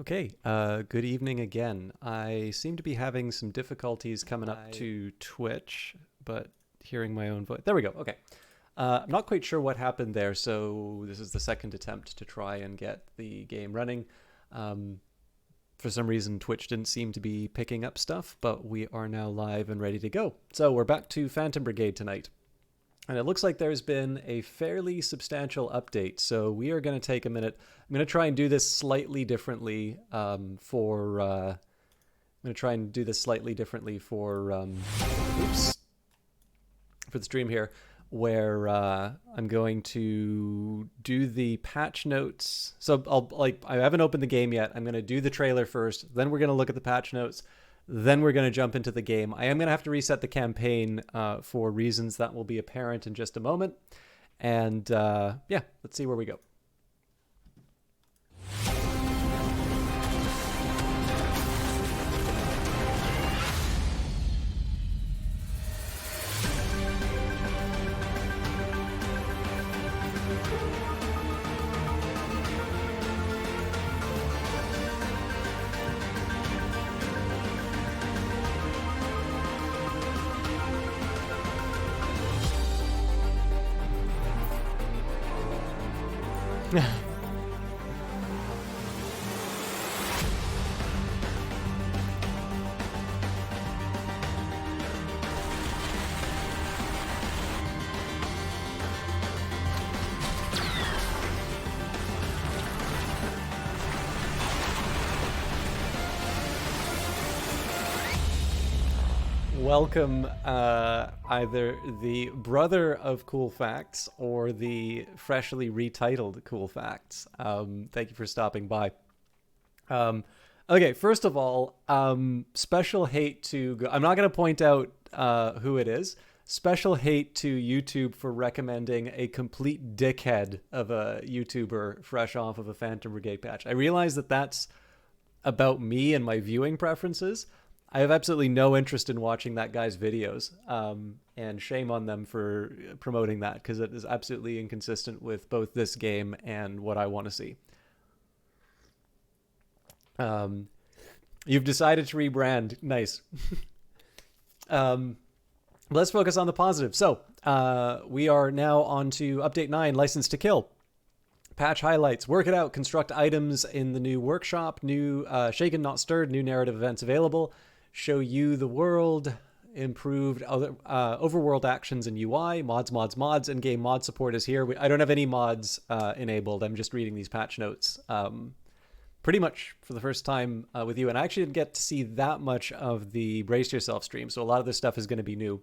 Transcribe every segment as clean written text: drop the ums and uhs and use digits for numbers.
Okay, good evening again. I seem to be having some difficulties coming up to Twitch, but hearing my own voice. There we go. Okay. I'm not quite sure what happened there, so this is the second attempt to try and get the game running. Um, for some reason, Twitch didn't seem to be picking up stuff, but we are now live and ready to go. So we're back to Phantom Brigade tonight. And it looks like there's been a fairly substantial update, so we are going to take a minute. I'm going to try and do this slightly differently I'm going to try and do this slightly differently oops, for the stream here, where I'm going to do the patch notes. So I haven't opened the game yet. I'm going to do the trailer first, then we're going to look at the patch notes. Then we're going to jump into the game. I am going to have to reset the campaign for reasons that will be apparent in just a moment. And yeah, let's see where we go. Welcome, either the brother of Cool Facts or the freshly retitled Cool Facts. Thank you for stopping by. Okay, first of all, special hate to... I'm not going to point out who it is. Special hate to YouTube for recommending a complete dickhead of a YouTuber fresh off of a Phantom Brigade patch. I realize that that's about me and my viewing preferences. I have absolutely no interest in watching that guy's videos, and shame on them for promoting that because it is absolutely inconsistent with both this game and what I want to see. You've decided to rebrand. Nice. Let's focus on the positive. So we are now on to Update 9, License to Kill. Patch highlights, work it out, construct items in the new workshop, new Shaken Not Stirred, new narrative events available, show you the world, improved other overworld actions and UI, mods, in-game mod support is here. I don't have any mods enabled. I'm just reading these patch notes pretty much for the first time with you. And I actually didn't get to see that much of the Brace Yourself stream, so a lot of this stuff is going to be new.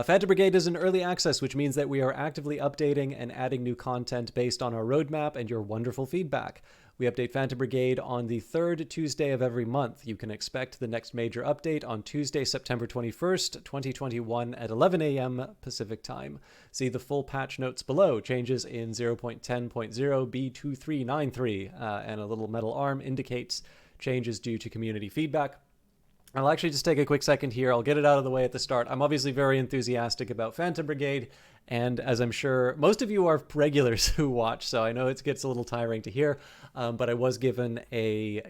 Phantom Brigade is in early access, which means that we are actively updating and adding new content based on our roadmap and your wonderful feedback. We update Phantom Brigade on the third Tuesday of every month. You can expect the next major update on Tuesday, September 21st, 2021 at 11 a.m. Pacific Time. See the full patch notes below. Changes in 0.10.0 B2393 and a little metal arm indicates changes due to community feedback. I'll actually just take a quick second here. I'll get it out of the way at the start. I'm obviously very enthusiastic about Phantom Brigade, and as I'm sure most of you are regulars who watch, so I know it gets a little tiring to hear, but I was given a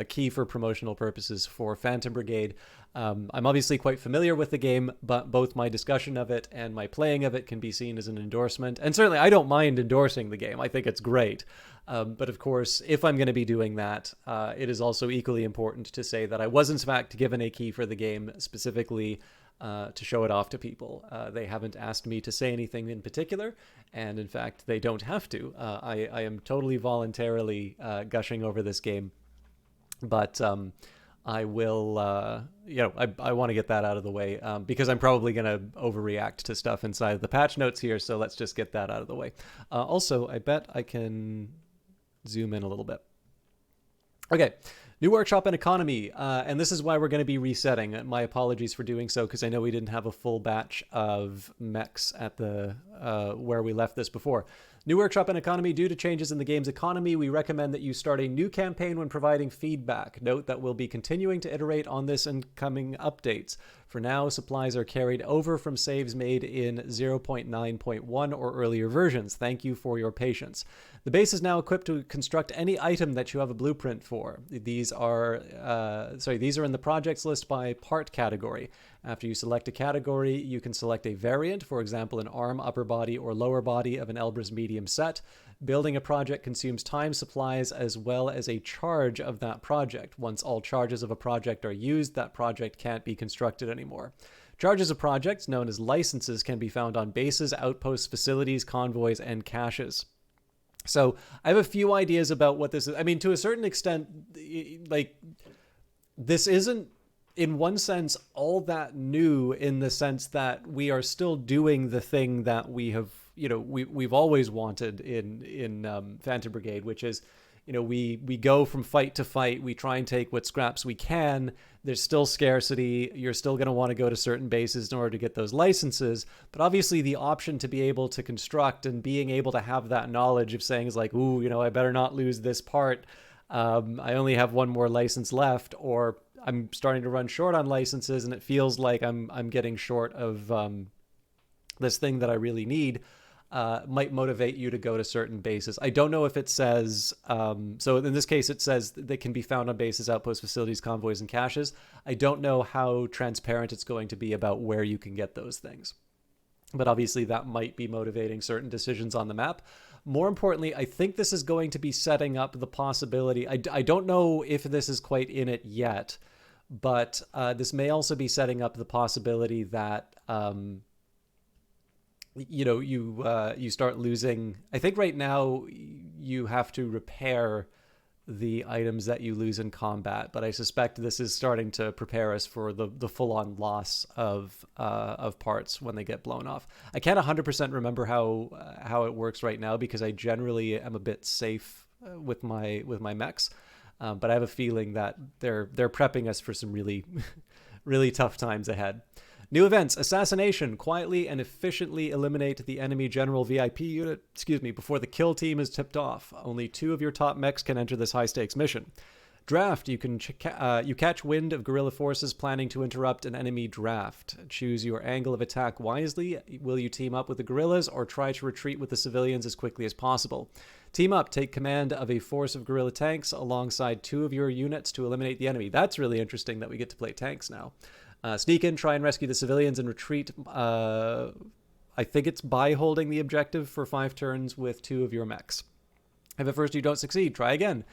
key for promotional purposes for Phantom Brigade. I'm obviously quite familiar with the game, but both my discussion of it and my playing of it can be seen as an endorsement, and certainly I don't mind endorsing the game. I think it's great. But of course, if I'm going to be doing that, it is also equally important to say that I was in fact given a key for the game specifically to show it off to people. They haven't asked me to say anything in particular, and in fact, they don't have to. I am totally voluntarily gushing over this game, but I will, I want to get that out of the way because I'm probably going to overreact to stuff inside of the patch notes here, so let's just get that out of the way. Also, I bet I can zoom in a little bit. Okay, new workshop and economy, and this is why we're going to be resetting. My apologies for doing so because I know we didn't have a full batch of mechs at the where we left this before. New workshop and economy. Due to changes in the game's economy, we recommend that you start a new campaign when providing feedback. Note that we'll be continuing to iterate on this in coming updates. For now, supplies are carried over from saves made in 0.9.1 or earlier versions. Thank you for your patience. The base is now equipped to construct any item that you have a blueprint for. These are in the projects list by part category. After you select a category, you can select a variant, for example, an arm, upper body, or lower body of an Elbrus medium set. Building a project consumes time, supplies, as well as a charge of that project. Once all charges of a project are used, that project can't be constructed anymore. Charges of projects, known as licenses, can be found on bases, outposts, facilities, convoys, and caches. So I have a few ideas about what this is. I mean, to a certain extent, like, this isn't, in one sense, all that new, in the sense that we are still doing the thing that we have, we've always wanted in Phantom Brigade, which is, we go from fight to fight. We try and take what scraps we can. There's still scarcity. You're still going to want to go to certain bases in order to get those licenses. But obviously the option to be able to construct and being able to have that knowledge of saying is like, ooh, I better not lose this part. I only have one more license left, or I'm starting to run short on licenses and it feels like I'm getting short of this thing that I really need. Might motivate you to go to certain bases. I don't know if it says, so in this case it says they can be found on bases, outposts, facilities, convoys, and caches. I don't know how transparent it's going to be about where you can get those things. But obviously that might be motivating certain decisions on the map. More importantly, I think this is going to be setting up the possibility, I don't know if this is quite in it yet, but this may also be setting up the possibility that you start losing. I think right now you have to repair the items that you lose in combat, but I suspect this is starting to prepare us for the full-on loss of parts when they get blown off. I can't 100% remember how it works right now, because I generally am a bit safe with my mechs, but I have a feeling that they're prepping us for some really really tough times ahead. New events: Assassination. Quietly and efficiently eliminate the enemy general VIP unit, before the kill team is tipped off. Only 2 of your top mechs can enter this high-stakes mission. Draft. You catch wind of guerrilla forces planning to interrupt an enemy draft. Choose your angle of attack wisely. Will you team up with the guerrillas or try to retreat with the civilians as quickly as possible? Team up. Take command of a force of guerrilla tanks alongside 2 of your units to eliminate the enemy. That's really interesting that we get to play tanks now. Sneak in, try and rescue the civilians, and retreat. I think it's by holding the objective for 5 turns with 2 of your mechs. If at first you don't succeed, try again.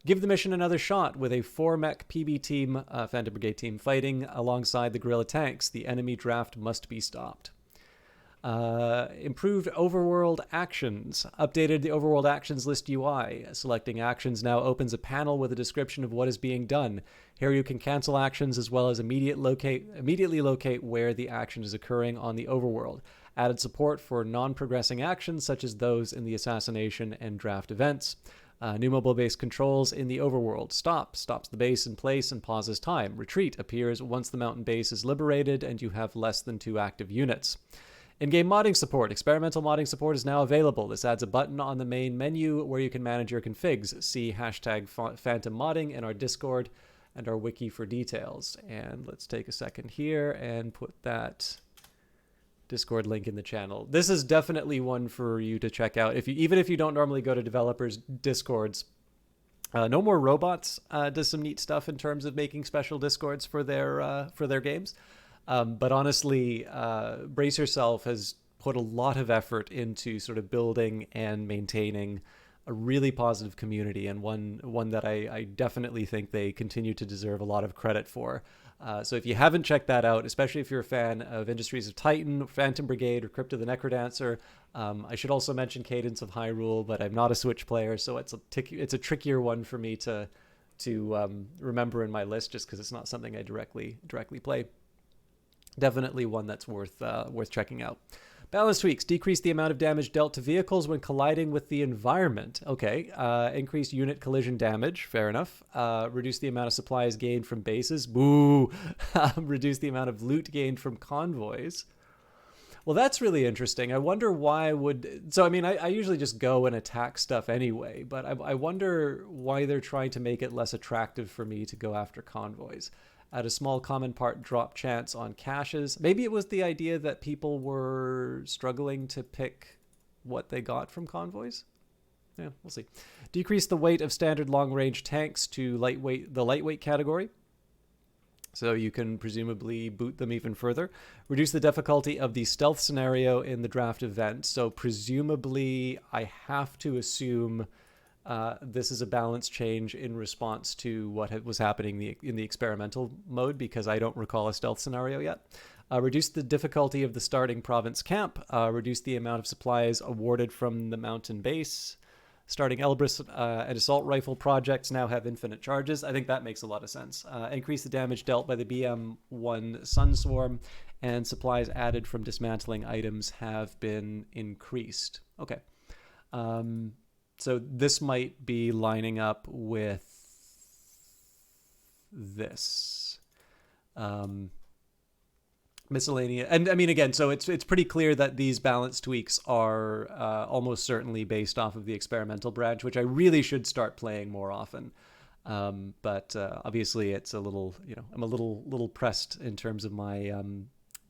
Give the mission another shot with a 4-mech PB team, Phantom Brigade team, fighting alongside the guerrilla tanks. The enemy draft must be stopped. Improved overworld actions. Updated the overworld actions list UI. Selecting actions now opens a panel with a description of what is being done. Here you can cancel actions as well as immediately locate where the action is occurring on the overworld. Added support for non-progressing actions such as those in the assassination and draft events. New mobile-based controls in the overworld. Stop stops the base in place and pauses time. Retreat appears once the mountain base is liberated and you have less than 2 active units. In-game modding support. Experimental modding support is now available. This adds a button on the main menu where you can manage your configs. See #Phantom Modding in our Discord and our wiki for details. And let's take a second here and put that Discord link in the channel. This is definitely one for you to check out. Even if you don't normally go to developers' Discords. No More Robots does some neat stuff in terms of making special Discords for their games. But honestly, Brace Yourself has put a lot of effort into sort of building and maintaining a really positive community, and one that I definitely think they continue to deserve a lot of credit for. So if you haven't checked that out, especially if you're a fan of Industries of Titan, Phantom Brigade, or Crypto the Necrodancer, I should also mention Cadence of Hyrule, but I'm not a Switch player, so it's a trickier one for me to remember in my list, just because it's not something I directly play. Definitely one that's worth checking out. Balance tweaks. Decrease the amount of damage dealt to vehicles when colliding with the environment. Okay. Increase unit collision damage. Fair enough. Reduce the amount of supplies gained from bases. Boo. Reduce the amount of loot gained from convoys. Well, that's really interesting. I wonder why would... So, I mean, I usually just go and attack stuff anyway, but I wonder why they're trying to make it less attractive for me to go after convoys. Add a small common part drop chance on caches. Maybe it was the idea that people were struggling to pick what they got from convoys? Yeah, we'll see. Decrease the weight of standard long-range tanks to the lightweight category, so you can presumably boot them even further. Reduce the difficulty of the stealth scenario in the draft event. So presumably I have to assume this is a balance change in response to what was happening in the experimental mode, because I don't recall a stealth scenario yet. Reduce the difficulty of the starting province camp. Reduce the amount of supplies awarded from the mountain base. Starting Elbrus and assault rifle projects now have infinite charges. I think that makes a lot of sense. Increase the damage dealt by the BM-1 Sunswarm, and supplies added from dismantling items have been increased. Okay. So this might be lining up with this. Miscellaneous, and I mean, again, so it's pretty clear that these balance tweaks are almost certainly based off of the experimental branch, which I really should start playing more often. But obviously, it's a little, I'm a little pressed in terms of my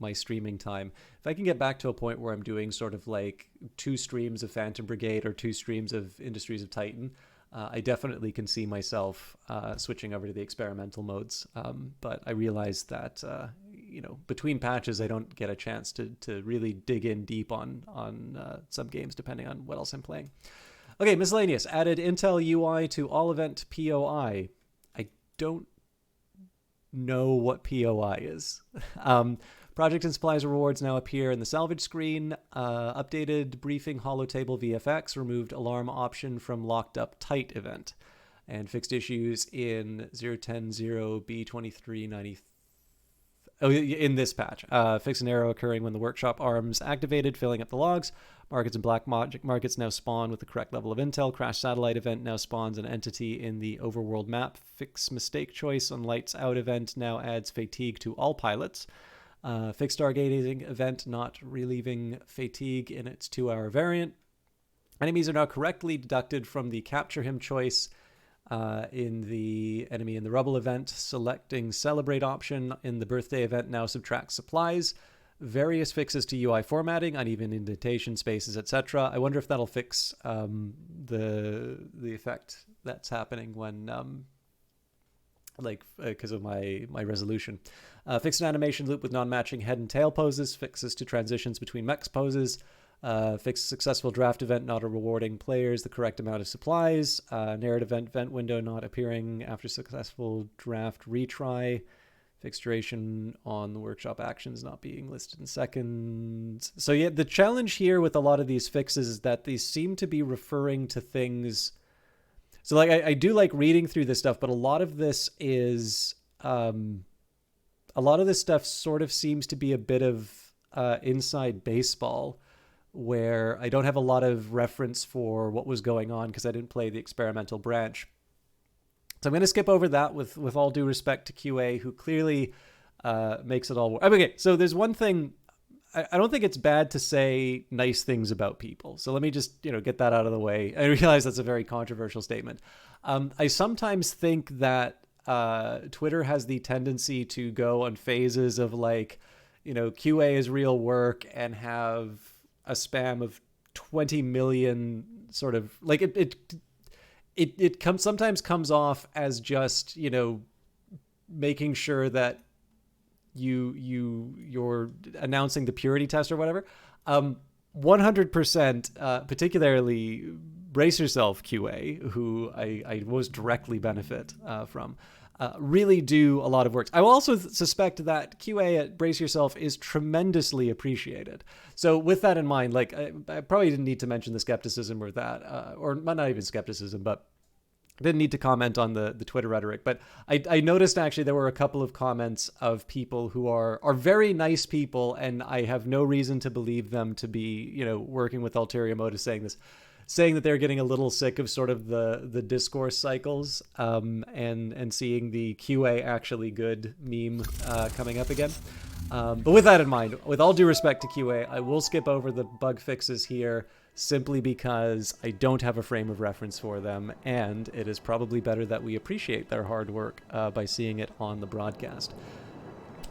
my streaming time. If I can get back to a point where I'm doing sort of like 2 streams of Phantom Brigade or 2 streams of Industries of Titan, I definitely can see myself switching over to the experimental modes. But I realize that between patches, I don't get a chance to really dig in deep on some games, depending on what else I'm playing. Okay, miscellaneous. Added Intel UI to all event POI. I don't know what POI is. Project and supplies rewards now appear in the salvage screen. Updated briefing holotable VFX. Removed alarm option from locked up tight event. And fixed issues in 0.10.0 B2393. Oh, in this patch. Fix an error occurring when the workshop arms activated, filling up the logs. Markets and black markets now spawn with the correct level of intel. Crash satellite event now spawns an entity in the overworld map. Fix mistake choice on lights out event now adds fatigue to all pilots. Fix stargazing event not relieving fatigue in its 2-hour variant. Enemies are now correctly deducted from the capture him choice in the enemy in the rubble event. Selecting celebrate option in the birthday event now subtracts supplies. Various fixes to UI formatting, uneven indentation, spaces, etc. I wonder if that'll fix the effect that's happening when because of my resolution. Fix an animation loop with non-matching head and tail poses. Fixes to transitions between mechs poses. Fix successful draft event not rewarding players the correct amount of supplies. Narrative event window not appearing after successful draft retry. Fix duration on the workshop actions not being listed in seconds. So yeah, the challenge here with a lot of these fixes is that these seem to be referring to things. So like I do like reading through this stuff, but a lot of this is a lot of this stuff sort of seems to be a bit of inside baseball, where I don't have a lot of reference for what was going on because I didn't play the experimental branch. So I'm going to skip over that with all due respect to QA, who clearly makes it all work. Okay, so there's one thing. I don't think it's bad to say nice things about people. So let me just get that out of the way. I realize that's a very controversial statement. I sometimes think that Twitter has the tendency to go on phases of QA is real work and have a spam of 20 million sort of it sometimes comes off as just making sure that you're announcing the purity test or whatever. 100%, particularly brace yourself QA, who I most directly benefit from, really do a lot of work. I will also suspect that QA at Brace Yourself is tremendously appreciated. So with that in mind, I probably didn't need to mention the skepticism or that, or not even skepticism, but didn't need to comment on the Twitter rhetoric. But I noticed actually there were a couple of comments of people who are very nice people, and I have no reason to believe them to be, working with ulterior motives saying that they're getting a little sick of sort of the discourse cycles, and seeing the QA actually good meme coming up again. But with that in mind, with all due respect to QA, I will skip over the bug fixes here simply because I don't have a frame of reference for them, and it is probably better that we appreciate their hard work by seeing it on the broadcast.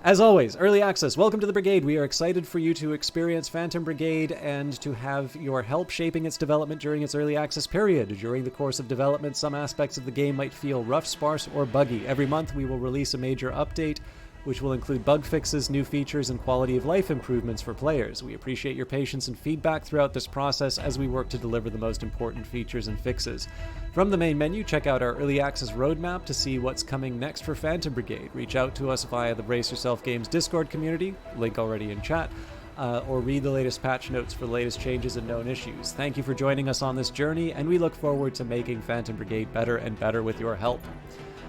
As always, early access. Welcome to the Brigade. We are excited for you to experience Phantom Brigade and to have your help shaping its development during its early access period. During the course of development, some aspects of the game might feel rough, sparse, or buggy. Every month, we will release a major update, which will include bug fixes, new features, and quality of life improvements for players. We appreciate your patience and feedback throughout this process as we work to deliver the most important features and fixes. From the main menu, check out our early access roadmap to see what's coming next for Phantom Brigade. Reach out to us via the Brace Yourself Games Discord community, link already in chat, or read the latest patch notes for the latest changes and known issues. Thank you for joining us on this journey, and we look forward to making Phantom Brigade better and better with your help.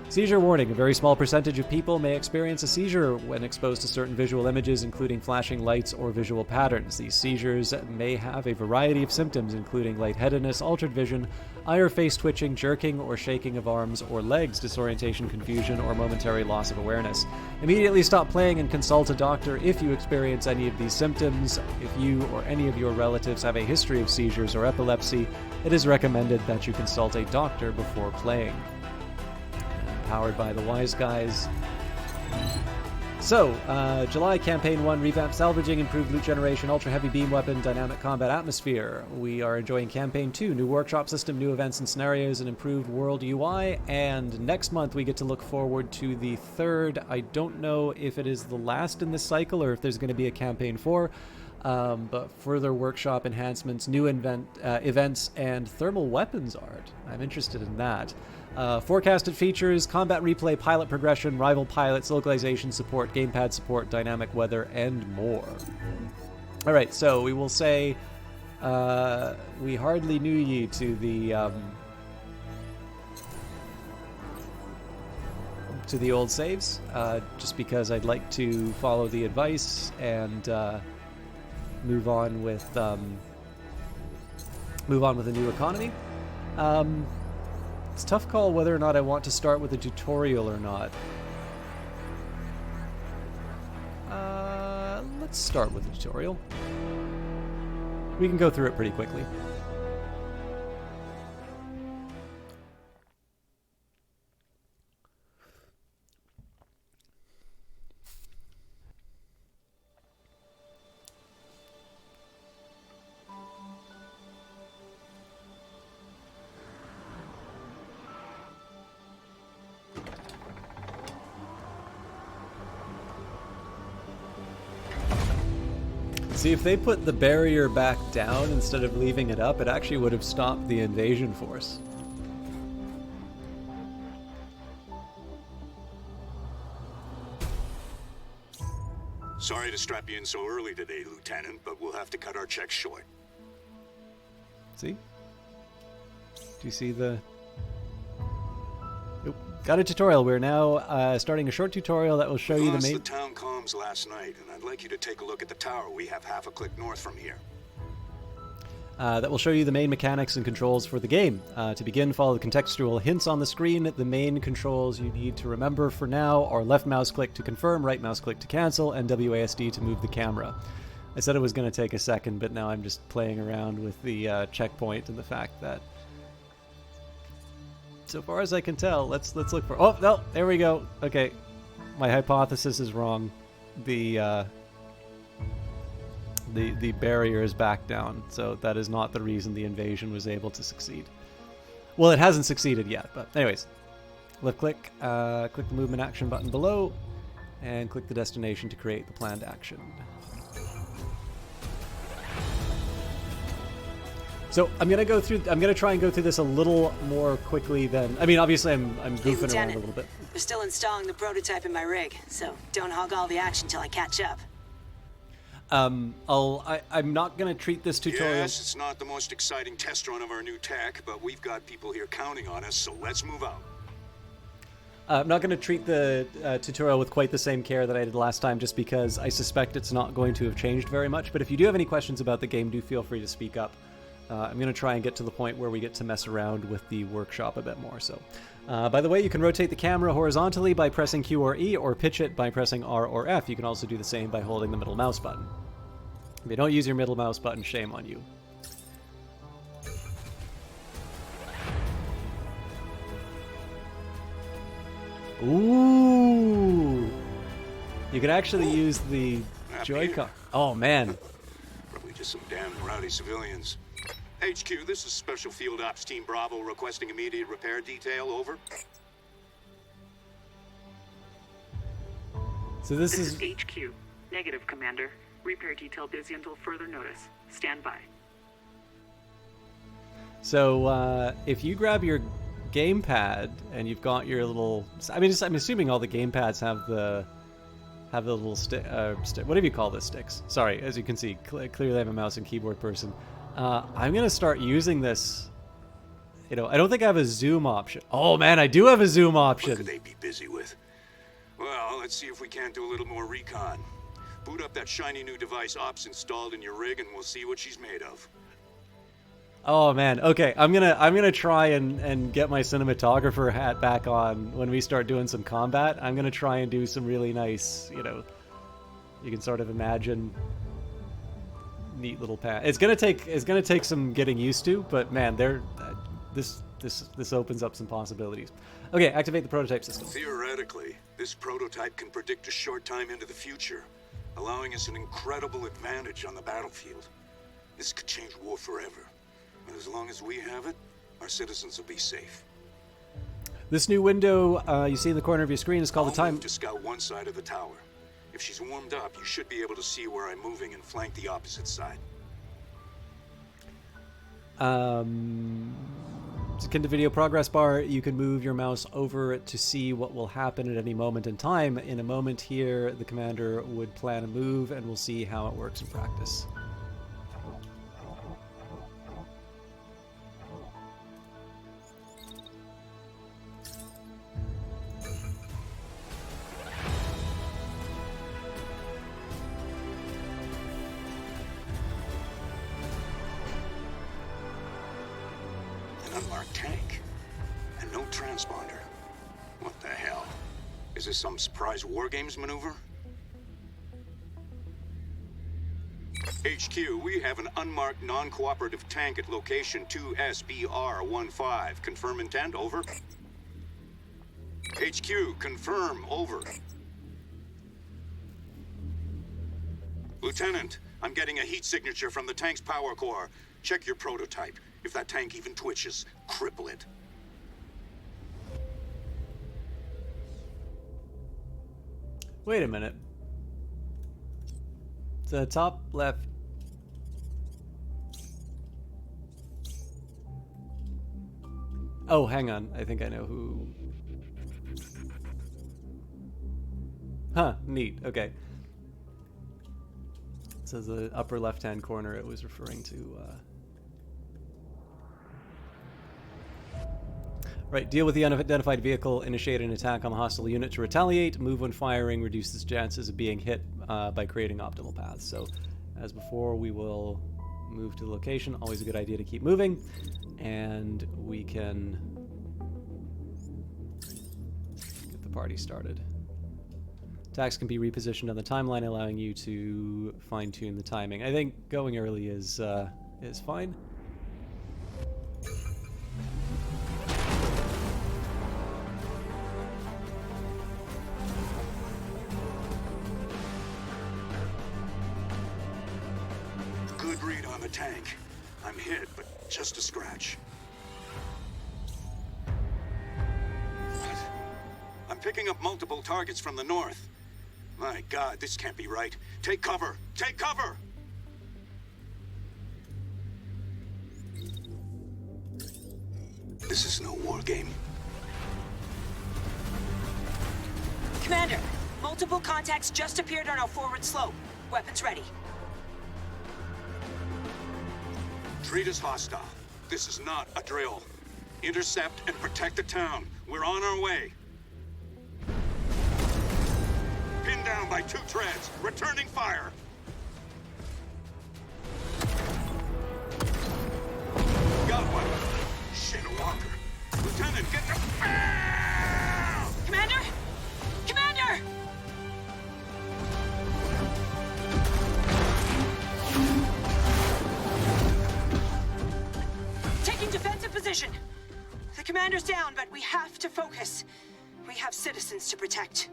Seizure Warning. A very small percentage of people may experience a seizure when exposed to certain visual images, including flashing lights or visual patterns. These seizures may have a variety of symptoms, including lightheadedness, altered vision, eye or face twitching, jerking or shaking of arms or legs, disorientation, confusion, or momentary loss of awareness. Immediately stop playing and consult a doctor if you experience any of these symptoms. If you or any of your relatives have a history of seizures or epilepsy, it is recommended that you consult a doctor before playing. Powered by the wise guys. So, July Campaign 1, revamped salvaging, improved loot generation, ultra heavy beam weapon, dynamic combat atmosphere. We are enjoying Campaign 2, new workshop system, new events and scenarios, and improved world UI. And next month we get to look forward to the third. I don't know if it is the last in this cycle or if there's going to be a Campaign 4. But further workshop enhancements, new events, and thermal weapons art. I'm interested in that. Forecasted features, combat replay, pilot progression, rival pilots, localization support, gamepad support, dynamic weather, and more. Alright, so we will say we hardly knew ye to the old saves, just because I'd like to follow the advice and move on with a new economy. It's a tough call whether or not I want to start with a tutorial or not. Let's start with a tutorial. We can go through it pretty quickly. See, if they put the barrier back down instead of leaving it up, it actually would have stopped the invasion force. Sorry to strap you in so early today, Lieutenant, but we'll have to cut our checks short. See? Do you see the... Nope. Got a tutorial. We're now starting a short tutorial that will show you the main... the town comms last night, and I'd like you to take a look at the tower we have half a click north from here. That will show you the main mechanics and controls for the game. To begin, follow the contextual hints on the screen. The main controls you need to remember for now are left mouse click to confirm, right mouse click to cancel, and WASD to move the camera. I said it was going to take a second, but now I'm just playing around with the checkpoint and the fact that, so far as I can tell, let's look for... Oh, no, there we go. Okay, my hypothesis is wrong. The barrier is back down, so that is not the reason the invasion was able to succeed. Well, it hasn't succeeded yet, but anyways. Left click, click the movement action button below, and click the destination to create the planned action. So I'm gonna try and go through this a little more quickly than... I mean, obviously I'm goofing around a little bit. We're still installing the prototype in my rig, so don't hog all the action till I catch up. I'm not gonna treat this tutorial... Yes, it's not the most exciting test run of our new tech, but we've got people here counting on us, so let's move out. I'm not going to treat the tutorial with quite the same care that I did last time, just because I suspect it's not going to have changed very much. But if you do have any questions about the game, do feel free to speak up. I'm going to try and get to the point where we get to mess around with the workshop a bit more. So By the way, you can rotate the camera horizontally by pressing Q or E, or pitch it by pressing R or F. You can also do the same by holding the middle mouse button. If you don't use your middle mouse button, shame on you. Ooh! You can actually use the Joy-Con. Oh, man. Probably just some damn rowdy civilians. HQ, this is Special Field Ops Team Bravo requesting immediate repair detail, over. So this is HQ. Negative, Commander. Repair detail busy until further notice. Stand by. So if you grab your gamepad and you've got your little, I'm assuming all the gamepads have the little stick. Whatever you call this, sticks. Sorry, as you can see, clearly I'm a mouse and keyboard person. I'm gonna start using this. You know, I don't think I have a zoom option. Oh man, I do have a zoom option. What could they be busy with? Well, let's see if we can't do a little more recon. Boot up that shiny new device Ops installed in your rig, and we'll see what she's made of. Oh man, okay. I'm gonna try and get my cinematographer hat back on when we start doing some combat. I'm gonna try and do some really nice, you know, you can sort of imagine neat little path. It's gonna take some getting used to, but man, this opens up some possibilities. Okay, activate the prototype system. Theoretically, this prototype can predict a short time into the future, allowing us an incredible advantage on the battlefield. This could change war forever. But as long as we have it, our citizens will be safe. This new window you see in the corner of your screen is called the time. I'll move to scout one side of the tower. If she's warmed up, you should be able to see where I'm moving and flank the opposite side. Akin to video progress bar, you can move your mouse over it to see what will happen at any moment in time. In a moment here, the commander would plan a move, and we'll see how it works in practice. Unmarked tank. And no transponder. What the hell? Is this some surprise war games maneuver? HQ, we have an unmarked non-cooperative tank at location 2SBR15. Confirm intent, over. HQ, confirm, over. Lieutenant, I'm getting a heat signature from the tank's power core. Check your prototype. If that tank even twitches, cripple it. Wait a minute. The top left. Oh, hang on. I think I know who. Huh, neat. Okay. It says the upper left-hand corner it was referring to. Right, deal with the unidentified vehicle, initiate an attack on the hostile unit to retaliate, move when firing, reduces chances of being hit by creating optimal paths. So, as before, we will move to the location. Always a good idea to keep moving. And we can get the party started. Attacks can be repositioned on the timeline, allowing you to fine-tune the timing. I think going early is fine. Good read on the tank. I'm hit, but just a scratch. What? I'm picking up multiple targets from the north. My God, this can't be right. Take cover! Take cover! This is no war game. Commander, multiple contacts just appeared on our forward slope. Weapons ready. Treat us hostile. This is not a drill. Intercept and protect the town. We're on our way. Pinned down by 2 treads. Returning fire. Got one. Shit, a walker. Lieutenant, coming! Get the... Commander! Commander! Taking defensive position. The commander's down, but we have to focus. We have citizens to protect.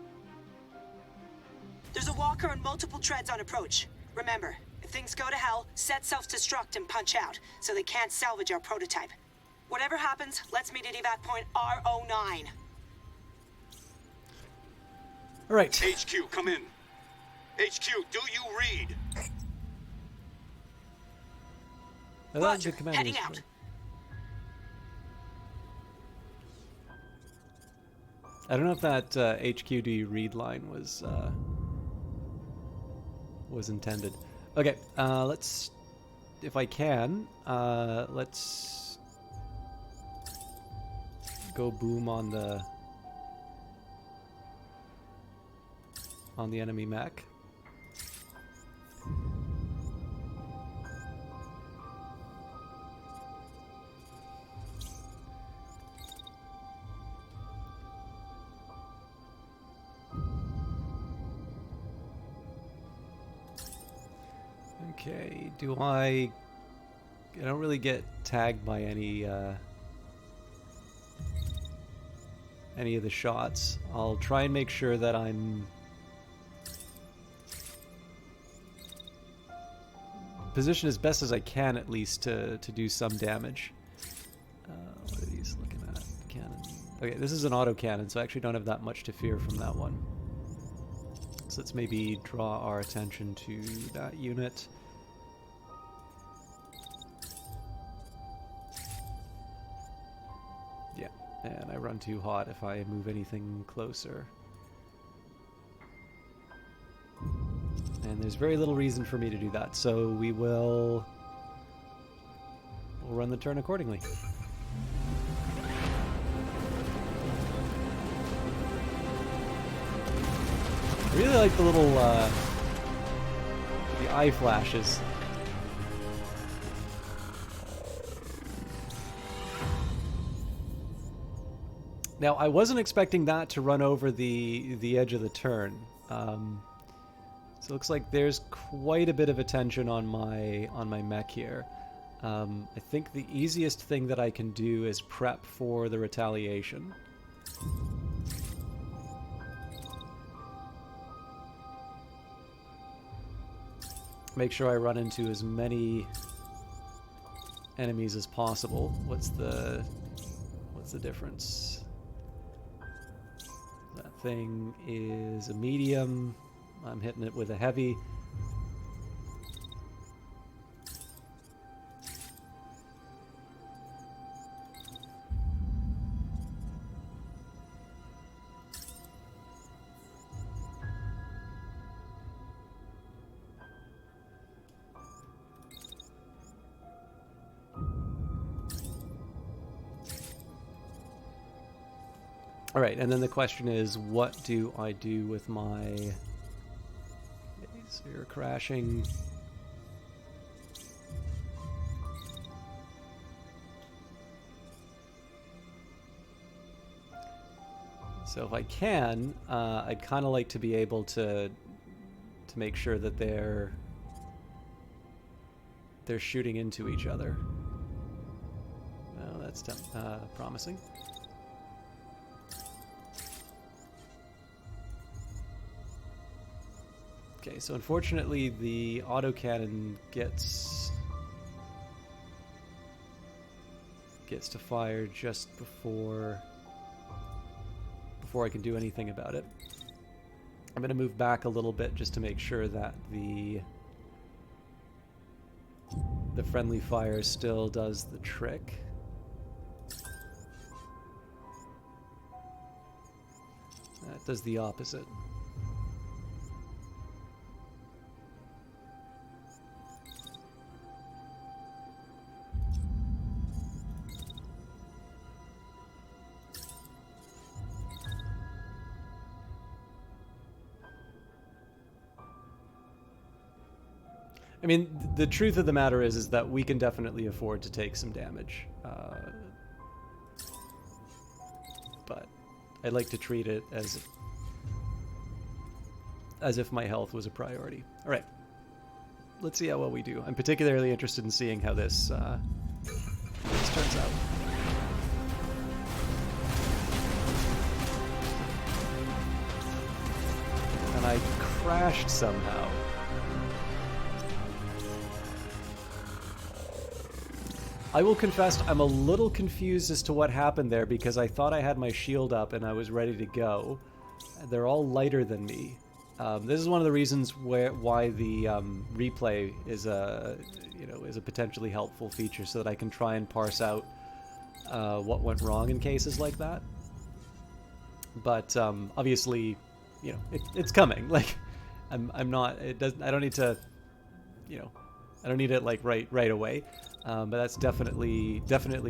There's a walker and multiple treads on approach. Remember, if things go to hell, set self-destruct and punch out, so they can't salvage our prototype. Whatever happens, let's meet at evac point R09. All right. HQ, come in. HQ, do you read? Roger, heading out. I don't know if that HQ do you read line was intended. Okay, let's, if I can, let's go boom on the enemy mech. Okay, I don't really get tagged by any of the shots. I'll try and make sure that I'm positioned as best as I can, at least to do some damage. What are these looking at? Cannon. Okay, this is an autocannon, so I actually don't have that much to fear from that one. So let's maybe draw our attention to that unit. Yeah, and I run too hot if I move anything closer. And there's very little reason for me to do that, so we'll run the turn accordingly. I really like the little the eye flashes. Now, I wasn't expecting that to run over the edge of the turn. So it looks like there's quite a bit of attention on my mech here. I think the easiest thing that I can do is prep for the retaliation. Make sure I run into as many enemies as possible. What's the difference? That thing is a medium. I'm hitting it with a heavy. All right, and then the question is, what do I do with my... Okay, so you're crashing. So if I can, I'd kind of like to be able to make sure that they're shooting into each other. Oh, that's promising. Okay, so unfortunately the autocannon gets to fire just before I can do anything about it. I'm going to move back a little bit just to make sure that the friendly fire still does the trick. That does the opposite. I mean, the truth of the matter is that we can definitely afford to take some damage. I'd like to treat it as if my health was a priority. All right. Let's see how well we do. I'm particularly interested in seeing how this turns out. And I crashed somehow. I will confess I'm a little confused as to what happened there because I thought I had my shield up and I was ready to go. They're all lighter than me. This is one of the reasons why the replay is a potentially helpful feature, so that I can try and parse out what went wrong in cases like that. But obviously, it's coming. Like, I'm not. It doesn't. I don't need to. I don't need it like right away. But that's definitely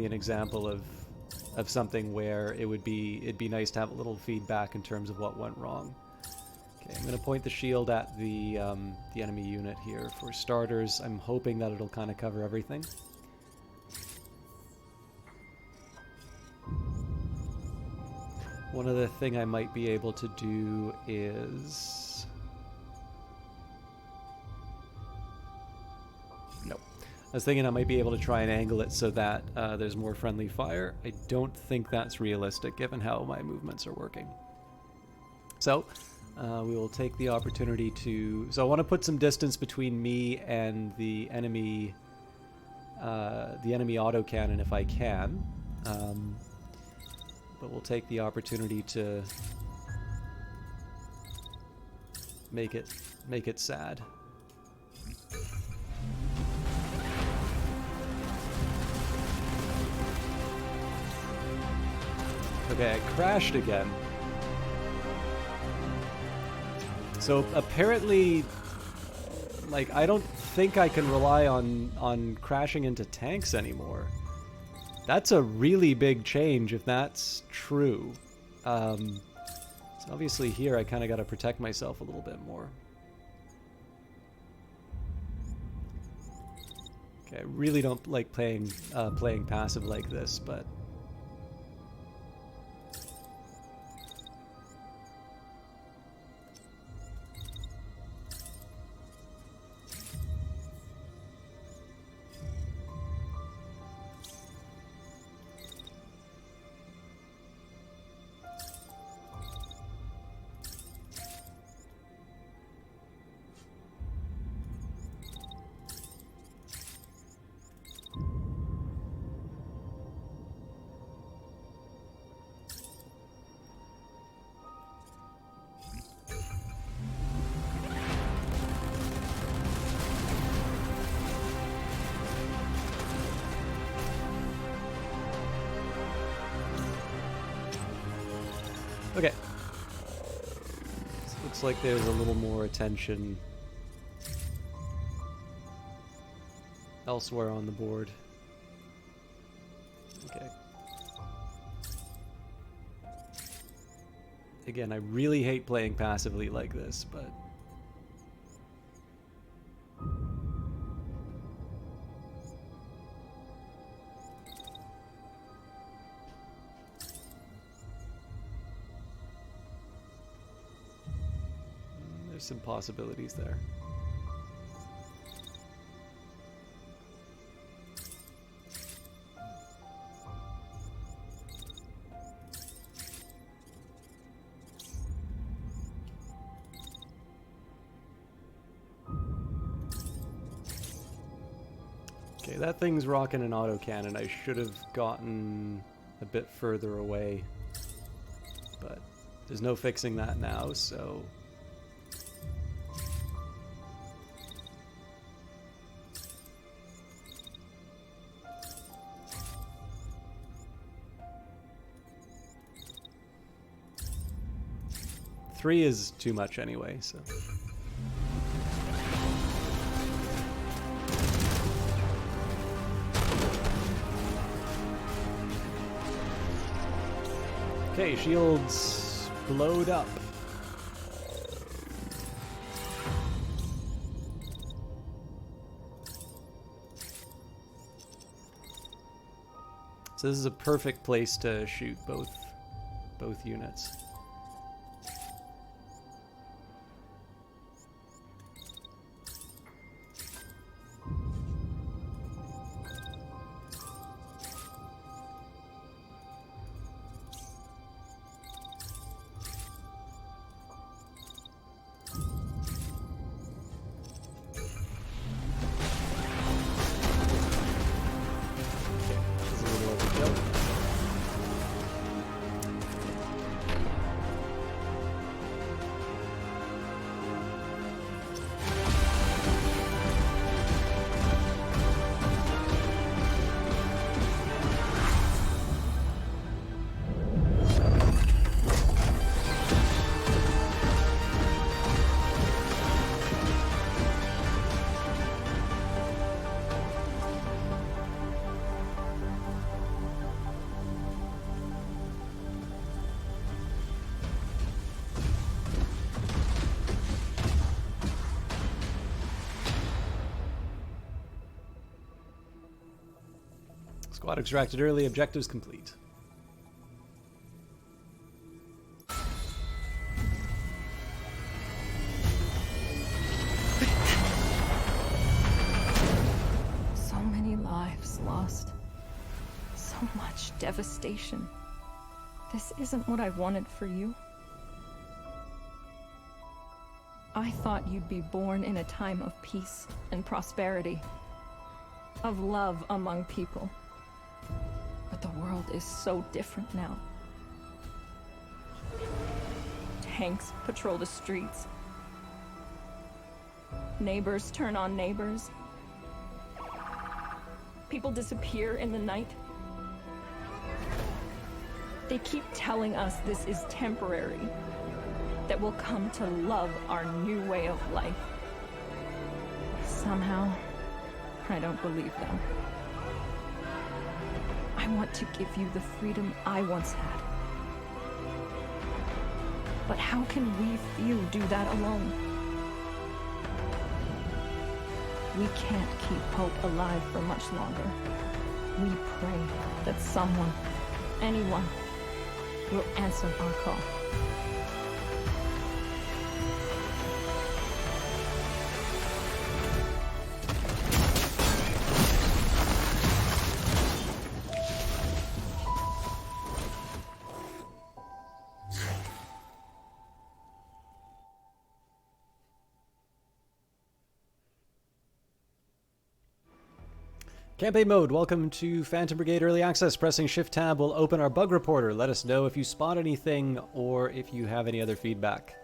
an example of something where it'd be nice to have a little feedback in terms of what went wrong. Okay, I'm going to point the shield at the enemy unit here. For starters, I'm hoping that it'll kind of cover everything. One other thing I might be able to do is... Nope. I was thinking I might be able to try and angle it so that there's more friendly fire. I don't think that's realistic given how my movements are working. So... we will take the opportunity to... So I want to put some distance between me and the enemy autocannon if I can. But we'll take the opportunity to make it sad. Okay, I crashed again. So apparently, like, I don't think I can rely on crashing into tanks anymore. That's a really big change if that's true. So obviously here I kind of got to protect myself a little bit more. Okay, I really don't like playing passive like this, but... Okay. So looks like there's a little more attention elsewhere on the board. Okay. Again, I really hate playing passively like this, but... There's some possibilities there. Okay, that thing's rocking an autocannon. I should have gotten a bit further away, but there's no fixing that now, so... Three is too much anyway, so... Okay, shields blowed up. So this is a perfect place to shoot both both units. Squad extracted early, objectives complete. So many lives lost. So much devastation. This isn't what I wanted for you. I thought you'd be born in a time of peace and prosperity, of love among people. But the world is so different now. Tanks patrol the streets. Neighbors turn on neighbors. People disappear in the night. They keep telling us this is temporary, that we'll come to love our new way of life. Somehow, I don't believe them. I want to give you the freedom I once had. But how can we few do that alone? We can't keep hope alive for much longer. We pray that someone, anyone, will answer our call. Campaign mode, welcome to Phantom Brigade Early Access. Pressing Shift Tab will open our bug reporter. Let us know if you spot anything or if you have any other feedback.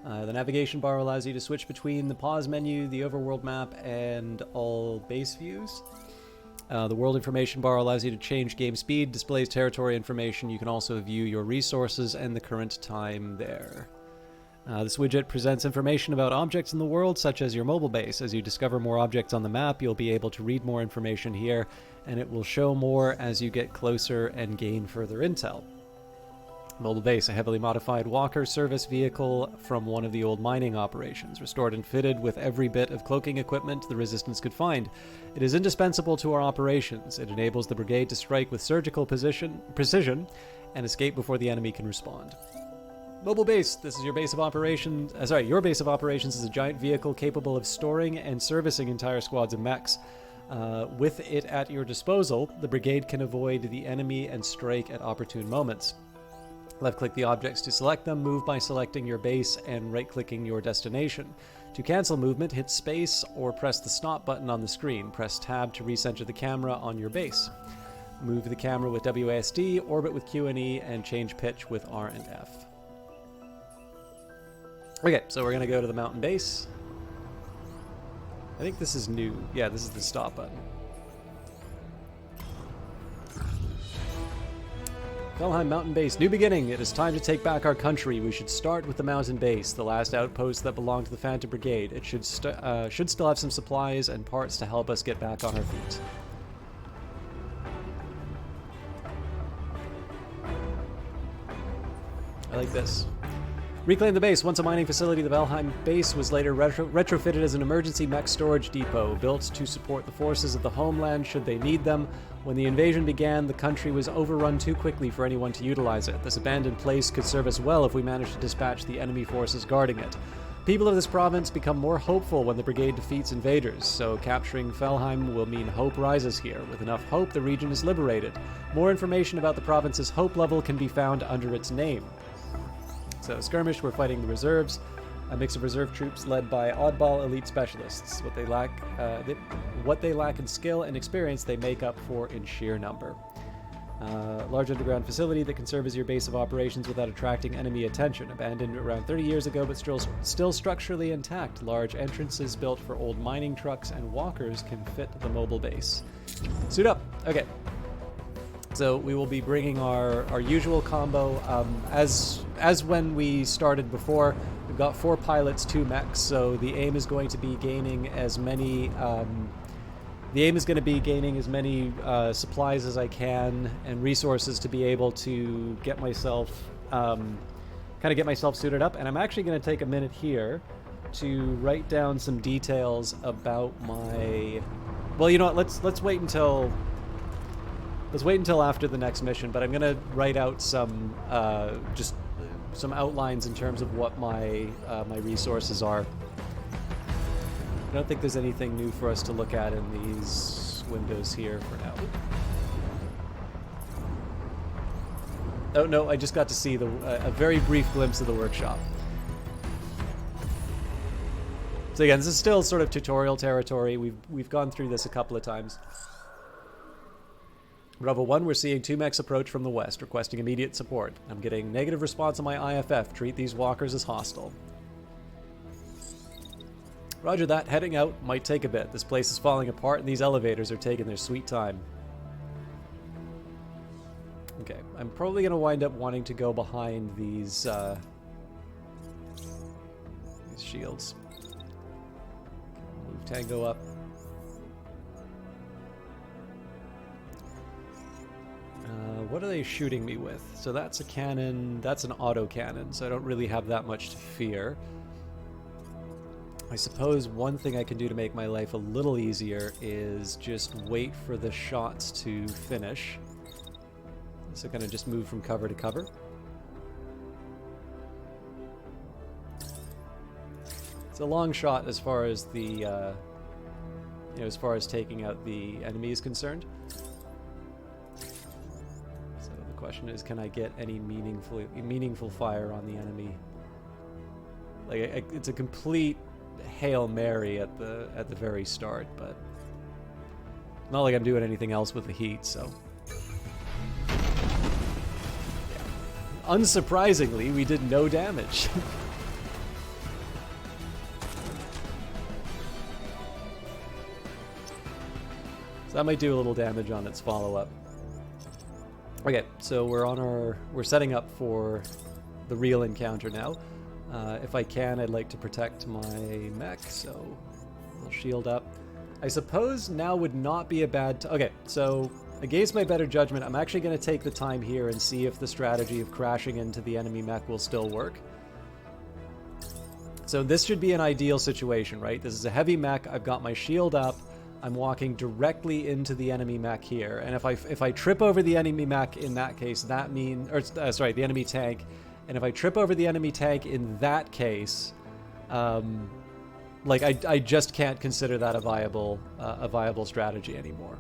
The navigation bar allows you to switch between the pause menu, the overworld map, and all base views. The world information bar allows you to change game speed, displays territory information. You can also view your resources and the current time there. This widget presents information about objects in the world, such as your mobile base. As you discover more objects on the map, you'll be able to read more information here, and it will show more as you get closer and gain further intel. Mobile base, a heavily modified walker service vehicle from one of the old mining operations, restored and fitted with every bit of cloaking equipment the Resistance could find. It is indispensable to our operations. It enables the Brigade to strike with surgical precision and escape before the enemy can respond. Mobile base. This is your base of operations. Your base of operations is a giant vehicle capable of storing and servicing entire squads of mechs. With it at your disposal, the Brigade can avoid the enemy and strike at opportune moments. Left-click the objects to select them, move by selecting your base and right-clicking your destination. To cancel movement, hit space or press the stop button on the screen. Press tab to recenter the camera on your base. Move the camera with WASD, orbit with Q and E, and change pitch with R and F. Okay, so we're going to go to the mountain base. I think this is new. Yeah, this is the stop button. Felheim Mountain Base, new beginning. It is time to take back our country. We should start with the mountain base, the last outpost that belonged to the Phantom Brigade. It should still have some supplies and parts to help us get back on our feet. I like this. Reclaim the base. Once a mining facility, the Valheim base was later retrofitted as an emergency mech storage depot, built to support the forces of the homeland should they need them. When the invasion began, the country was overrun too quickly for anyone to utilize it. This abandoned place could serve us well if we managed to dispatch the enemy forces guarding it. People of this province become more hopeful when the Brigade defeats invaders, so capturing Valheim will mean hope rises here. With enough hope, the region is liberated. More information about the province's hope level can be found under its name. So, skirmish, we're fighting the reserves, a mix of reserve troops led by oddball elite specialists. What they lack in skill and experience, they make up for in sheer number. Large underground facility that can serve as your base of operations without attracting enemy attention. Abandoned around 30 years ago, but still structurally intact. Large entrances built for old mining trucks and walkers can fit the mobile base. Suit up. Okay. So we will be bringing our usual combo. As when we started before, we've got 4 pilots, 2 mechs. So the aim is going to be gaining as many. The aim is going to be gaining as many supplies as I can and resources to be able to get myself get myself suited up. And I'm actually going to take a minute here to write down some details about my. Well, you know what? Let's wait until. Let's wait until after the next mission, but I'm going to write out some just some outlines in terms of what my my resources are. I don't think there's anything new for us to look at in these windows here for now. Oh no, I just got to see a very brief glimpse of the workshop. So again, this is still sort of tutorial territory. We've gone through this a couple of times. Bravo 1, we're seeing 2 mechs approach from the west, requesting immediate support. I'm getting negative response on my IFF. Treat these walkers as hostile. Roger that. Heading out might take a bit. This place is falling apart and these elevators are taking their sweet time. Okay, I'm probably going to wind up wanting to go behind these shields. Move Tango up. What are they shooting me with? So that's a cannon, that's an autocannon, so I don't really have that much to fear. I suppose one thing I can do to make my life a little easier is just wait for the shots to finish. So kind of just move from cover to cover. It's a long shot as far as the, as far as taking out the enemy is concerned. Question is, can I get any meaningful fire on the enemy? Like it's a complete Hail Mary at the very start, but not like I'm doing anything else with the heat, so yeah. Unsurprisingly, we did no damage. So that might do a little damage on its follow-up. Okay, so we're setting up for the real encounter now. If I can, I'd like to protect my mech, so we'll shield up. I suppose now would not be a bad okay, so against my better judgment, I'm actually going to take the time here and see if the strategy of crashing into the enemy mech will still work. So this should be an ideal situation, right? This is a heavy mech, I've got my shield up, I'm walking directly into the enemy mech here, and if I trip over the enemy mech in that case, that means, sorry, the enemy tank, and if I trip over the enemy tank in that case, like I just can't consider that a viable strategy anymore.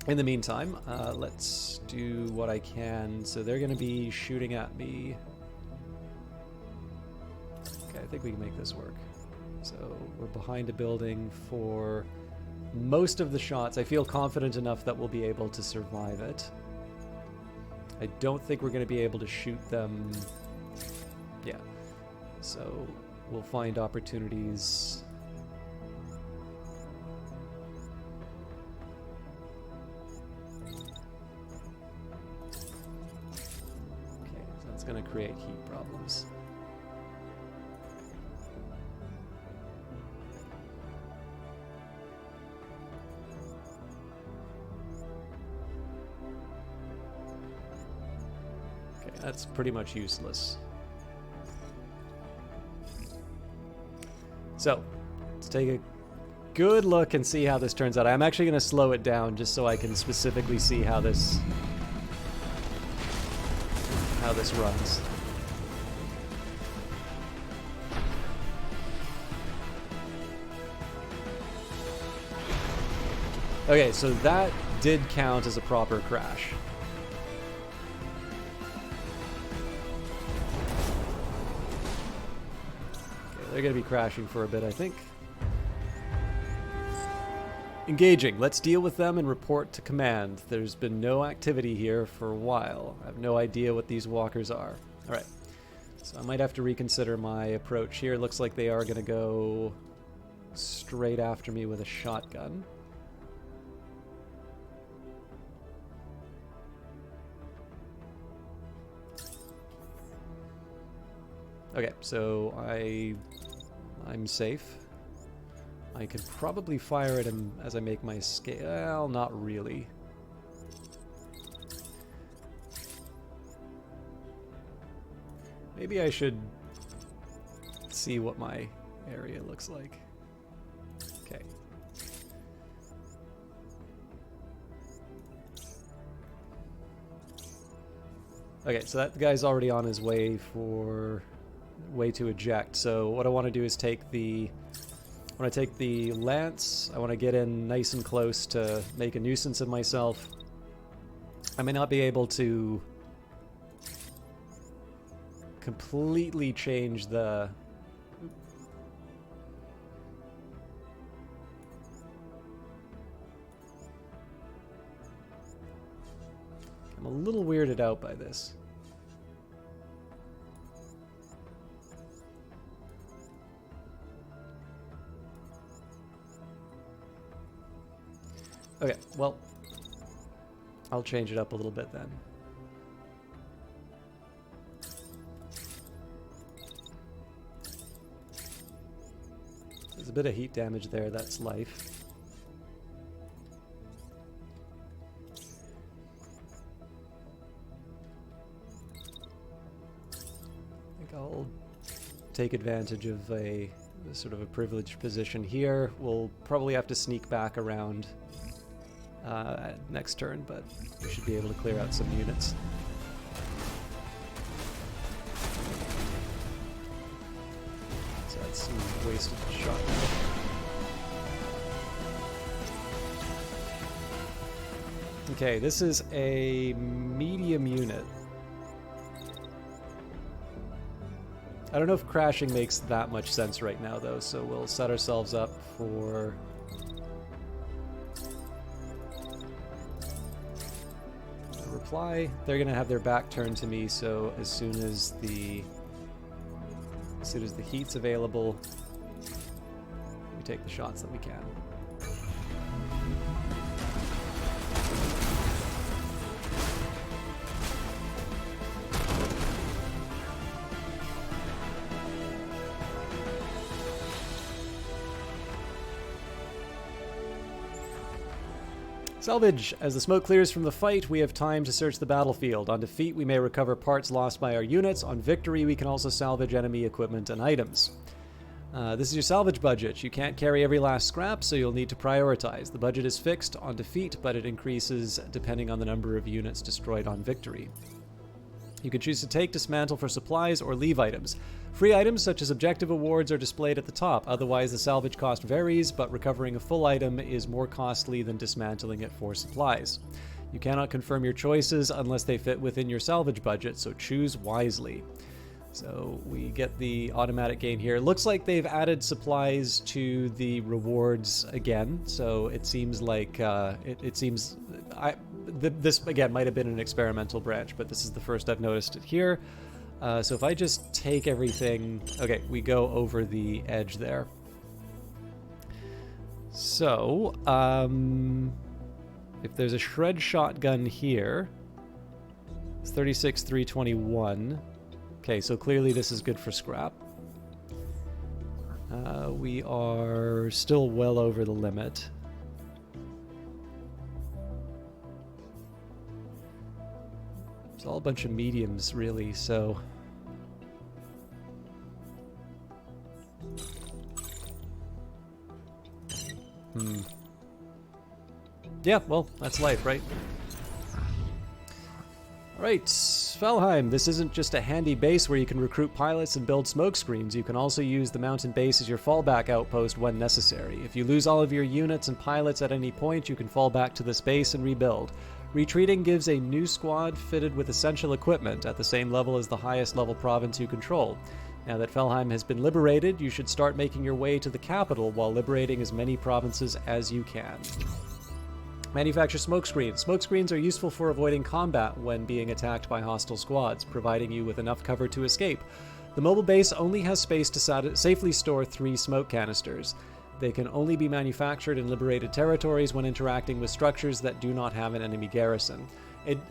In the meantime, let's do what I can. So they're going to be shooting at me. Okay, I think we can make this work. So we're behind a building for most of the shots. I feel confident enough that we'll be able to survive it. I don't think we're going to be able to shoot them. Yeah. So we'll find opportunities. Okay, so that's going to create heat problems. Okay, that's pretty much useless. So, let's take a good look and see how this turns out. I'm actually going to slow it down just so I can specifically see how this runs. Okay, so that did count as a proper crash. Okay, they're going to be crashing for a bit, I think. Engaging. Let's deal with them and report to command. There's been no activity here for a while. I have no idea what these walkers are. Alright. So I might have to reconsider my approach here. Looks like they are going to go straight after me with a shotgun. Okay, so I'm safe. I could probably fire at him as I make my escape. Well, not really. Maybe I should see what my area looks like. Okay. Okay, so that guy's already on his way to eject. So what I want to do is take the lance. I want to get in nice and close to make a nuisance of myself. I may not be able to completely change the... I'm a little weirded out by this. Okay, well, I'll change it up a little bit then. There's a bit of heat damage there, that's life. I think I'll take advantage of a sort of a privileged position here. We'll probably have to sneak back around next turn, but we should be able to clear out some units. So that's some wasted shot. Okay, this is a medium unit. I don't know if crashing makes that much sense right now, though, so we'll set ourselves up for... reply. They're going to have their back turned to me, so as soon as the heat's available, we take the shots that we can. Salvage. As the smoke clears from the fight, we have time to search the battlefield. On defeat, we may recover parts lost by our units. On victory, we can also salvage enemy equipment and items. This is your salvage budget. You can't carry every last scrap, so you'll need to prioritize. The budget is fixed on defeat, but it increases depending on the number of units destroyed on victory. You can choose to take, dismantle for supplies, or leave items. Free items such as objective awards are displayed at the top. Otherwise, the salvage cost varies, but recovering a full item is more costly than dismantling it for supplies. You cannot confirm your choices unless they fit within your salvage budget, so choose wisely. So we get the automatic gain here. It looks like they've added supplies to the rewards again, so it seems like this again might have been an experimental branch, but this is the first I've noticed it here. So if I just take everything, okay, we go over the edge there. So if there's a shred shotgun here, it's 36,321. Okay, so clearly this is good for scrap. We are still well over the limit. It's all a bunch of mediums, really, so... Yeah, well, that's life, right? Alright, Valheim. This isn't just a handy base where you can recruit pilots and build smoke screens. You can also use the mountain base as your fallback outpost when necessary. If you lose all of your units and pilots at any point, you can fall back to this base and rebuild. Retreating gives a new squad fitted with essential equipment at the same level as the highest level province you control. Now that Valheim has been liberated, you should start making your way to the capital while liberating as many provinces as you can. Manufacture smokescreens. Smokescreens are useful for avoiding combat when being attacked by hostile squads, providing you with enough cover to escape. The mobile base only has space to safely store 3 smoke canisters. They can only be manufactured in liberated territories when interacting with structures that do not have an enemy garrison.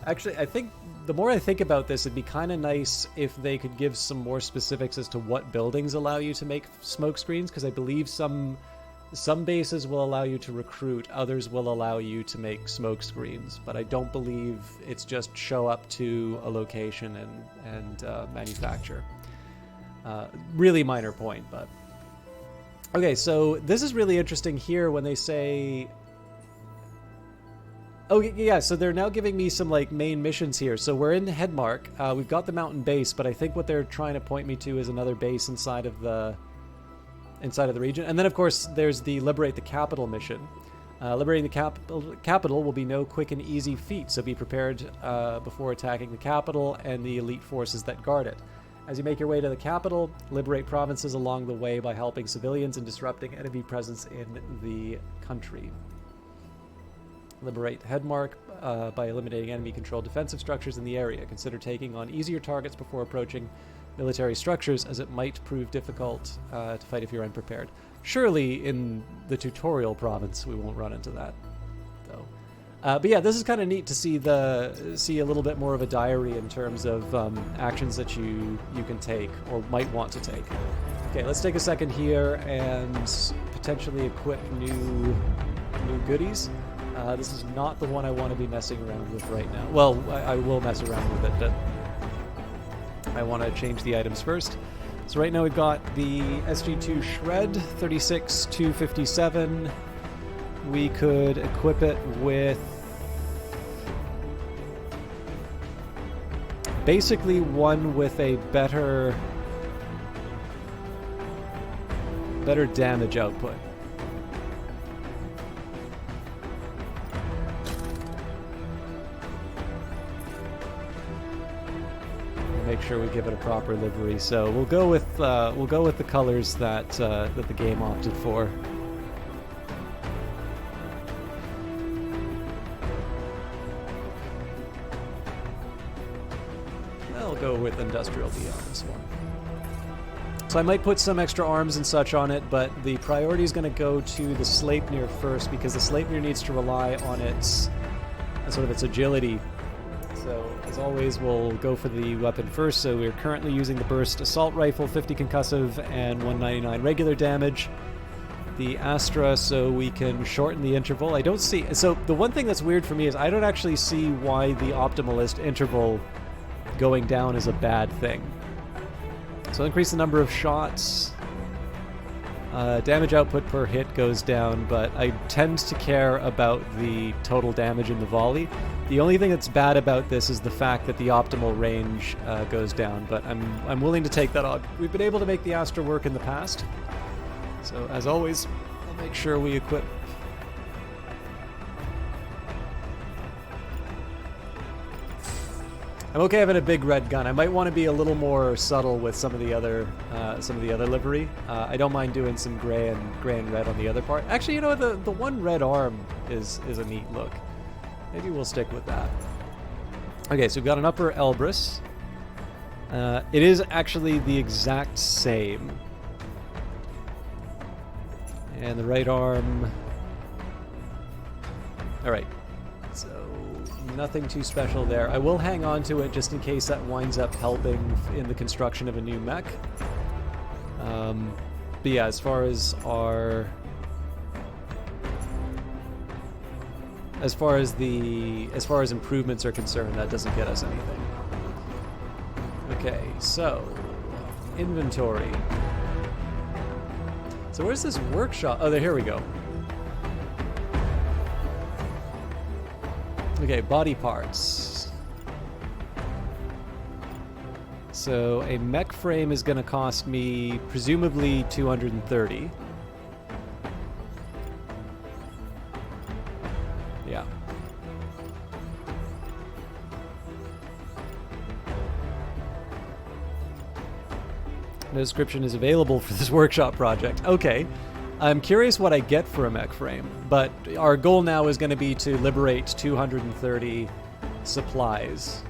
I think the more I think about this, it'd be kind of nice if they could give some more specifics as to what buildings allow you to make smoke screens, because I believe some bases will allow you to recruit, others will allow you to make smoke screens, but I don't believe it's just show up to a location and manufacture. Really minor point, but... Okay, so this is really interesting here when they say... Oh, yeah, so they're now giving me some, like, main missions here. So we're in Headmark. We've got the mountain base, but I think what they're trying to point me to is another base inside of the region. And then, of course, there's the Liberate the Capital mission. Liberating the capital will be no quick and easy feat, so be prepared before attacking the capital and the elite forces that guard it. As you make your way to the capital, liberate provinces along the way by helping civilians and disrupting enemy presence in the country. Liberate Headmark by eliminating enemy-controlled defensive structures in the area. Consider taking on easier targets before approaching military structures, as it might prove difficult to fight if you're unprepared. Surely, in the tutorial province, we won't run into that, though. But yeah, this is kind of neat to see a little bit more of a diary in terms of actions that you can take or might want to take. Okay, let's take a second here and potentially equip new goodies. This is not the one I want to be messing around with right now. Well, I will mess around with it, but I want to change the items first. So right now we've got the SG2 Shred, 36-257. We could equip it with basically one with a better damage output. Make sure we give it a proper livery. So we'll go with the colors that the game opted for. I'll go with Industrial B on this one. So I might put some extra arms and such on it, but the priority is going to go to the Sleipnir first, because the Sleipnir needs to rely on its agility. So, as always, we'll go for the weapon first. So we're currently using the Burst Assault Rifle, 50 concussive and 199 regular damage. The Astra, so we can shorten the interval. I don't see... So the one thing that's weird for me is I don't actually see why the Optimalist interval going down is a bad thing. So increase the number of shots. Damage output per hit goes down, but I tend to care about the total damage in the volley. The only thing that's bad about this is the fact that the optimal range goes down, but I'm willing to take that on. We've been able to make the Astra work in the past, so as always, I'll make sure we equip. I'm okay having a big red gun. I might want to be a little more subtle with some of the other livery. I don't mind doing some gray and red on the other part. Actually, you know, the one red arm is a neat look. Maybe we'll stick with that. Okay, so we've got an upper Elbrus. It is actually the exact same. And the right arm... Alright, so nothing too special there. I will hang on to it just in case that winds up helping in the construction of a new mech. But yeah, as far as improvements are concerned, that doesn't get us anything. Okay, so inventory. So where's this workshop? Oh, here we go. Okay, body parts. So a mech frame is going to cost me presumably 230. Yeah. No description is available for this workshop project. Okay. I'm curious what I get for a mech frame, but our goal now is going to be to liberate 230 supplies.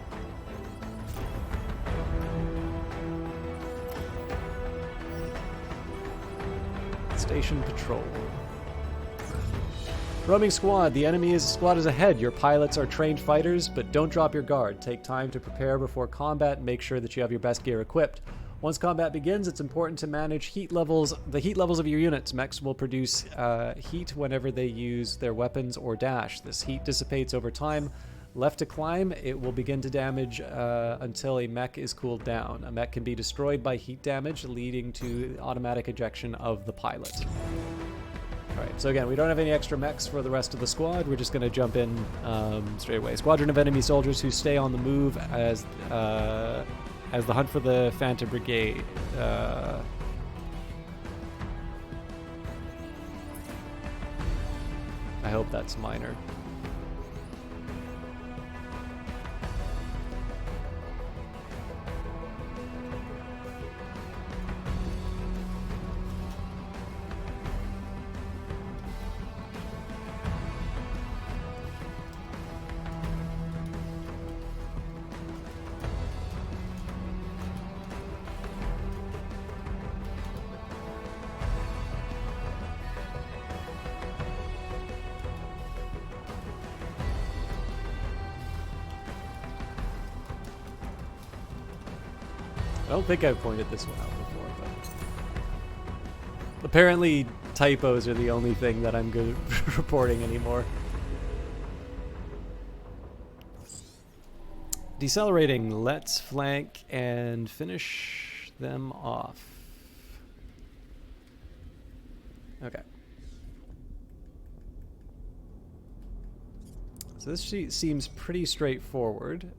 Station patrol. Roaming squad. The enemy squad is ahead. Your pilots are trained fighters, but don't drop your guard. Take time to prepare before combat and make sure that you have your best gear equipped. Once combat begins, it's important to manage heat levels. The heat levels of your units. Mechs will produce heat whenever they use their weapons or dash. This heat dissipates over time. Left to climb, it will begin to damage until a mech is cooled down. A mech can be destroyed by heat damage, leading to automatic ejection of the pilot. Alright, so again, we don't have any extra mechs for the rest of the squad. We're just going to jump in straight away. Squadron of enemy soldiers who stay on the move as the hunt for the Phantom Brigade. I hope that's minor. I don't think I've pointed this one out before, but apparently typos are the only thing that I'm good at reporting anymore. Decelerating, let's flank and finish them off. Okay. So this sheet seems pretty straightforward.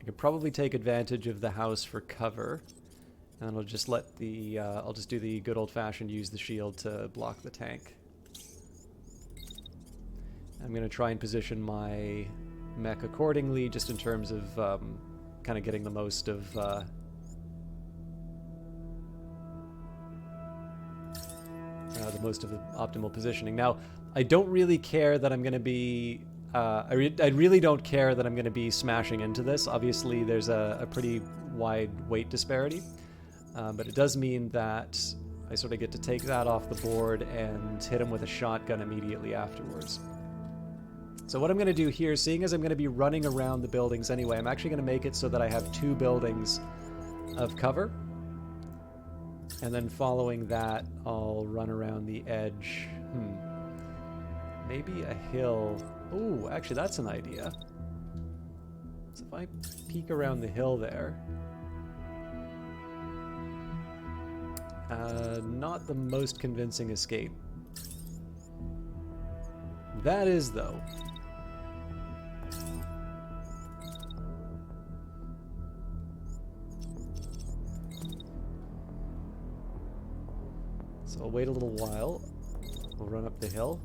I could probably take advantage of the house for cover, and I'll just let the I'll just do the good old-fashioned use the shield to block the tank. I'm going to try and position my mech accordingly, just in terms of kind of getting the most of the optimal positioning. Now, I don't really care that I'm going to be I really don't care that I'm going to be smashing into this. Obviously, there's a pretty wide weight disparity, but it does mean that I sort of get to take that off the board and hit him with a shotgun immediately afterwards. So what I'm going to do here, seeing as I'm going to be running around the buildings anyway, I'm actually going to make it so that I have 2 buildings of cover. And then following that, I'll run around the edge. Maybe a hill. Oh, actually, that's an idea. So if I peek around the hill there. Not the most convincing escape. That is, though. So I'll wait a little while. We'll run up the hill.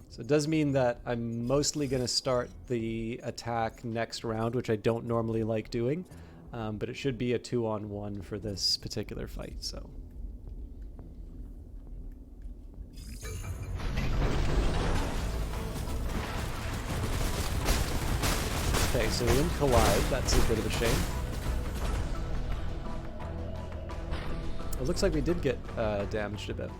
So it does mean that I'm mostly going to start the attack next round, which I don't normally like doing, but it should be a 2-on-1 for this particular fight, so. Okay, so we didn't collide. That's a bit of a shame. It looks like we did get damaged a bit.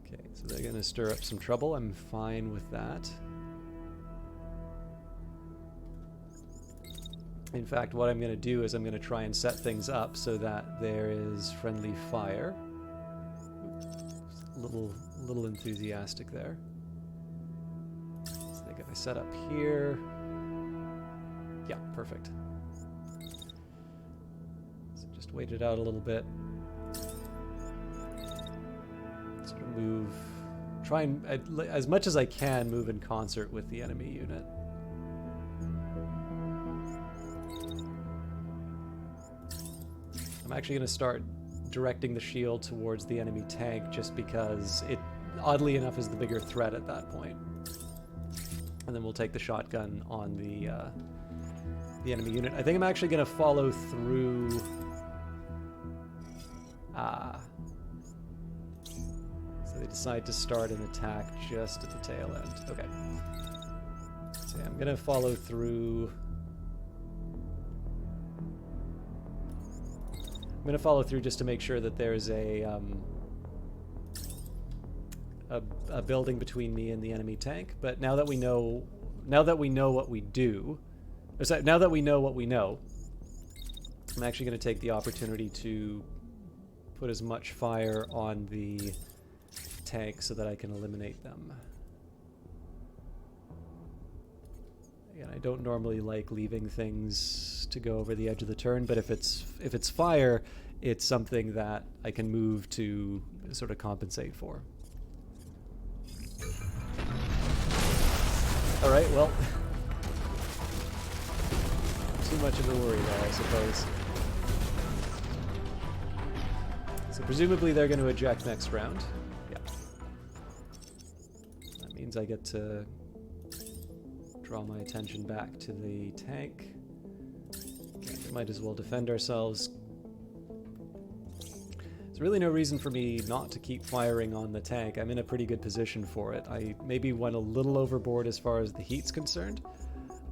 Okay, so they're going gonna stir up some trouble. I'm fine with that. In fact, what I'm gonna do is I'm gonna try and set things up so that there is friendly fire. Oops, a little enthusiastic there. So they got my setup here. Yeah, perfect. So just wait it out a little bit. Sort of move, try and, as much as I can, move in concert with the enemy unit. I'm actually going to start directing the shield towards the enemy tank just because it, oddly enough, is the bigger threat at that point. And then we'll take the shotgun on the enemy unit. I think I'm actually going to follow through... So they decide to start an attack just at the tail end. Okay. So yeah, I'm going to follow through... I'm going to follow through just to make sure that there's a building between me and the enemy tank. But now that we know what we do, or sorry, now that we know what we know, I'm actually going to take the opportunity to put as much fire on the tank so that I can eliminate them. Again, I don't normally like leaving things to go over the edge of the turn, but if it's fire, it's something that I can move to sort of compensate for. All right, well, too much of a worry there, I suppose. So presumably they're going to eject next round. Yeah. That means I get to draw my attention back to the tank. We might as well defend ourselves. There's really no reason for me not to keep firing on the tank. I'm in a pretty good position for it. I maybe went a little overboard as far as the heat's concerned.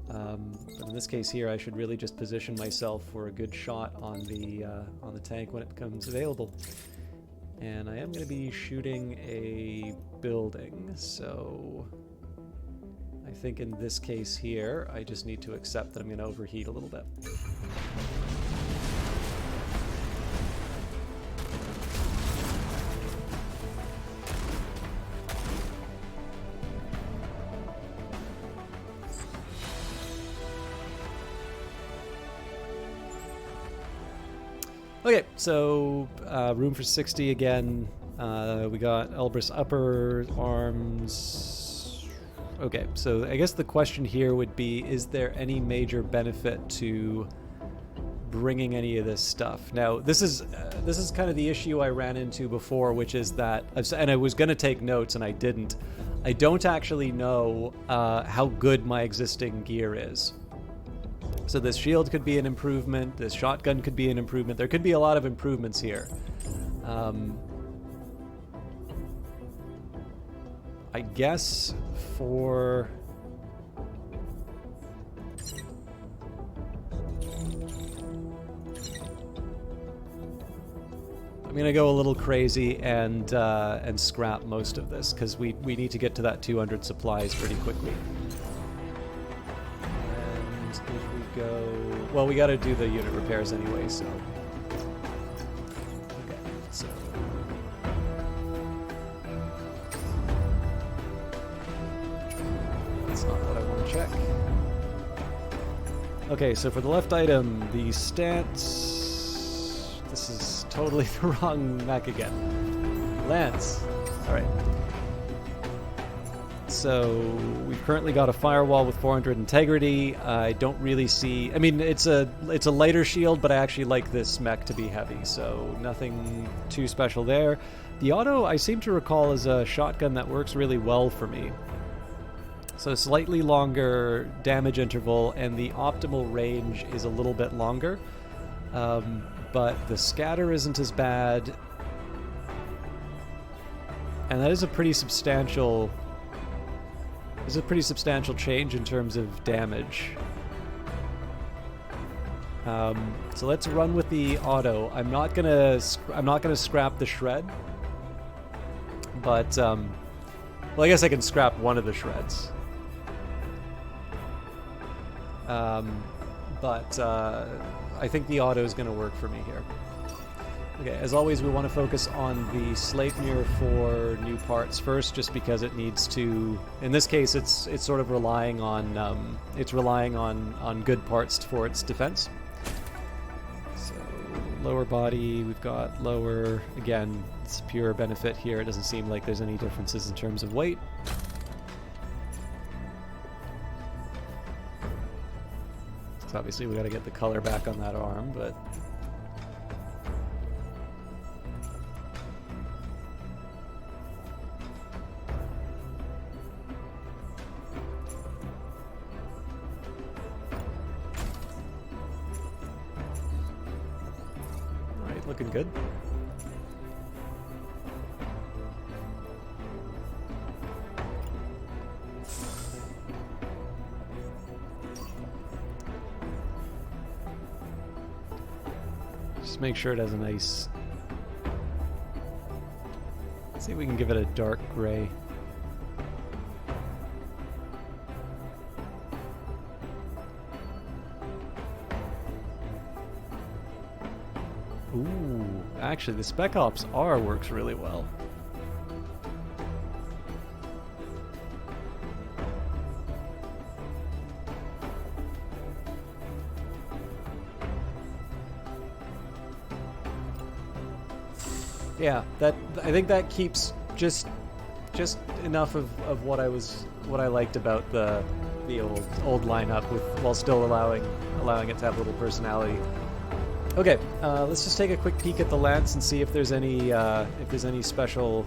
But in this case here, I should really just position myself for a good shot on the tank when it becomes available. And I am going to be shooting a building, so I think in this case here, I just need to accept that I'm going to overheat a little bit. Okay, so room for 60 again. We got Elbrus upper arms. Okay, so I guess the question here would be, is there any major benefit to bringing any of this stuff? Now, this is kind of the issue I ran into before, which is that, and I was going to take notes and I didn't. I don't actually know how good my existing gear is. So this shield could be an improvement, this shotgun could be an improvement, there could be a lot of improvements here. I guess for... I'm gonna go a little crazy and scrap most of this, because we need to get to that 200 supplies pretty quickly. If we go... Well, we gotta do the unit repairs anyway, so... Okay, so... That's not what I want to check. Okay, so for the left item, the stance... This is totally the wrong mech again. Lance. Alright. So we've currently got a firewall with 400 integrity. I don't really see... I mean, it's a lighter shield, but I actually like this mech to be heavy, so nothing too special there. The auto, I seem to recall, is a shotgun that works really well for me. So slightly longer damage interval, and the optimal range is a little bit longer. But the scatter isn't as bad. And that is a pretty substantial... There's a pretty substantial change in terms of damage. So let's run with the auto. I'm not gonna scrap the shred, but Well, I guess I can scrap one of the shreds. But I think the auto is going to work for me here. Okay, as always, we want to focus on the Sleipnir for new parts first, just because it needs to. In this case, it's sort of relying on on good parts for its defense. So lower body, we've got lower. Again, it's pure benefit here. It doesn't seem like there's any differences in terms of weight. So obviously, we got to get the color back on that arm, but. Looking good. Just make sure it has a nice... Let's see if we can give it a dark gray. Ooh, actually, the Spec Ops R works really well. Yeah, I think that keeps just enough of what I liked about the old lineup while still allowing it to have a little personality. Okay, let's just take a quick peek at the lance and see if there's any special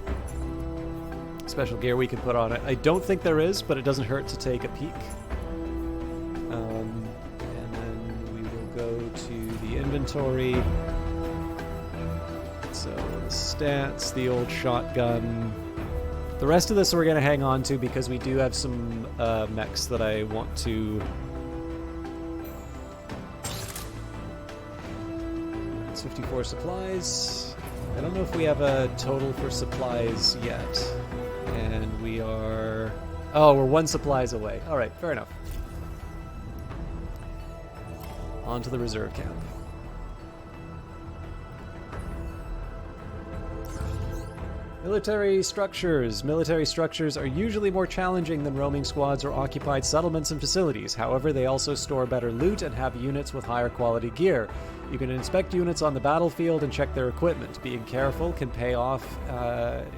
gear we can put on it. I don't think there is, but it doesn't hurt to take a peek. And then we will go to the inventory. So the stats, the old shotgun. The rest of this we're going to hang on to because we do have some mechs that I want to... 54 supplies. I don't know if we have a total for supplies yet. And we are... Oh, we're 1 supplies away. Alright, fair enough. On to the reserve camp. Military structures. Military structures are usually more challenging than roaming squads or occupied settlements and facilities. However, they also store better loot and have units with higher quality gear. You can inspect units on the battlefield and check their equipment. Being careful can pay off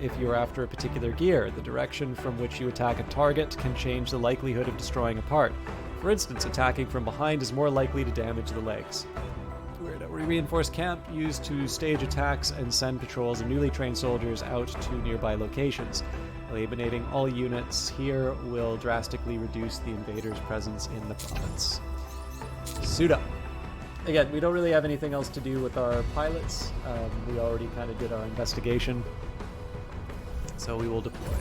if you're after a particular gear. The direction from which you attack a target can change the likelihood of destroying a part. For instance, attacking from behind is more likely to damage the legs. Weird. A reinforced camp used to stage attacks and send patrols of newly trained soldiers out to nearby locations. Eliminating all units here will drastically reduce the invaders' presence in the province. Suit up. Again, we don't really have anything else to do with our pilots. We already kind of did our investigation. So we will deploy.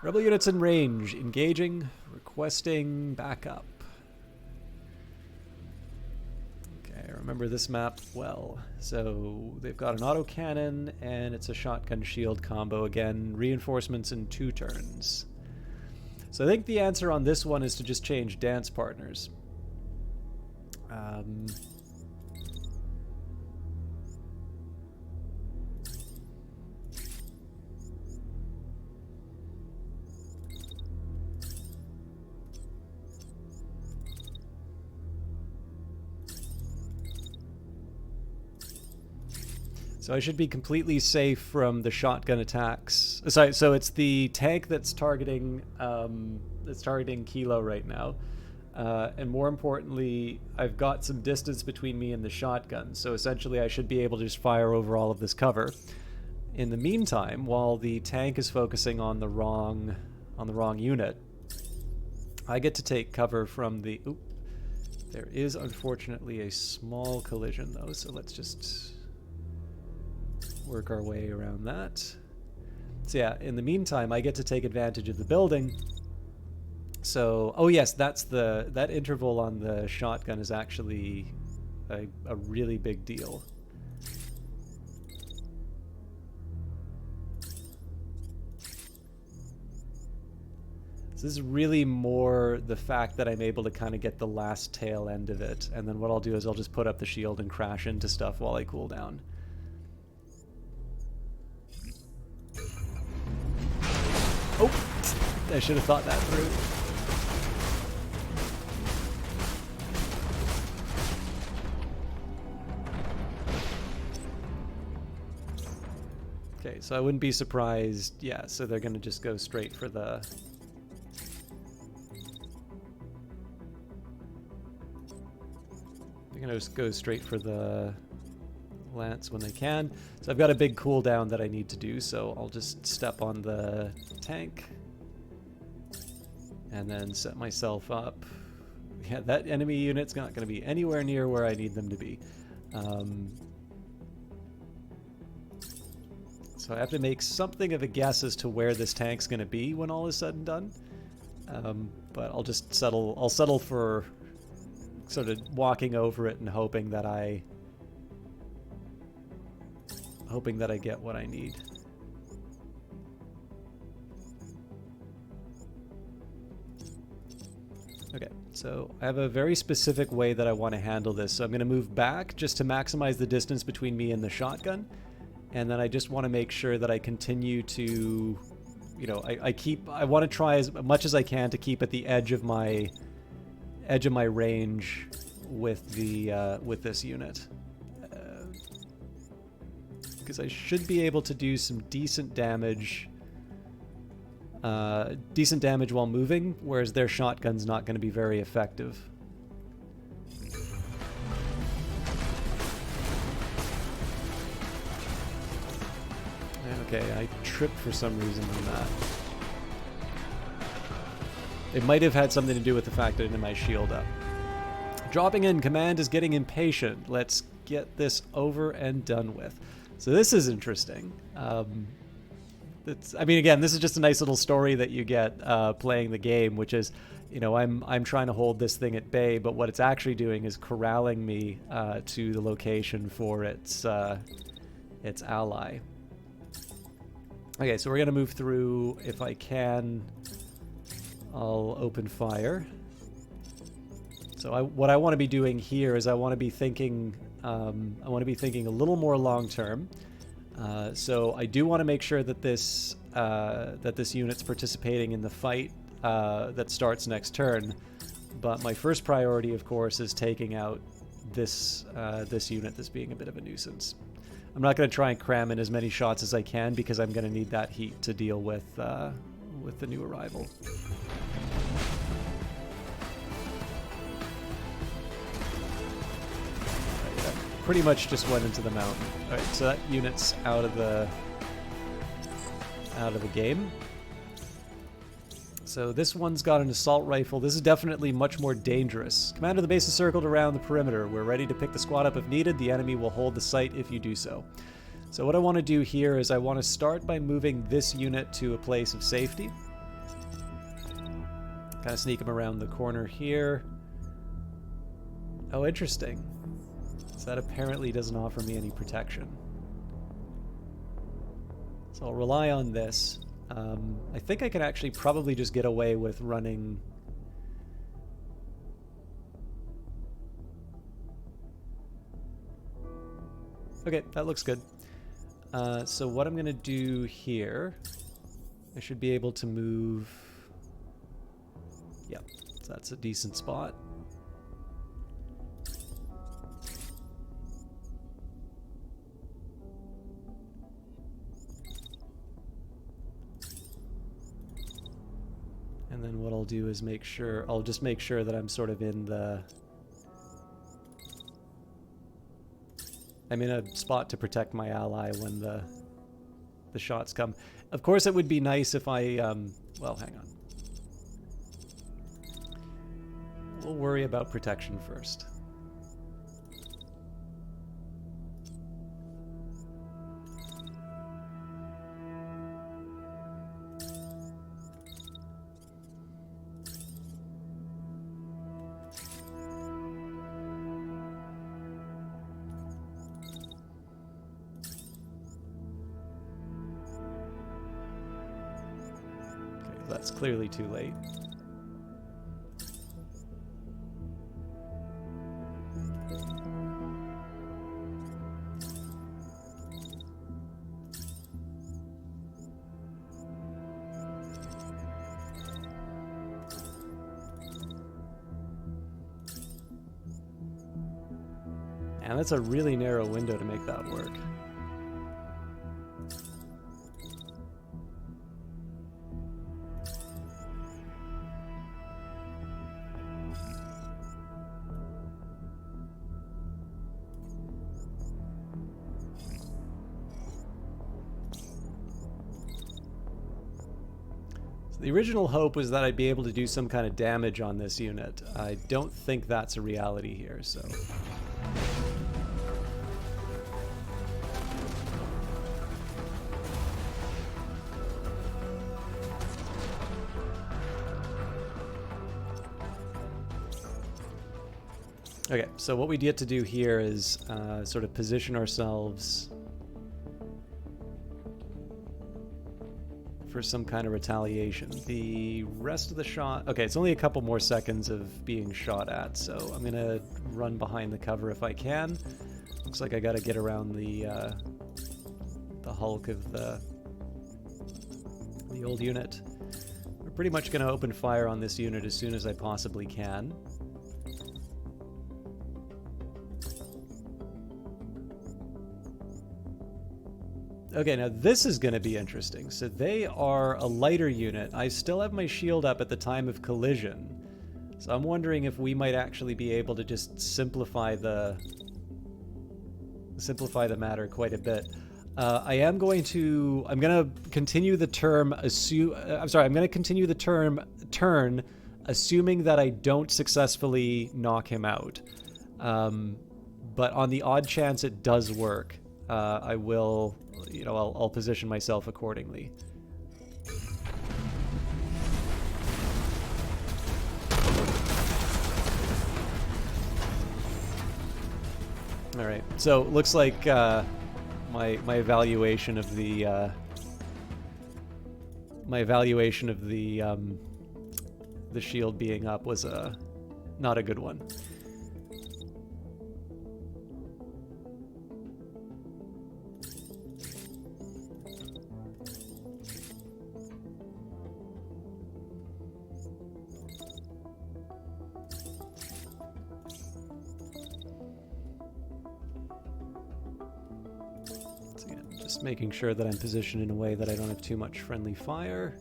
Rebel units in range. Engaging. Requesting backup. Okay, I remember this map well. So they've got an autocannon and it's a shotgun shield combo again. Reinforcements in 2 turns. So I think the answer on this one is to just change dance partners. So I should be completely safe from the shotgun attacks. Sorry, so it's the tank that's targeting Kilo right now. And more importantly, I've got some distance between me and the shotgun. So essentially I should be able to just fire over all of this cover. In the meantime, while the tank is focusing on the wrong unit, I get to take cover from the... Oop. There is unfortunately a small collision though, so let's just work our way around that. So yeah, in the meantime, I get to take advantage of the building. So, oh yes, that interval on the shotgun is actually a really big deal. So this is really more the fact that I'm able to kind of get the last tail end of it. And then what I'll do is I'll just put up the shield and crash into stuff while I cool down. Oh! I should have thought that through. Okay, so I wouldn't be surprised. Yeah, so they're going to just go straight for the... They're going to just go straight for the lance when they can. So I've got a big cooldown that I need to do, so I'll just step on the tank. And then set myself up. Yeah, that enemy unit's not going to be anywhere near where I need them to be. So I have to make something of a guess as to where this tank's going to be when all is said and done. But I'll just settle. I'll settle for sort of walking over it and hoping that I get what I need. Okay, so I have a very specific way that I want to handle this. So I'm going to move back just to maximize the distance between me and the shotgun. And then I just want to make sure that I continue to, you know, I want to try as much as I can to keep at the edge of my range with the with this unit. Because I should be able to do some decent damage while moving, whereas their shotgun's not going to be very effective. Okay, I tripped for some reason on that. It might have had something to do with the fact that I didn't have my shield up. Dropping in, command is getting impatient. Let's get this over and done with. So this is interesting. I mean, again, this is just a nice little story that you get playing the game, which is, you know, I'm trying to hold this thing at bay, but what it's actually doing is corralling me to the location for its ally. Okay, so we're gonna move through. If I can, I'll open fire. So what I want to be doing here is I want to be thinking a little more long term. So I do want to make sure that this unit's participating in the fight that starts next turn. But my first priority, of course, is taking out this unit that's being a bit of a nuisance. I'm not going to try and cram in as many shots as I can because I'm going to need that heat to deal with the new arrival. Pretty much just went into the mountain. All right, so that unit's out of the game. So this one's got an assault rifle. This is definitely much more dangerous. Commander, the base is circled around the perimeter. We're ready to pick the squad up if needed. The enemy will hold the site if you do so. So what I want to do here is I want to start by moving this unit to a place of safety. Kind of sneak him around the corner here. Oh, interesting. So that apparently doesn't offer me any protection. So I'll rely on this. I think I can actually probably just get away with running... Okay, that looks good. So what I'm going to do here, I should be able to move... Yeah, so that's a decent spot. And then what I'll do is I'll just make sure that I'm sort of I'm in a spot to protect my ally when the shots come. Of course, it would be nice if I, well, hang on. We'll worry about protection first. That's clearly too late. And that's a really narrow window to make that work. The original hope was that I'd be able to do some kind of damage on this unit. I don't think that's a reality here, so... Okay, so what we get to do here is sort of position ourselves for some kind of retaliation. The rest of the shot... Okay, it's only a couple more seconds of being shot at, so I'm going to run behind the cover if I can. Looks like I got to get around the hulk of the old unit. We're pretty much going to open fire on this unit as soon as I possibly can. Okay, now this is going to be interesting. So they are a lighter unit. I still have my shield up at the time of collision. So I'm wondering if we might actually be able to just simplify the matter quite a bit. I'm going to continue the term turn, assuming that I don't successfully knock him out. But on the odd chance it does work, I will, I'll position myself accordingly. All right, so looks like my evaluation of the the shield being up was not a good one. Making sure that I'm positioned in a way that I don't have too much friendly fire.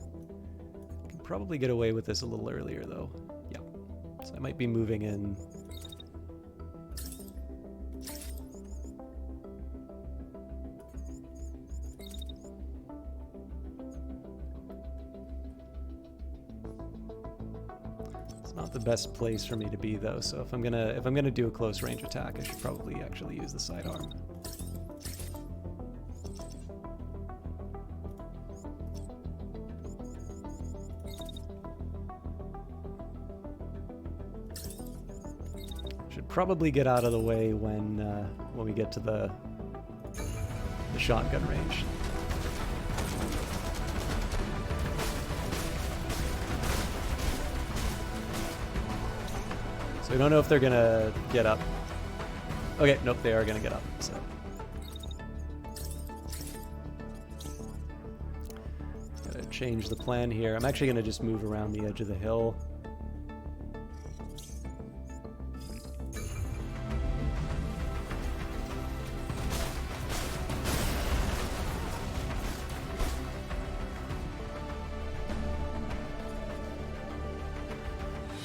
I can probably get away with this a little earlier, though. Yeah. So I might be moving in. It's not the best place for me to be, though. So if I'm gonna do a close range attack, I should probably actually use the sidearm. Probably get out of the way when we get to the shotgun range. So we don't know if they're gonna get up. Okay, nope, they are gonna get up. So gotta change the plan here. I'm actually gonna just move around the edge of the hill.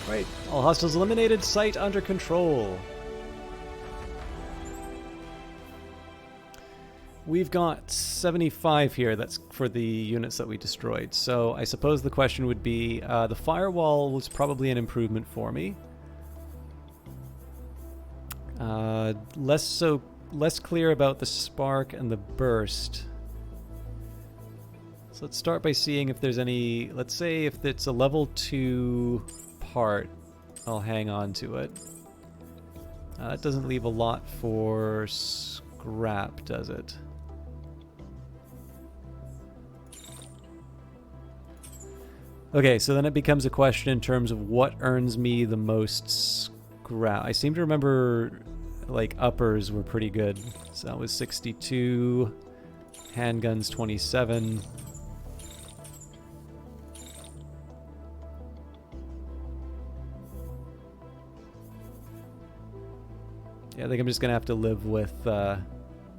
Right, all hostiles eliminated, site under control. We've got 75 here, that's for the units that we destroyed. So I suppose the question would be, the firewall was probably an improvement for me. Less clear about the spark and the burst. So let's start by seeing if there's any, let's say if it's a level 2 part, I'll hang on to it. That doesn't leave a lot for scrap, does it? Okay, so then it becomes a question in terms of what earns me the most scrap. I seem to remember, like, uppers were pretty good. So that was 62, handguns 27. Yeah, I think I'm just gonna have to live with. I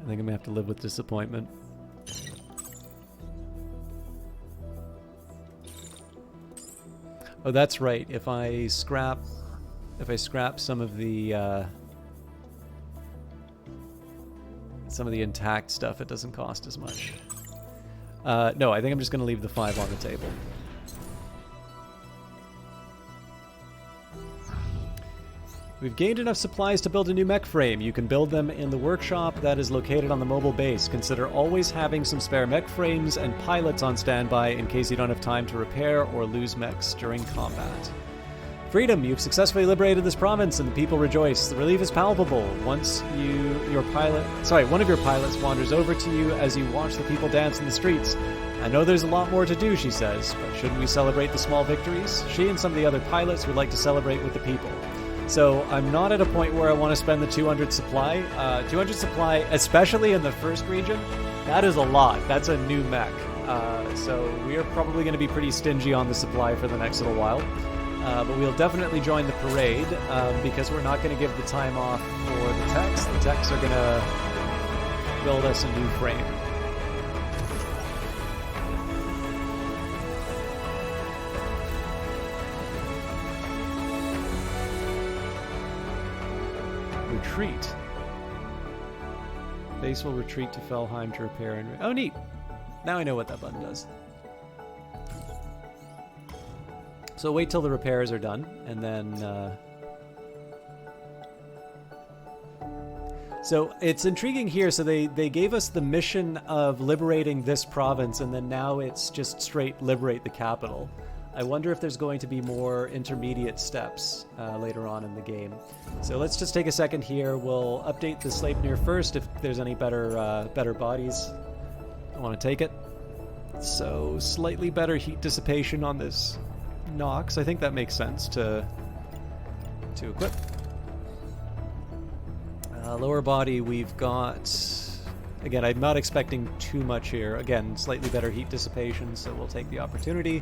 think I'm gonna have to live with disappointment. Oh, that's right. If I scrap some of the intact stuff, it doesn't cost as much. No, I think I'm just gonna leave the 5 on the table. We've gained enough supplies to build a new mech frame. You can build them in the workshop that is located on the mobile base. Consider always having some spare mech frames and pilots on standby in case you don't have time to repair or lose mechs during combat. Freedom! You've successfully liberated this province and the people rejoice. The relief is palpable. Once one of your pilots wanders over to you as you watch the people dance in the streets. I know there's a lot more to do, she says, but shouldn't we celebrate the small victories? She and some of the other pilots would like to celebrate with the people. So I'm not at a point where I want to spend the 200 supply. 200 supply, especially in the first region, that is a lot. That's a new mech. So we are probably going to be pretty stingy on the supply for the next little while. But we'll definitely join the parade because we're not going to give the time off for the techs. The techs are going to build us a new frame. Retreat. Base will retreat to Felheim to repair and... Oh, neat! Now I know what that button does. So wait till the repairs are done, and then... So it's intriguing here. So they gave us the mission of liberating this province, and then now it's just straight liberate the capital. I wonder if there's going to be more intermediate steps later on in the game. So let's just take a second here. We'll update the Sleipnir first if there's any better bodies. I want to take it. So slightly better heat dissipation on this Nox. I think that makes sense to equip. Lower body, we've got... Again, I'm not expecting too much here. Again, slightly better heat dissipation, so we'll take the opportunity.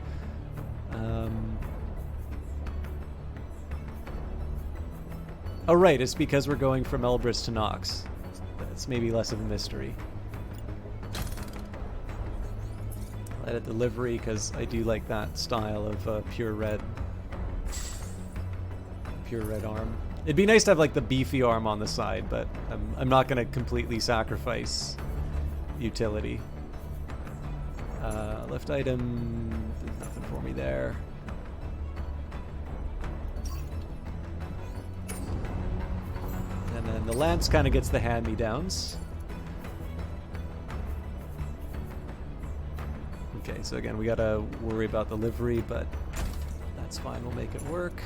Oh right, it's because we're going from Elbrus to Nox. That's maybe less of a mystery. I'll edit the livery because I do like that style of pure red arm. It'd be nice to have like the beefy arm on the side, but I'm not going to completely sacrifice utility. Left item, there's nothing for me there. And then the lance kind of gets the hand-me-downs. Okay, so again, we gotta worry about the livery, but that's fine, we'll make it work.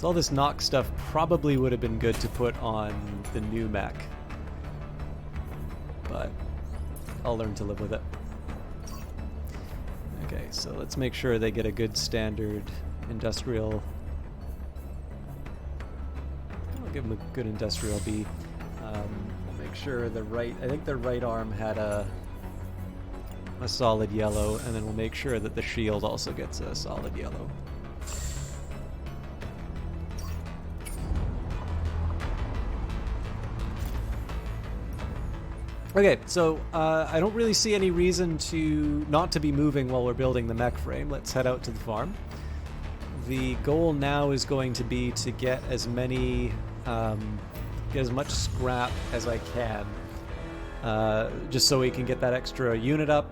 All this Nox stuff probably would have been good to put on the new mech, but I'll learn to live with it. Okay, so let's make sure they get a good standard industrial. I'll give them a good industrial B. Make sure I think the right arm had a solid yellow, and then we'll make sure that the shield also gets a solid yellow. Okay, so I don't really see any reason not to be moving while we're building the mech frame. Let's head out to the farm. The goal now is going to be to get as much scrap as I can, just so we can get that extra unit up.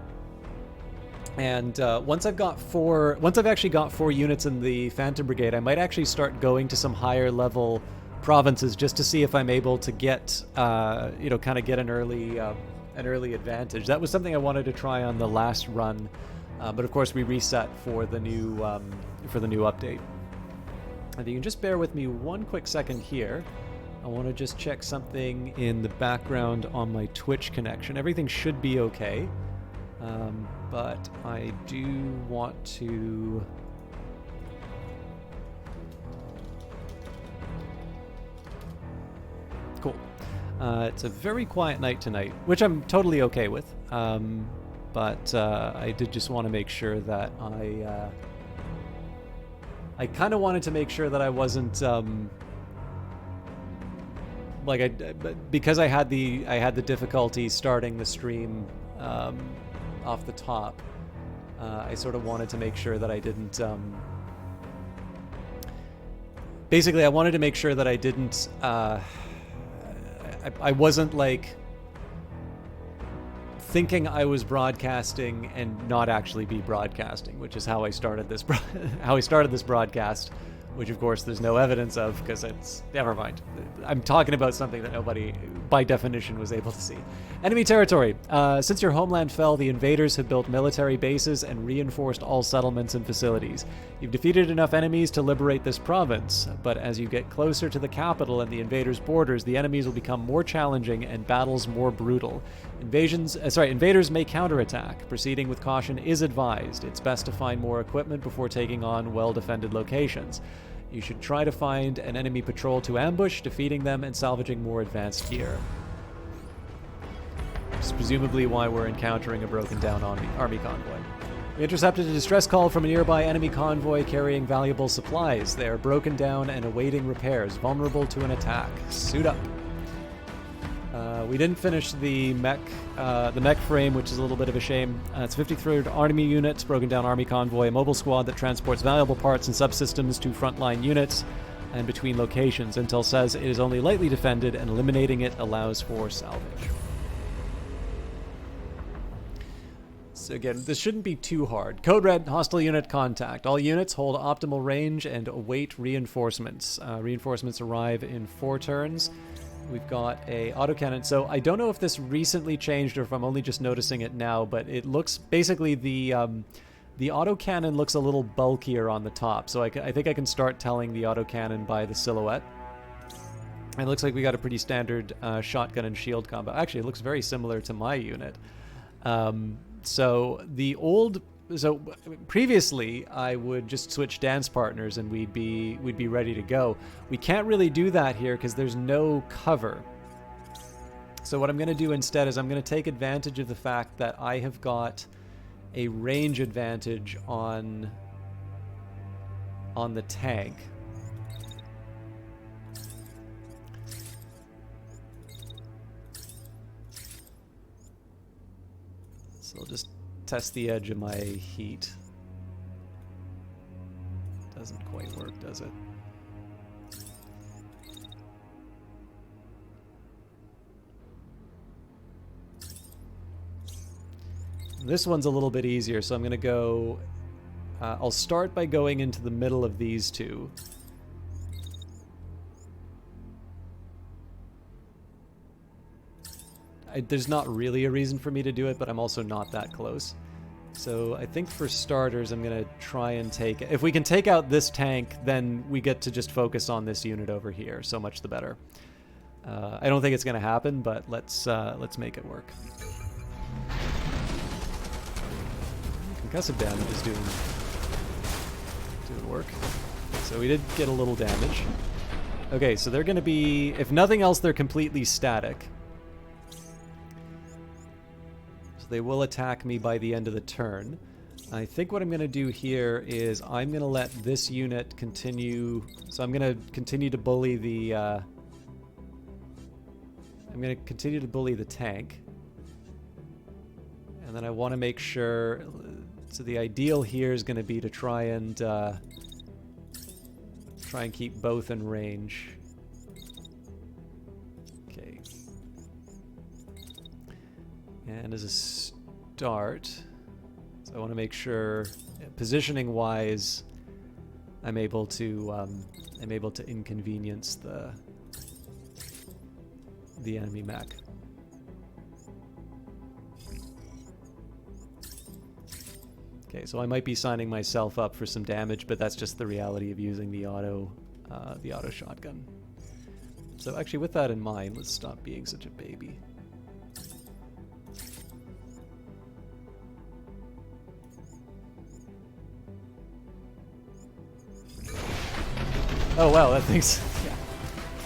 And once I've actually got 4 units in the Phantom Brigade, I might actually start going to some higher level provinces just to see if I'm able to get, kind of get an early advantage. That was something I wanted to try on the last run But of course, we reset for the new update. If you can just bear with me one quick second here, I want to just check something in the background on my Twitch connection. Everything should be okay, but I do want to. Cool. It's a very quiet night tonight, which I'm totally okay with. But I did just want to make sure that I kind of wanted to make sure that I wasn't because I had the difficulty starting the stream off the top. I sort of wanted to make sure that I didn't. Basically, I wanted to make sure that I didn't. I wasn't like thinking I was broadcasting and not actually be broadcasting, which is how I started this broadcast, which of course there's no evidence of because it's never mind. I'm talking about something that nobody by definition was able to see. Enemy territory. Since your homeland fell, the invaders have built military bases and reinforced all settlements and facilities. You've defeated enough enemies to liberate this province, but as you get closer to the capital and the invaders' borders, the enemies will become more challenging and battles more brutal. Invaders may counterattack. Proceeding with caution is advised. It's best to find more equipment before taking on well-defended locations. You should try to find an enemy patrol to ambush, defeating them and salvaging more advanced gear. Which is presumably why we're encountering a broken down army convoy. We intercepted a distress call from a nearby enemy convoy carrying valuable supplies. They are broken down and awaiting repairs, vulnerable to an attack. Suit up. We didn't finish the mech frame, which is a little bit of a shame. It's 53rd Army units, broken down army convoy, a mobile squad that transports valuable parts and subsystems to frontline units and between locations. Intel says it is only lightly defended, and eliminating it allows for salvage. So again, this shouldn't be too hard. Code red, hostile unit contact. All units hold optimal range and await reinforcements. Reinforcements arrive in 4 turns. We've got a autocannon. So I don't know if this recently changed or if I'm only just noticing it now, but it looks basically the autocannon looks a little bulkier on the top. So I think I can start telling the autocannon by the silhouette. It looks like we got a pretty standard shotgun and shield combo. Actually, it looks very similar to my unit. So previously I would just switch dance partners and we'd be ready to go. We can't really do that here because there's no cover. So what I'm going to do instead is I'm going to take advantage of the fact that I have got a range advantage on the tank. So I'll just test the edge of my heat. Doesn't quite work, does it? This one's a little bit easier, so I'm going to go... I'll start by going into the middle of these two. There's not really a reason for me to do it, but I'm also not that close. So I think for starters, I'm going to try and take... If we can take out this tank, then we get to just focus on this unit over here. So much the better. I don't think it's going to happen, but let's make it work. Concussive damage is doing work. So we did get a little damage. Okay, so they're going to be... If nothing else, they're completely static. They will attack me by the end of the turn. I think what I'm going to do here is I'm going to let this unit continue. So I'm going to continue to bully the... I'm going to continue to bully the tank. And then I want to make sure... So the ideal here is going to be to try and keep both in range. Okay. And as a start, so I want to make sure, positioning-wise, I'm able to inconvenience the enemy mech. Okay, so I might be signing myself up for some damage, but that's just the reality of using the auto shotgun. So actually, with that in mind, let's stop being such a baby. Oh wow, that thing's... yeah.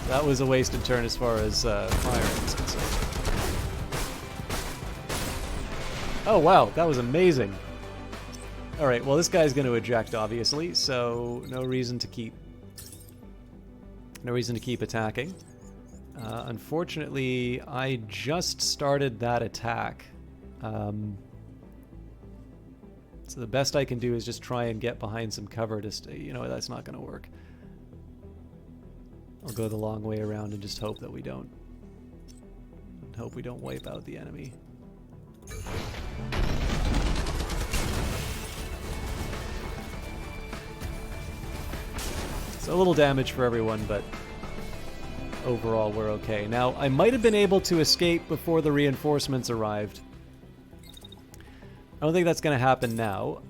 That was a wasted turn as far as firing is concerned. Oh wow, that was amazing. Alright, well this guy's going to eject, obviously, so no reason to keep attacking. Unfortunately, I just started that attack. So the best I can do is just try and get behind some cover to stay. You know, that's not going to work. I'll go the long way around and just hope that we don't. Hope we don't wipe out the enemy. So a little damage for everyone, but overall we're okay. Now, I might have been able to escape before the reinforcements arrived. I don't think that's going to happen now,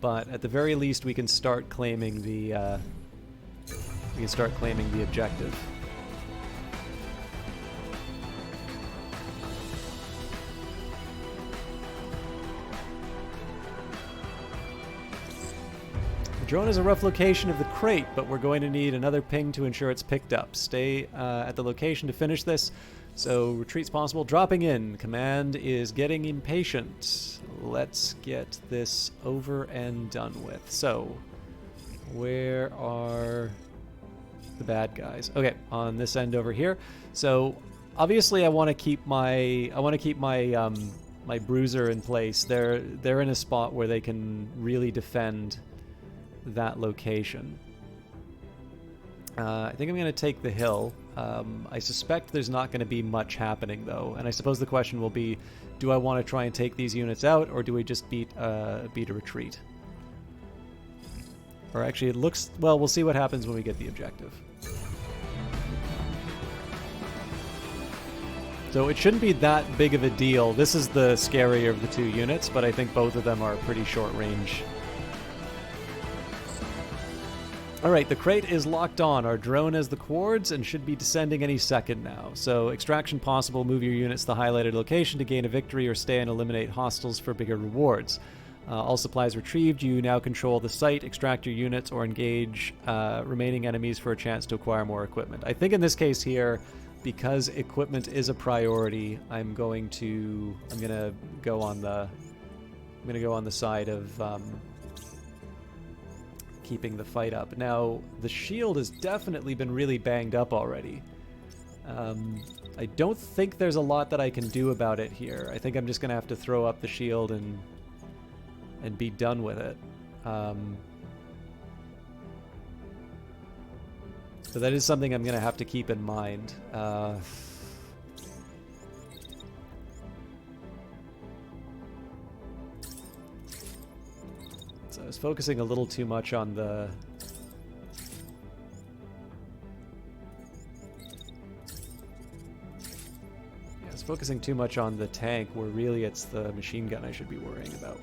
but at the very least we can start claiming the objective. The drone is a rough location of the crate, but we're going to need another ping to ensure it's picked up. Stay at the location to finish this, so retreat's possible. Dropping in. Command is getting impatient. Let's get this over and done with. So, where are the bad guys? Okay, on this end over here. So, obviously, I want to keep my my bruiser in place. They're in a spot where they can really defend that location. I think I'm going to take the hill. I suspect there's not going to be much happening, though, and I suppose the question will be, do I want to try and take these units out, or do we just beat a retreat? Or actually, it looks... well, we'll see what happens when we get the objective. So it shouldn't be that big of a deal. This is the scarier of the two units, but I think both of them are pretty short range. Alright, the crate is locked on. Our drone has the quartz and should be descending any second now. So, extraction possible. Move your units to the highlighted location to gain a victory, or stay and eliminate hostiles for bigger rewards. All supplies retrieved. You now control the site. Extract your units or engage remaining enemies for a chance to acquire more equipment. I think in this case here, because equipment is a priority, I'm gonna go on the side of keeping the fight up. Now, the shield has definitely been really banged up already. I don't think there's a lot that I can do about it here. I think I'm just gonna have to throw up the shield and be done with it. So that is something I'm gonna have to keep in mind. So I was focusing a little too much on the... yeah, I was focusing too much on the tank, where really it's the machine gun I should be worrying about.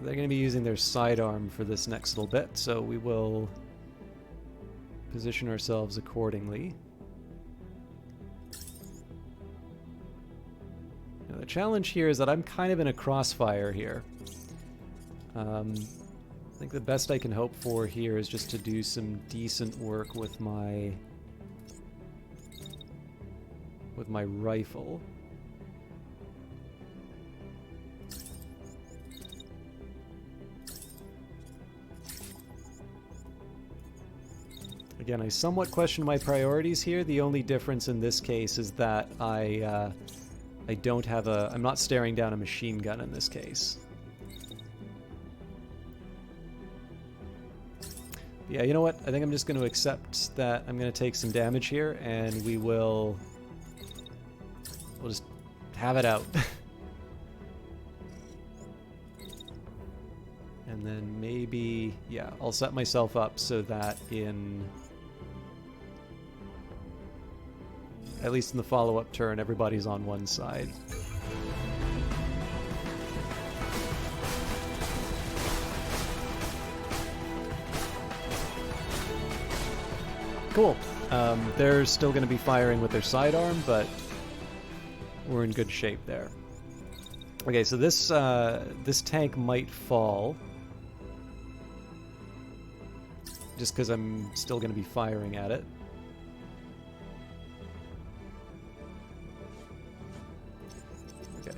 They're going to be using their sidearm for this next little bit, so we will position ourselves accordingly. Now, the challenge here is that I'm kind of in a crossfire here. I think the best I can hope for here is just to do some decent work with my rifle. Again, I somewhat question my priorities here. The only difference in this case is that I don't have I'm not staring down a machine gun in this case. Yeah, you know what? I think I'm just going to accept that I'm going to take some damage here, and we'll just have it out. And then maybe, yeah, I'll set myself up so that at least in the follow-up turn, everybody's on one side. Cool. They're still going to be firing with their sidearm, but we're in good shape there. Okay, so this tank might fall, just because I'm still going to be firing at it. Okay.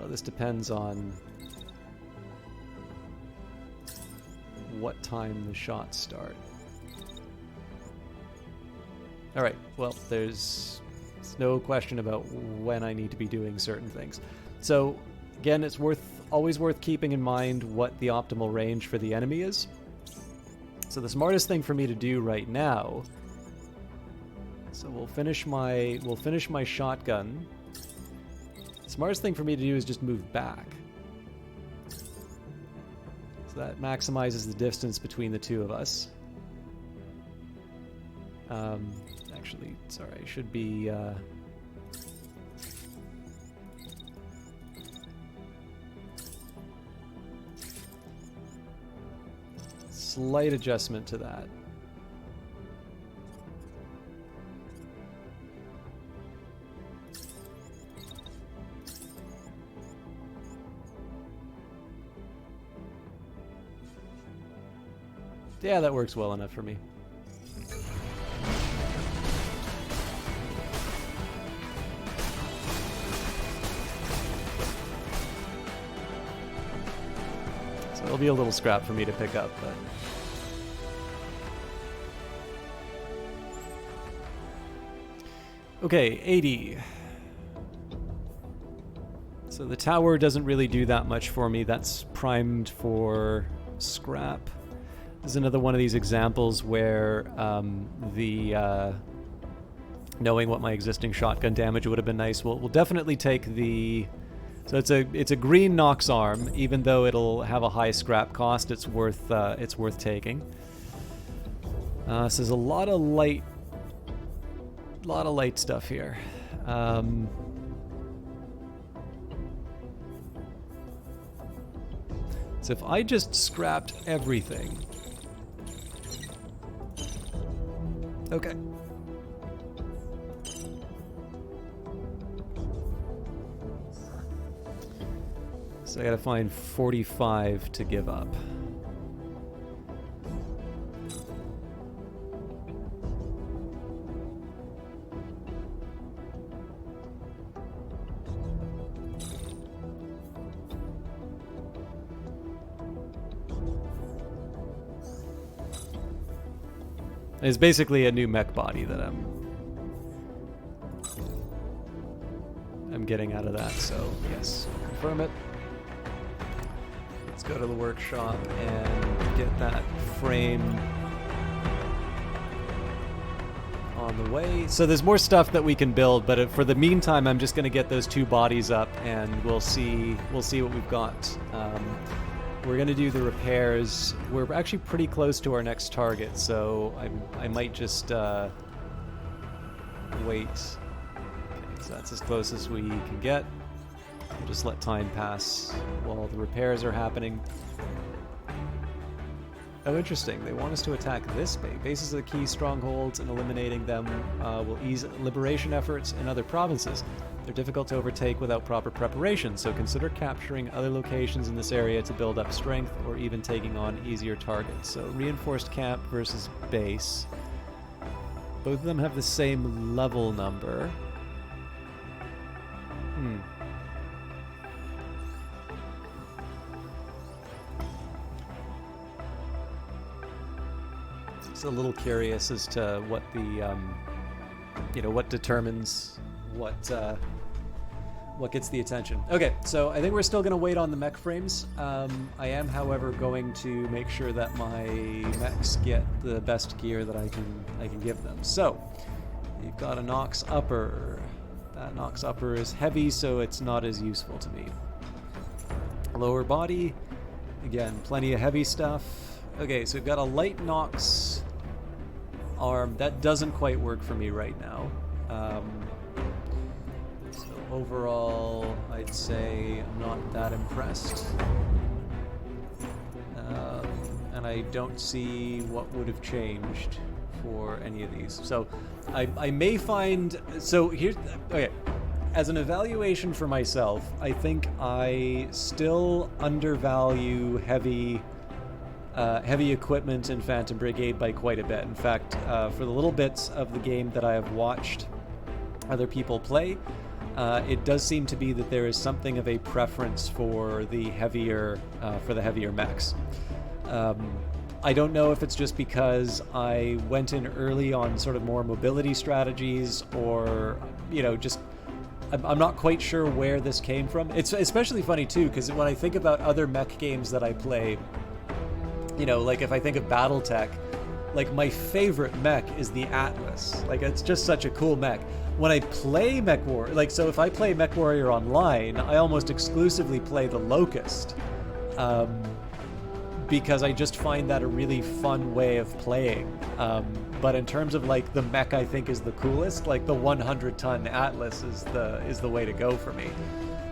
This depends on what time the shots start. Alright, well, there's no question about when I need to be doing certain things. So, again, it's always worth keeping in mind what the optimal range for the enemy is. So the smartest thing for me to do right now, so we'll finish my shotgun. The smartest thing for me to do is just move back. So that maximizes the distance between the two of us. Actually, sorry, I should be... slight adjustment to that. Yeah, that works well enough for me. So it'll be a little scrap for me to pick up, but... Okay, 80. So the tower doesn't really do that much for me. That's primed for scrap. This is another one of these examples where knowing what my existing shotgun damage would have been nice. We'll definitely take the... So it's a green Nox arm, even though it'll have a high scrap cost. It's worth taking. So there's a lot of light stuff here. So if I just scrapped everything. Okay. So I gotta find 45 to give up. It's basically a new mech body that I'm getting out of that, so yes, confirm it. Let's go to the workshop and get that frame on the way. So there's more stuff that we can build, but for the meantime, I'm just going to get those two bodies up, and we'll see what we've got. We're going to do the repairs. We're actually pretty close to our next target, so I might just wait. Okay, so that's as close as we can get. We'll just let time pass while the repairs are happening. Oh, interesting. They want us to attack this base. Bases are the key strongholds, and eliminating them will ease liberation efforts in other provinces. They're difficult to overtake without proper preparation, so consider capturing other locations in this area to build up strength, or even taking on easier targets. So reinforced camp versus base. Both of them have the same level number. Just a little curious as to what the, what determines what gets the attention. Okay, so I think we're still going to wait on the mech frames. I am, however, going to make sure that my mechs get the best gear that I can give them. So, you've got a Nox upper. That Nox upper is heavy, so it's not as useful to me. Lower body, again, plenty of heavy stuff. Okay, so we've got a light Nox arm. That doesn't quite work for me right now. So overall, I'd say I'm not that impressed. And I don't see what would have changed for any of these. So I may find... So here's... Okay. As an evaluation for myself, I think I still undervalue heavy equipment in Phantom Brigade by quite a bit. In fact, for the little bits of the game that I have watched other people play, it does seem to be that there is something of a preference for the heavier mechs. I don't know if it's just because I went in early on sort of more mobility strategies, or just I'm not quite sure where this came from. It's especially funny too, because when I think about other mech games that I play, like if I think of BattleTech, like my favorite mech is the Atlas. Like it's just such a cool mech. When I play MechWarrior, so if I play MechWarrior Online, I almost exclusively play the Locust, because I just find that a really fun way of playing. But in terms of like the mech I think is the coolest, like the 100-ton Atlas is the way to go for me.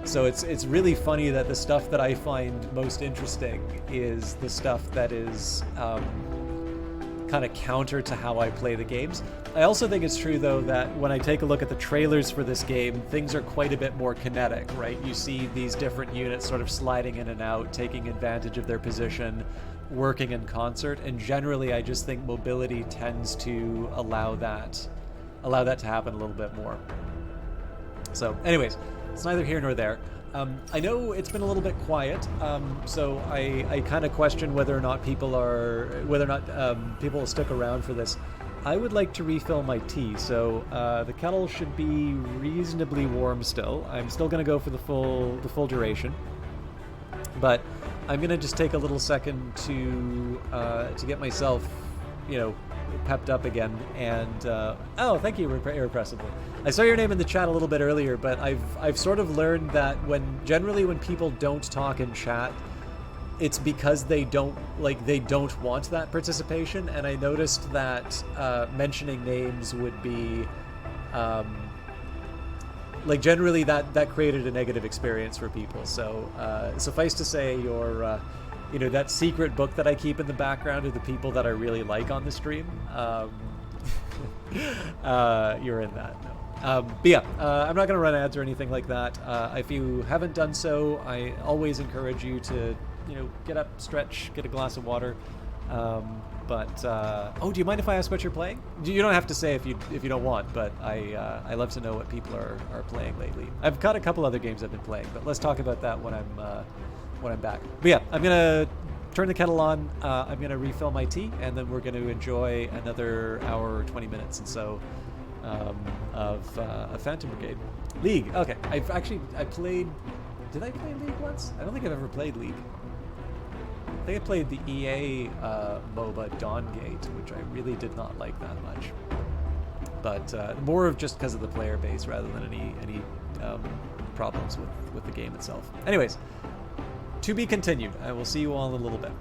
So it's really funny that the stuff that I find most interesting is the stuff that is kind of counter to how I play the games. I also think it's true, though, that when I take a look at the trailers for this game, things are quite a bit more kinetic, right? You see these different units sort of sliding in and out, taking advantage of their position, working in concert, and generally I just think mobility tends to allow that to happen a little bit more. So anyways, it's neither here nor there. I know it's been a little bit quiet, so I kind of question whether or not people will stick around for this. I would like to refill my tea, so the kettle should be reasonably warm still. I'm still going to go for the full duration, but I'm going to just take a little second to get myself, pepped up again. And oh, thank you, Irrepressibly. I saw your name in the chat a little bit earlier, but I've sort of learned that generally when people don't talk in chat, it's because they don't want that participation. And I noticed that mentioning names would be generally that created a negative experience for people. So suffice to say, your that secret book that I keep in the background of the people that I really like on the stream, you're in that. No. But yeah, I'm not going to run ads or anything like that. If you haven't done so, I always encourage you to get up, stretch, get a glass of water. Oh, do you mind if I ask what you're playing? You don't have to say if you don't want, but I love to know what people are playing lately. I've got a couple other games I've been playing, but let's talk about that when I'm back. But yeah, I'm gonna turn the kettle on. I'm gonna refill my tea, and then we're gonna enjoy another hour or 20 minutes and so of Phantom Brigade. League. Okay, I played. Did I play League once? I don't think I've ever played League. I think I played the EA MOBA Dawngate, which I really did not like that much. But more of just because of the player base rather than any problems with the game itself. Anyways, to be continued. I will see you all in a little bit.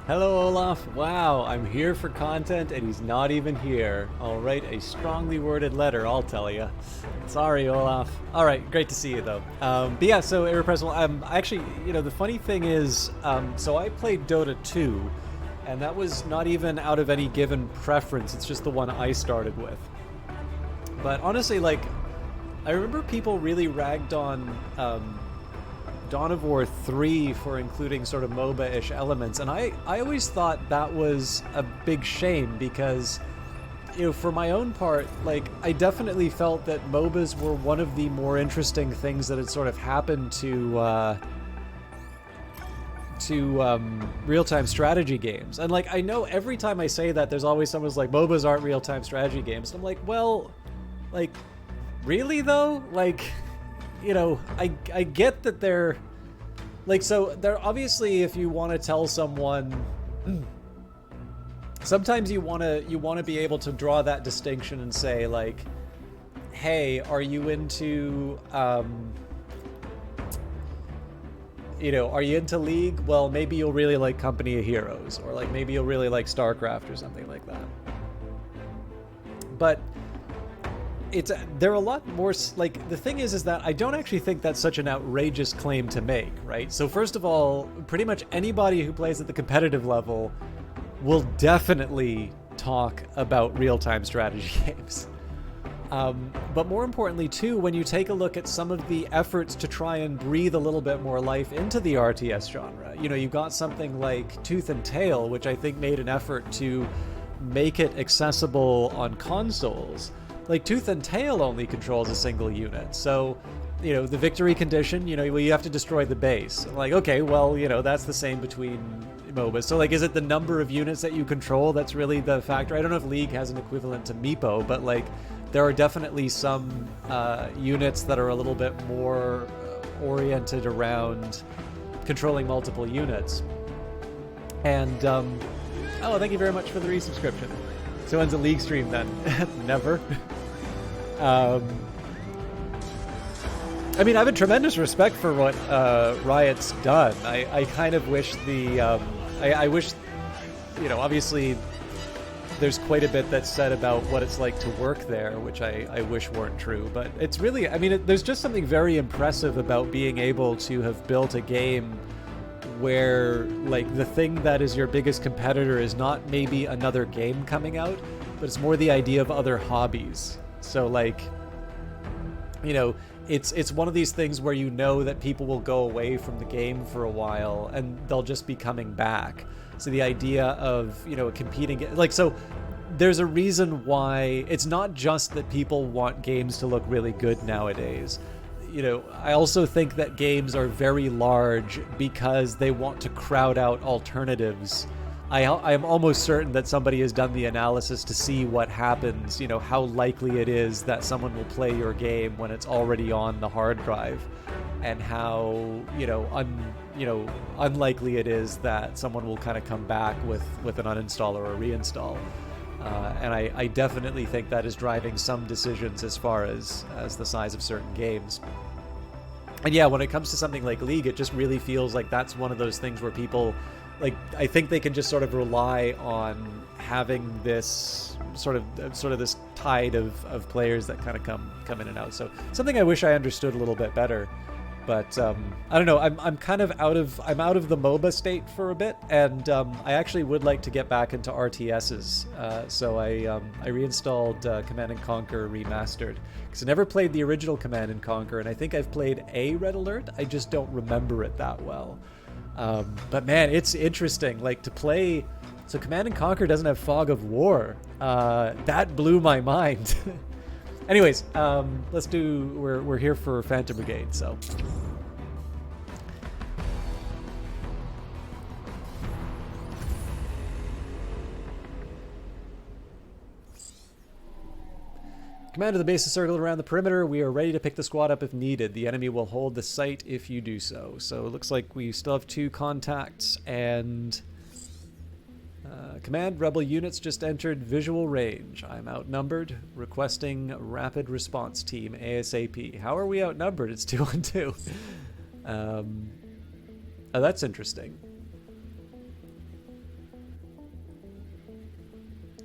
Hello, Olaf. Wow, I'm here for content and he's not even here. I'll write a strongly worded letter, I'll tell you. Sorry, Olaf. All right, great to see you, though. But yeah, so Irrepressible, actually, you know, the funny thing is, so I played Dota 2, and that was not even out of any given preference. It's just the one I started with. But honestly, like, I remember people really ragged on Dawn of War 3 for including sort of MOBA-ish elements, and I always thought that was a big shame because, you know, for my own part, like, I definitely felt that MOBAs were one of the more interesting things that had sort of happened to real-time strategy games. And, like, I know every time I say that, there's always someone who's like, MOBAs aren't real-time strategy games. And I'm like, well, like, really, though? Like, you know, I get that they're like, so they're obviously, if you want to tell someone, sometimes you want to be able to draw that distinction and say, like, hey, are you into you know, are you into League? Well, maybe you'll really like Company of Heroes, or like maybe you'll really like StarCraft or something like that. But they're a lot more, like, the thing is that I don't actually think that's such an outrageous claim to make, right? So first of all, pretty much anybody who plays at the competitive level will definitely talk about real-time strategy games. But more importantly, too, when you take a look at some of the efforts to try and breathe a little bit more life into the RTS genre, you know, you've got something like Tooth and Tail, which I think made an effort to make it accessible on consoles. Like, Tooth and Tail only controls a single unit, so, you know, the victory condition, you know, you have to destroy the base. Like, okay, well, you know, that's the same between MOBAs. So, like, is it the number of units that you control that's really the factor? I don't know if League has an equivalent to Meepo, but, like, there are definitely some units that are a little bit more oriented around controlling multiple units. And, oh, thank you very much for the resubscription. So when's a League stream then? Never. I mean, I have a tremendous respect for what Riot's done. I kind of wish I wish, you know, obviously there's quite a bit that's said about what it's like to work there, which I wish weren't true. But it's really, I mean, there's just something very impressive about being able to have built a game where, like, the thing that is your biggest competitor is not maybe another game coming out, but it's more the idea of other hobbies. So, like, you know, it's one of these things where you know that people will go away from the game for a while and they'll just be coming back. So the idea of, you know, competing, like, so there's a reason why it's not just that people want games to look really good nowadays. You know, I also think that games are very large because they want to crowd out alternatives. I am almost certain that somebody has done the analysis to see what happens, you know, how likely it is that someone will play your game when it's already on the hard drive, and how, you know, unlikely it is that someone will kind of come back with an uninstall or a reinstall. And I definitely think that is driving some decisions as far as the size of certain games. And yeah, when it comes to something like League, it just really feels like that's one of those things where people, like, I think they can just sort of rely on having this sort of this tide of players that kind of come in and out. So something I wish I understood a little bit better. But I don't know. I'm kind of out of the MOBA state for a bit, and I actually would like to get back into RTSs. So I reinstalled Command and Conquer Remastered because I never played the original Command and Conquer, and I think I've played a Red Alert. I just don't remember it that well. But man, it's interesting. Like, to play. So Command and Conquer doesn't have Fog of War. That blew my mind. Anyways, let's do. We're here for Phantom Brigade, so. Commander, the base is circled around the perimeter. We are ready to pick the squad up if needed. The enemy will hold the site if you do so. So it looks like we still have 2 contacts, and command, rebel units just entered visual range. I'm outnumbered. Requesting rapid response team ASAP. How are we outnumbered? It's 2-on-2. Oh, that's interesting.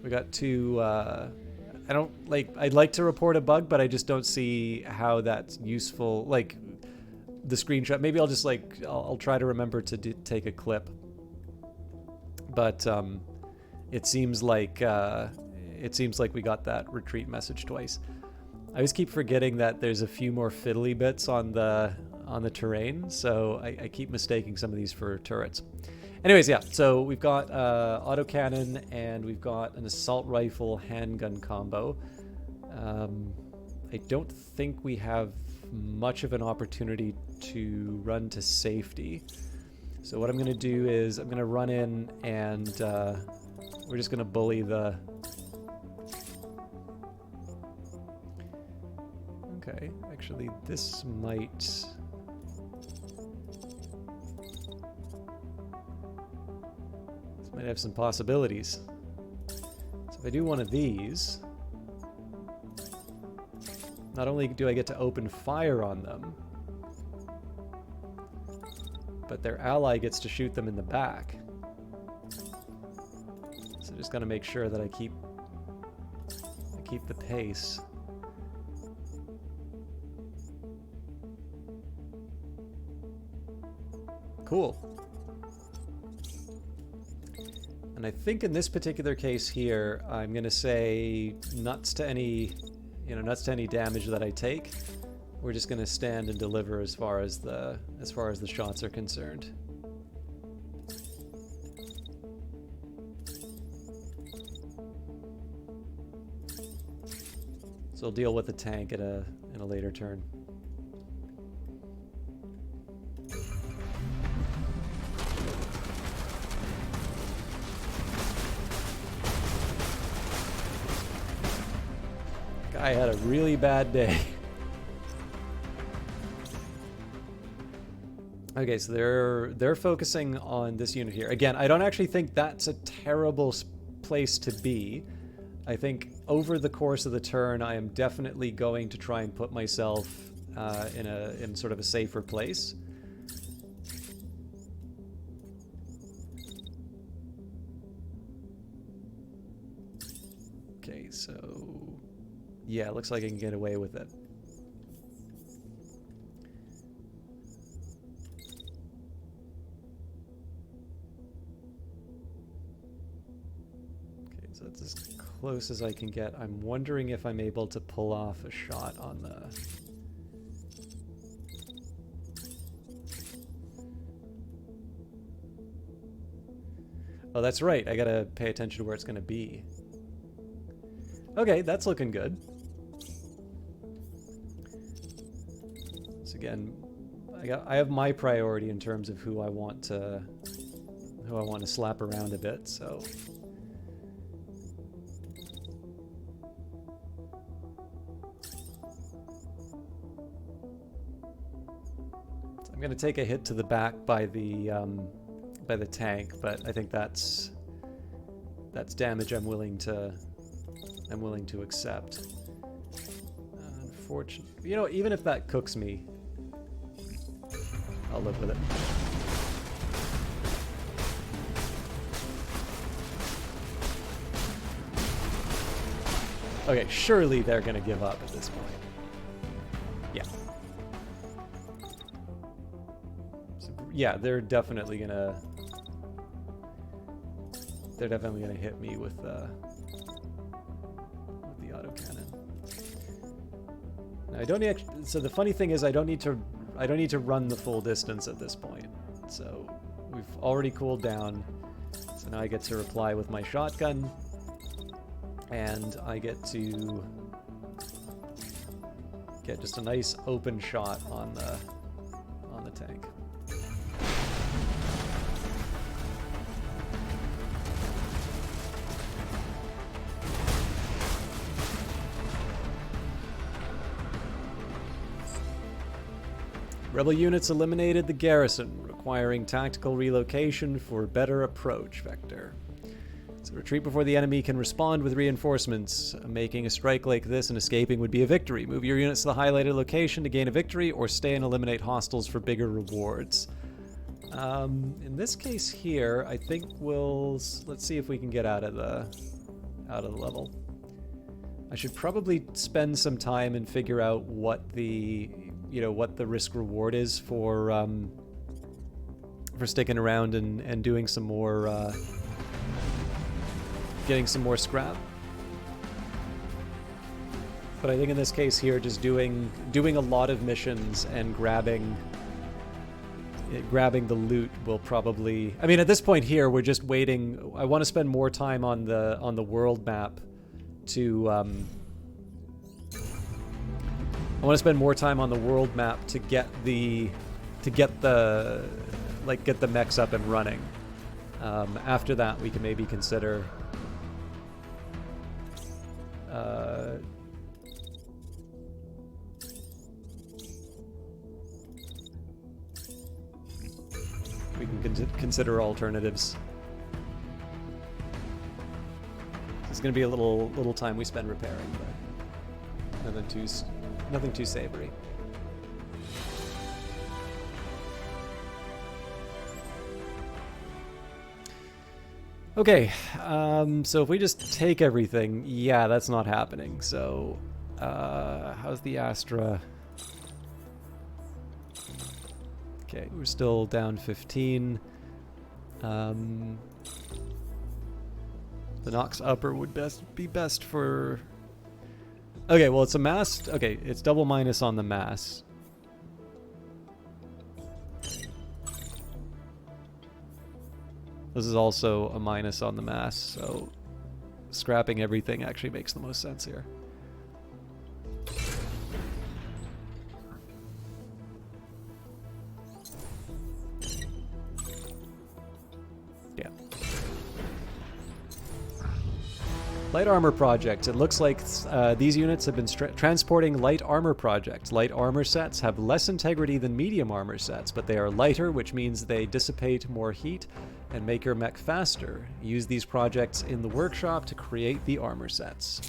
We got two, I don't, like, I'd like to report a bug, but I just don't see how that's useful. Like, the screenshot, maybe I'll just, like, I'll try to remember to take a clip. But, it seems like we got that retreat message twice. I always keep forgetting that there's a few more fiddly bits on the terrain, so I keep mistaking some of these for turrets. Anyways, yeah, so we've got autocannon and we've got an assault rifle handgun combo. I don't think we have much of an opportunity to run to safety. So what I'm going to do is I'm going to run in and we're just going to bully the... Okay, actually this might... Might have some possibilities. So if I do one of these, not only do I get to open fire on them, but their ally gets to shoot them in the back. So just gotta make sure that I keep the pace. Cool. And I think in this particular case here, I'm going to say nuts to any damage that I take. We're just going to stand and deliver as far as the shots are concerned. So I'll deal with the tank in a later turn. I had a really bad day. Okay, so they're focusing on this unit here. Again, I don't actually think that's a terrible place to be. I think over the course of the turn, I am definitely going to try and put myself in sort of a safer place. Okay, so yeah, it looks like I can get away with it. Okay, so that's as close as I can get. I'm wondering if I'm able to pull off a shot on the... Oh, that's right. I gotta pay attention to where it's gonna be. Okay, that's looking good. So again, I have my priority in terms of who I want to slap around a bit, so I'm gonna take a hit to the back by the tank, but I think that's damage I'm willing to accept. Unfortunately, you know, even if that cooks me, I'll live with it. Okay, surely they're gonna give up at this point. Yeah. So, yeah, they're definitely gonna hit me with the autocannon. Now, I don't need. So the funny thing is, I don't need to run the full distance at this point. So we've already cooled down. So now I get to reply with my shotgun, and I get to get just a nice open shot on the tank. Rebel units eliminated the garrison, requiring tactical relocation for better approach vector. So retreat before the enemy can respond with reinforcements. Making a strike like this and escaping would be a victory. Move your units to the highlighted location to gain a victory, or stay and eliminate hostiles for bigger rewards. In this case here, I think let's see if we can get out of the out of the level. I should probably spend some time and figure out what the, what the risk reward is for sticking around and doing some more, getting some more scrap. But I think in this case here, just doing a lot of missions and grabbing the loot will probably... I mean, at this point here, we're just waiting. I want to spend more time on the world map to... I want to spend more time on the world map to get the mechs up and running. After that, we can maybe consider... we can consider alternatives. It's going to be a little time we spend repairing, but nothing too savory. Okay, so if we just take everything, yeah, that's not happening. So, how's the Astra? Okay, we're still down 15. The Nox upper would be best for... Okay, well, it's a mass. Okay, it's double minus on the mass. This is also a minus on the mass, so scrapping everything actually makes the most sense here. Yeah. Light armor projects. It looks like these units have been transporting light armor projects. Light armor sets have less integrity than medium armor sets, but they are lighter, which means they dissipate more heat and make your mech faster. Use these projects in the workshop to create the armor sets.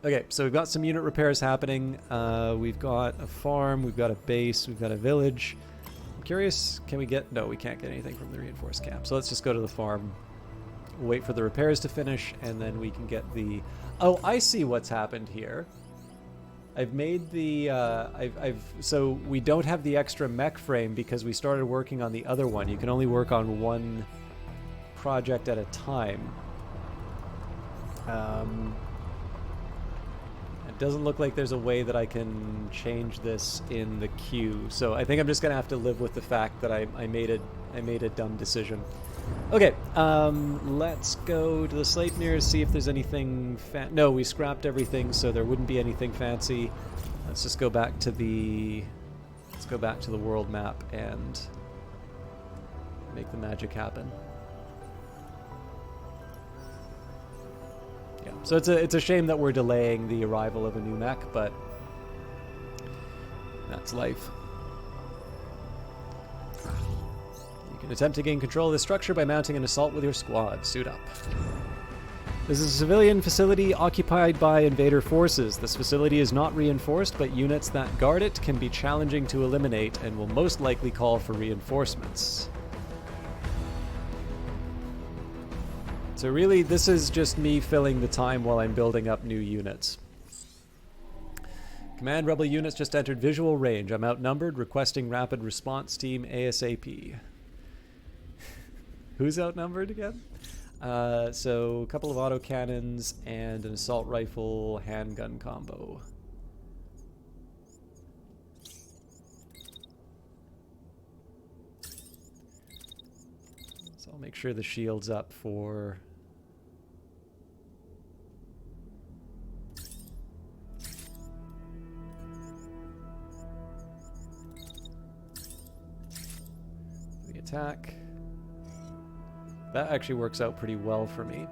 Okay, so we've got some unit repairs happening. We've got a farm, we've got a base, we've got a village. I'm curious, can we get... No, we can't get anything from the reinforced camp. So let's just go to the farm. We'll wait for the repairs to finish, and then we can get the... Oh, I see what's happened here. I've made the, so we don't have the extra mech frame because we started working on the other one. You can only work on one project at a time. It doesn't look like there's a way that I can change this in the queue. So I think I'm just gonna have to live with the fact that I made a dumb decision. Okay, let's go to the Sleipnir, see if there's anything no, we scrapped everything, so there wouldn't be anything fancy. Let's just go back to the world map and make the magic happen. Yeah, so it's a shame that we're delaying the arrival of a new mech, but that's life. You can attempt to gain control of the structure by mounting an assault with your squad. Suit up. This is a civilian facility occupied by invader forces. This facility is not reinforced, but units that guard it can be challenging to eliminate and will most likely call for reinforcements. So really, this is just me filling the time while I'm building up new units. Command, rebel units just entered visual range. I'm outnumbered, requesting rapid response team ASAP. Who's outnumbered again? So a couple of autocannons and an assault rifle handgun combo. So I'll make sure the shield's up for... the attack. That actually works out pretty well for me.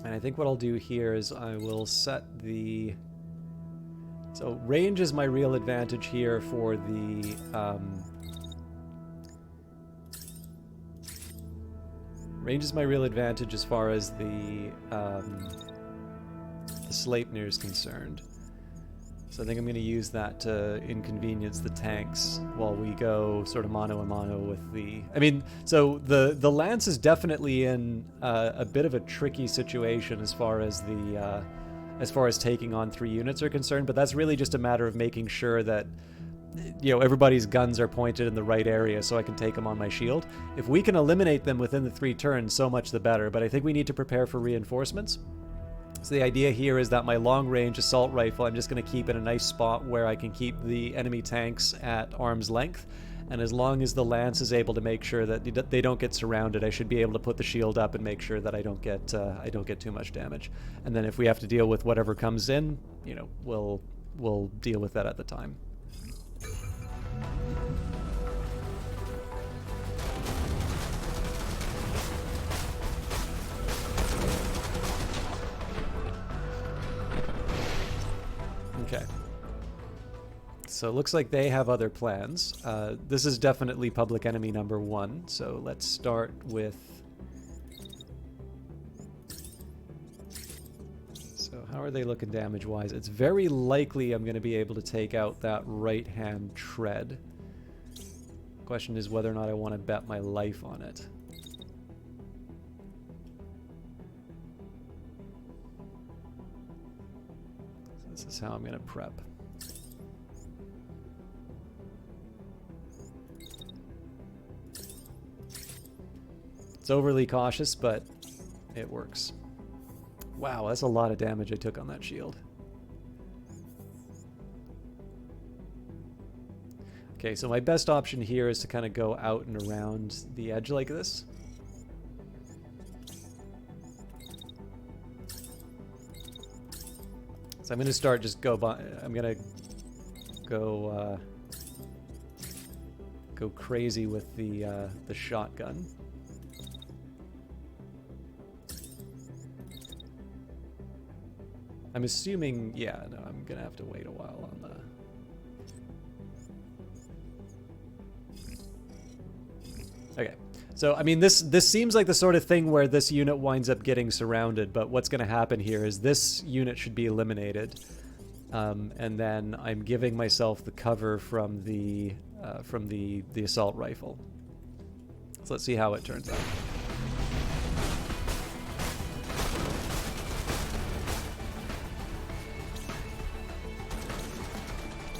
And I think what I'll do here is I will set the... So range is my real advantage here for the... Range is my real advantage as far as the Sleipnir is concerned. So I think I'm going to use that to inconvenience the tanks while we go sort of mano a mano with the... I mean, so the Lance is definitely in a bit of a tricky situation as far as the taking on 3 units are concerned, but that's really just a matter of making sure that, you know, everybody's guns are pointed in the right area so I can take them on my shield. If we can eliminate them within the 3 turns, so much the better, but I think we need to prepare for reinforcements. So the idea here is that my long-range assault rifle, I'm just going to keep in a nice spot where I can keep the enemy tanks at arm's length, and as long as the Lance is able to make sure that they don't get surrounded, I should be able to put the shield up and make sure that I don't get too much damage. And then if we have to deal with whatever comes in, you know, we'll deal with that at the time. Okay. So it looks like they have other plans. This is definitely public enemy number 1, so let's start with... So how are they looking damage-wise? It's very likely I'm going to be able to take out that right-hand tread. Question is whether or not I want to bet my life on it. This is how I'm going to prep. It's overly cautious, but it works. Wow, that's a lot of damage I took on that shield. Okay, so my best option here is to kind of go out and around the edge like this. So I'm going to start just go by, I'm going to go go crazy with the shotgun. I'm assuming, yeah, no, I'm going to have to wait a while on the... Okay. So, I mean, this seems like the sort of thing where this unit winds up getting surrounded, but what's going to happen here is this unit should be eliminated, and then I'm giving myself the cover from the assault rifle. So let's see how it turns out.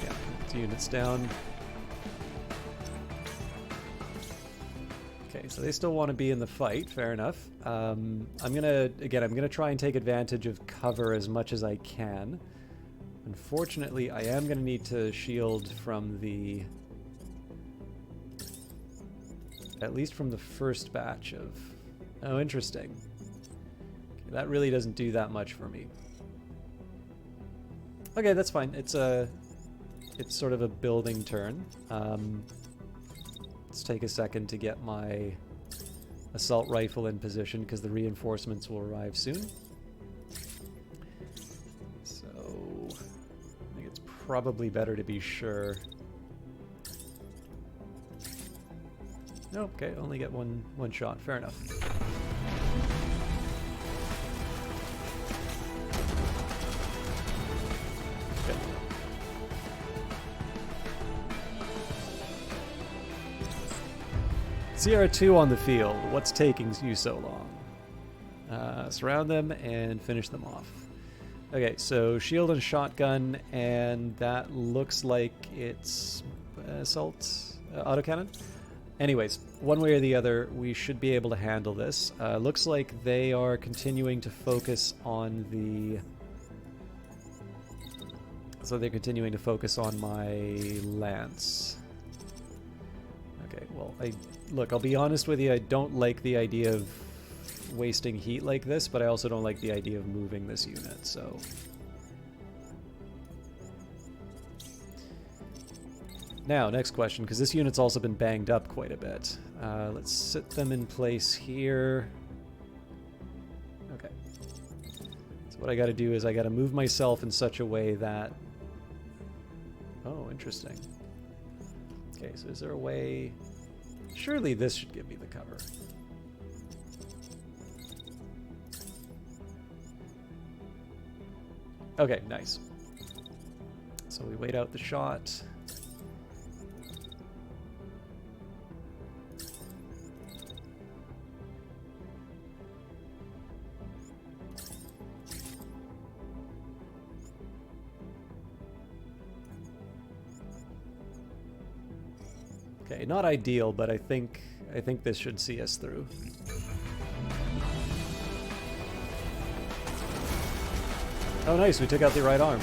Yeah, 2 units down. Okay, so they still want to be in the fight, fair enough. I'm gonna try and take advantage of cover as much as I can. Unfortunately, I am gonna need to shield from the... at least from the first batch of... Oh, interesting. Okay, that really doesn't do that much for me. Okay, that's fine. It's sort of a building turn. Let's take a second to get my assault rifle in position because the reinforcements will arrive soon. So I think it's probably better to be sure. Nope, okay, only get one shot. Fair enough. Okay. CR2 on the field. What's taking you so long? Surround them and finish them off. Okay, so shield and shotgun, and that looks like it's assault autocannon. Anyways, one way or the other, we should be able to handle this. Looks like they are continuing to focus on the... So they're continuing to focus on my lance. Okay, well, Look, I'll be honest with you, I don't like the idea of wasting heat like this, but I also don't like the idea of moving this unit, so... Now, next question, because this unit's also been banged up quite a bit. Let's sit them in place here. Okay. So what I gotta do is I gotta move myself in such a way that... Oh, interesting. Okay, so is there a way... Surely this should give me the cover. Okay, nice. So we wait out the shot. Okay, not ideal, but I think this should see us through. Oh nice, we took out the right arm.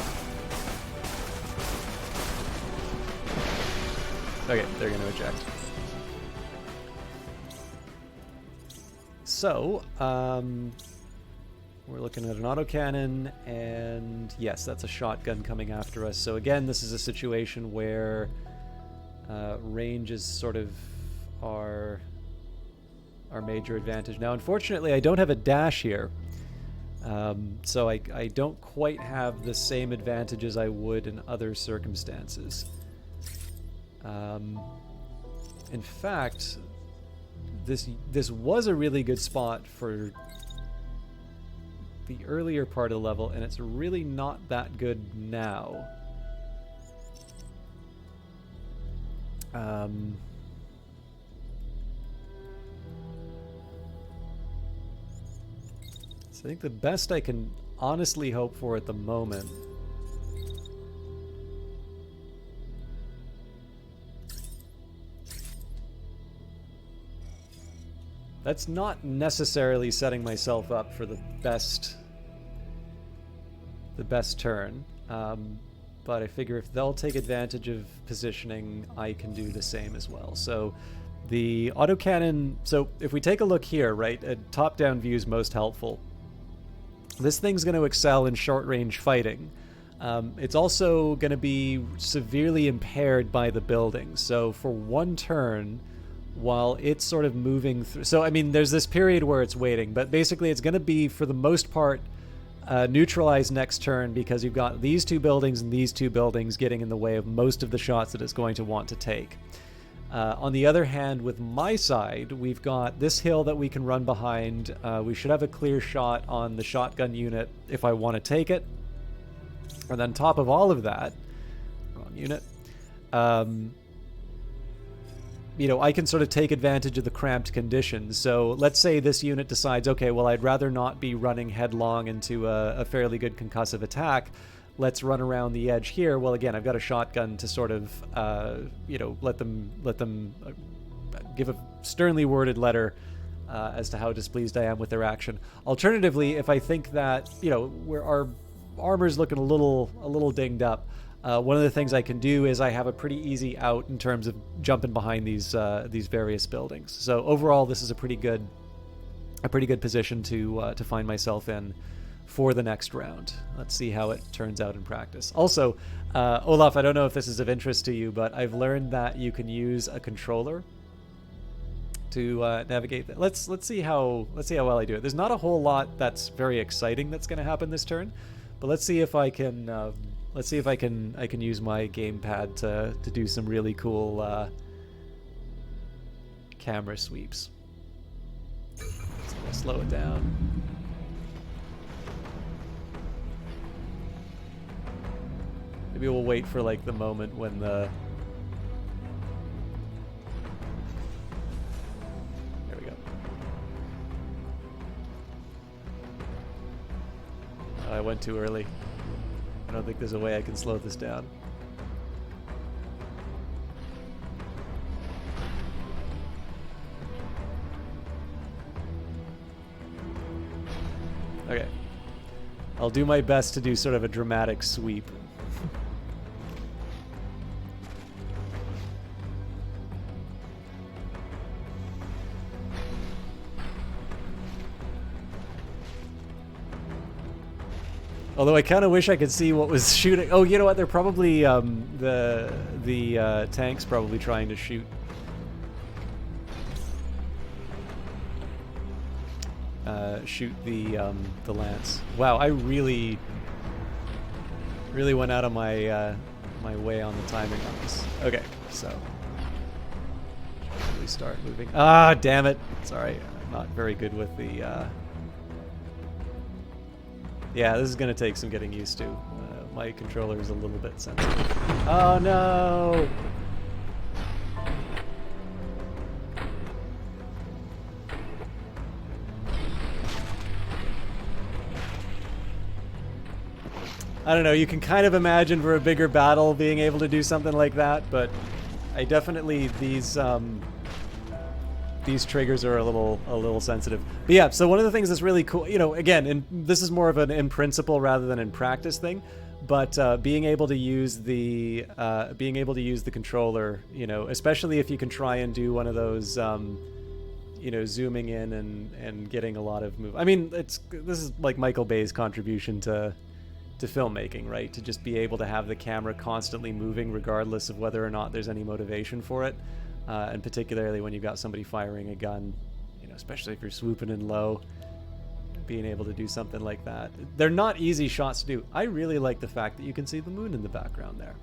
Okay, they're gonna eject. So, we're looking at an autocannon, and yes, that's a shotgun coming after us. So again, this is a situation where range is sort of our major advantage. Now, unfortunately, I don't have a dash here. So I don't quite have the same advantages I would in other circumstances. In fact, this was a really good spot for the earlier part of the level, and it's really not that good now. So I think the best I can honestly hope for at the moment that's not necessarily setting myself up for the best turn, but I figure if they'll take advantage of positioning, I can do the same as well. So the autocannon, so if we take a look here, right, a top-down view is most helpful. This thing's going to excel in short-range fighting. It's also going to be severely impaired by the buildings. So for one turn, while it's sort of moving through... So, I mean, there's this period where it's waiting, but basically it's going to be, for the most part, neutralized next turn, because you've got these two buildings and these two buildings getting in the way of most of the shots that it's going to want to take. On the other hand, with my side, we've got this hill that we can run behind. We should have a clear shot on the shotgun unit if I want to take it. And then top of all of that, wrong unit, you know, I can sort of take advantage of the cramped conditions. So let's say this unit decides, okay, well, I'd rather not be running headlong into a fairly good concussive attack. Let's run around the edge here. Well, again, I've got a shotgun to sort of, you know, let them give a sternly worded letter as to how displeased I am with their action. Alternatively, if I think that, you know, our armor's looking a little dinged up, one of the things I can do is I have a pretty easy out in terms of jumping behind these various buildings. So overall, this is a pretty good position to find myself in for the next round. Let's see how it turns out in practice. Also, Olaf, I don't know if this is of interest to you, but I've learned that you can use a controller to navigate that. Let's see how well I do it. There's not a whole lot that's very exciting that's going to happen this turn, but let's see if I can use my gamepad to do some really cool camera sweeps. So I'll slow it down. Maybe we'll wait for like the moment when the... There we go. Oh, I went too early. I don't think there's a way I can slow this down. Okay. I'll do my best to do sort of a dramatic sweep. Although I kind of wish I could see what was shooting. Oh, you know what? They're probably the tank's probably trying to shoot. Shoot the lance. Wow, I really went out of my my way on the timing on this. Okay, so should really start moving. Ah, damn it! Sorry, I'm not very good with the. Yeah, this is going to take some getting used to. my controller is a little bit sensitive. Oh no! I don't know, you can kind of imagine for a bigger battle being able to do something like that, but I definitely, these triggers are a little sensitive. But yeah, so one of the things that's really cool, you know, again, and this is more of an in principle rather than in practice thing, but being able to use the controller, you know, especially if you can try and do one of those, you know, zooming in and getting a lot of move. I mean, this is like Michael Bay's contribution to filmmaking, right? To just be able to have the camera constantly moving regardless of whether or not there's any motivation for it. And particularly when you've got somebody firing a gun, you know, especially if you're swooping in low, being able to do something like that. They're not easy shots to do. I really like the fact that you can see the moon in the background there.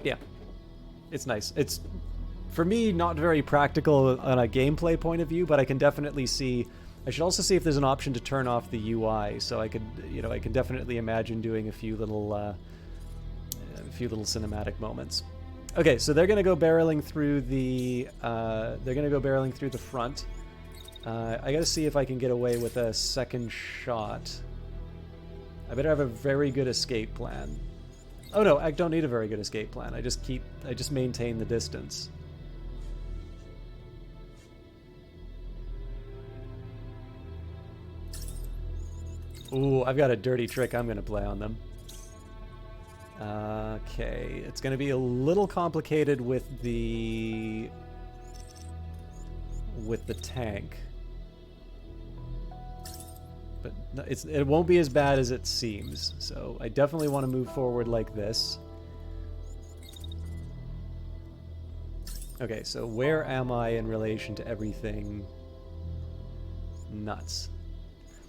Yeah, it's nice. It's, for me, not very practical on a gameplay point of view, but I can definitely see. I should also see if there's an option to turn off the UI, so I could, you know, I can definitely imagine doing a few little cinematic moments. Okay, so they're gonna go barreling through the front. I gotta see if I can get away with a second shot. I better have a very good escape plan. Oh no, I don't need a very good escape plan. I just maintain the distance. Ooh, I've got a dirty trick I'm gonna play on them. Okay, it's gonna be a little complicated with the tank, but it won't be as bad as it seems. So I definitely want to move forward like this. Okay, so where am I in relation to everything? Nuts.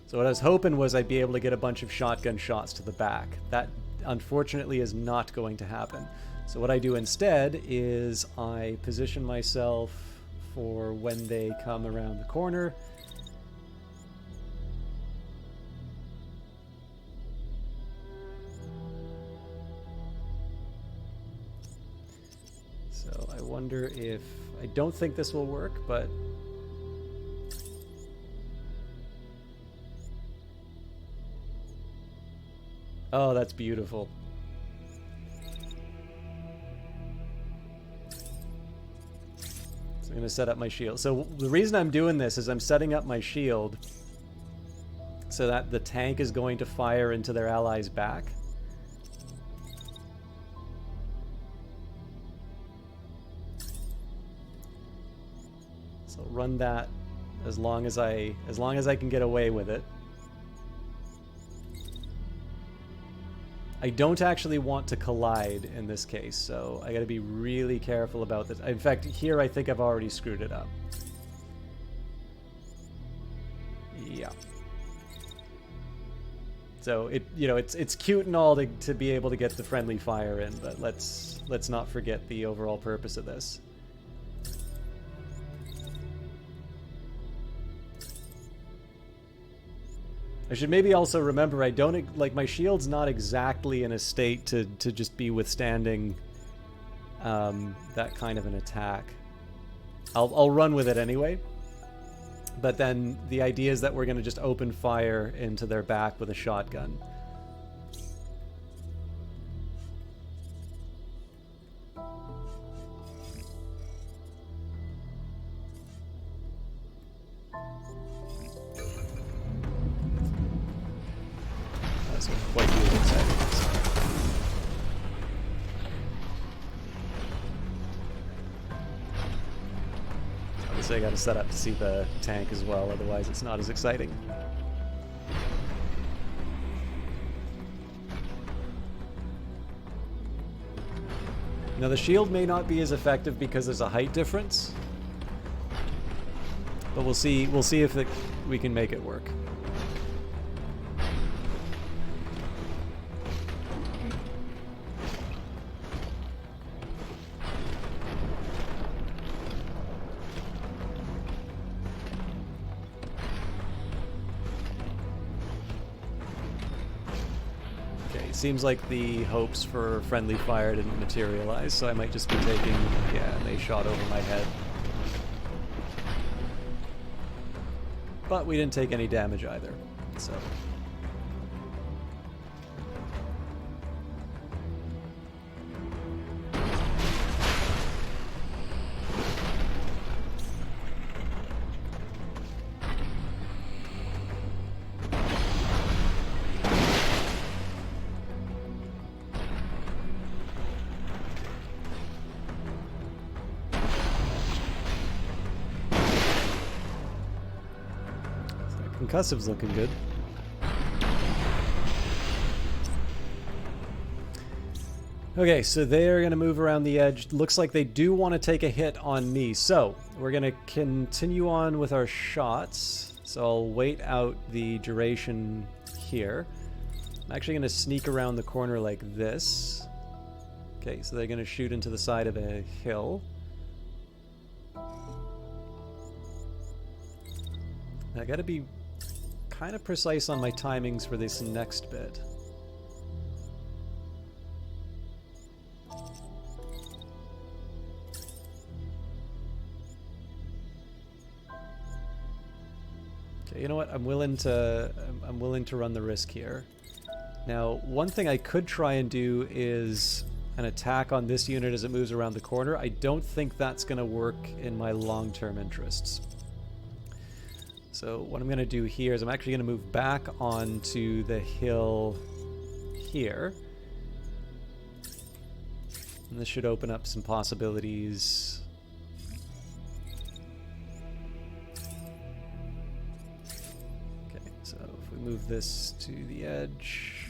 So what I was hoping was I'd be able to get a bunch of shotgun shots to the back. That unfortunately is not going to happen. So what I do instead is I position myself for when they come around the corner. So I wonder if, I don't think this will work, but oh, that's beautiful. So I'm going to set up my shield. So the reason I'm doing this is I'm setting up my shield so that the tank is going to fire into their allies' back. So run that as long as I can get away with it. I don't actually want to collide in this case, so I gotta be really careful about this. In fact, here I think I've already screwed it up. Yeah. So it's cute and all to be able to get the friendly fire in, but let's not forget the overall purpose of this. I should maybe also remember I don't, like, my shield's not exactly in a state to just be withstanding that kind of an attack. I'll run with it anyway, but then the idea is that we're going to just open fire into their back with a shotgun. I gotta set up to see the tank as well, otherwise it's not as exciting. Now the shield may not be as effective because there's a height difference, but we'll see if we can make it work. seems like the hopes for friendly fire didn't materialize, so I might just be taking... Yeah, and they shot over my head. But we didn't take any damage either, so... Concussive's looking good. Okay, so they're going to move around the edge. Looks like they do want to take a hit on me. So we're going to continue on with our shots. So I'll wait out the duration here. I'm actually going to sneak around the corner like this. Okay, so they're going to shoot into the side of a hill. I got to be kind of precise on my timings for this next bit. Okay, you know what? I'm willing to run the risk here. Now, one thing I could try and do is an attack on this unit as it moves around the corner. I don't think that's going to work in my long-term interests. So what I'm going to do here is I'm actually going to move back onto the hill here. And this should open up some possibilities. Okay, so if we move this to the edge.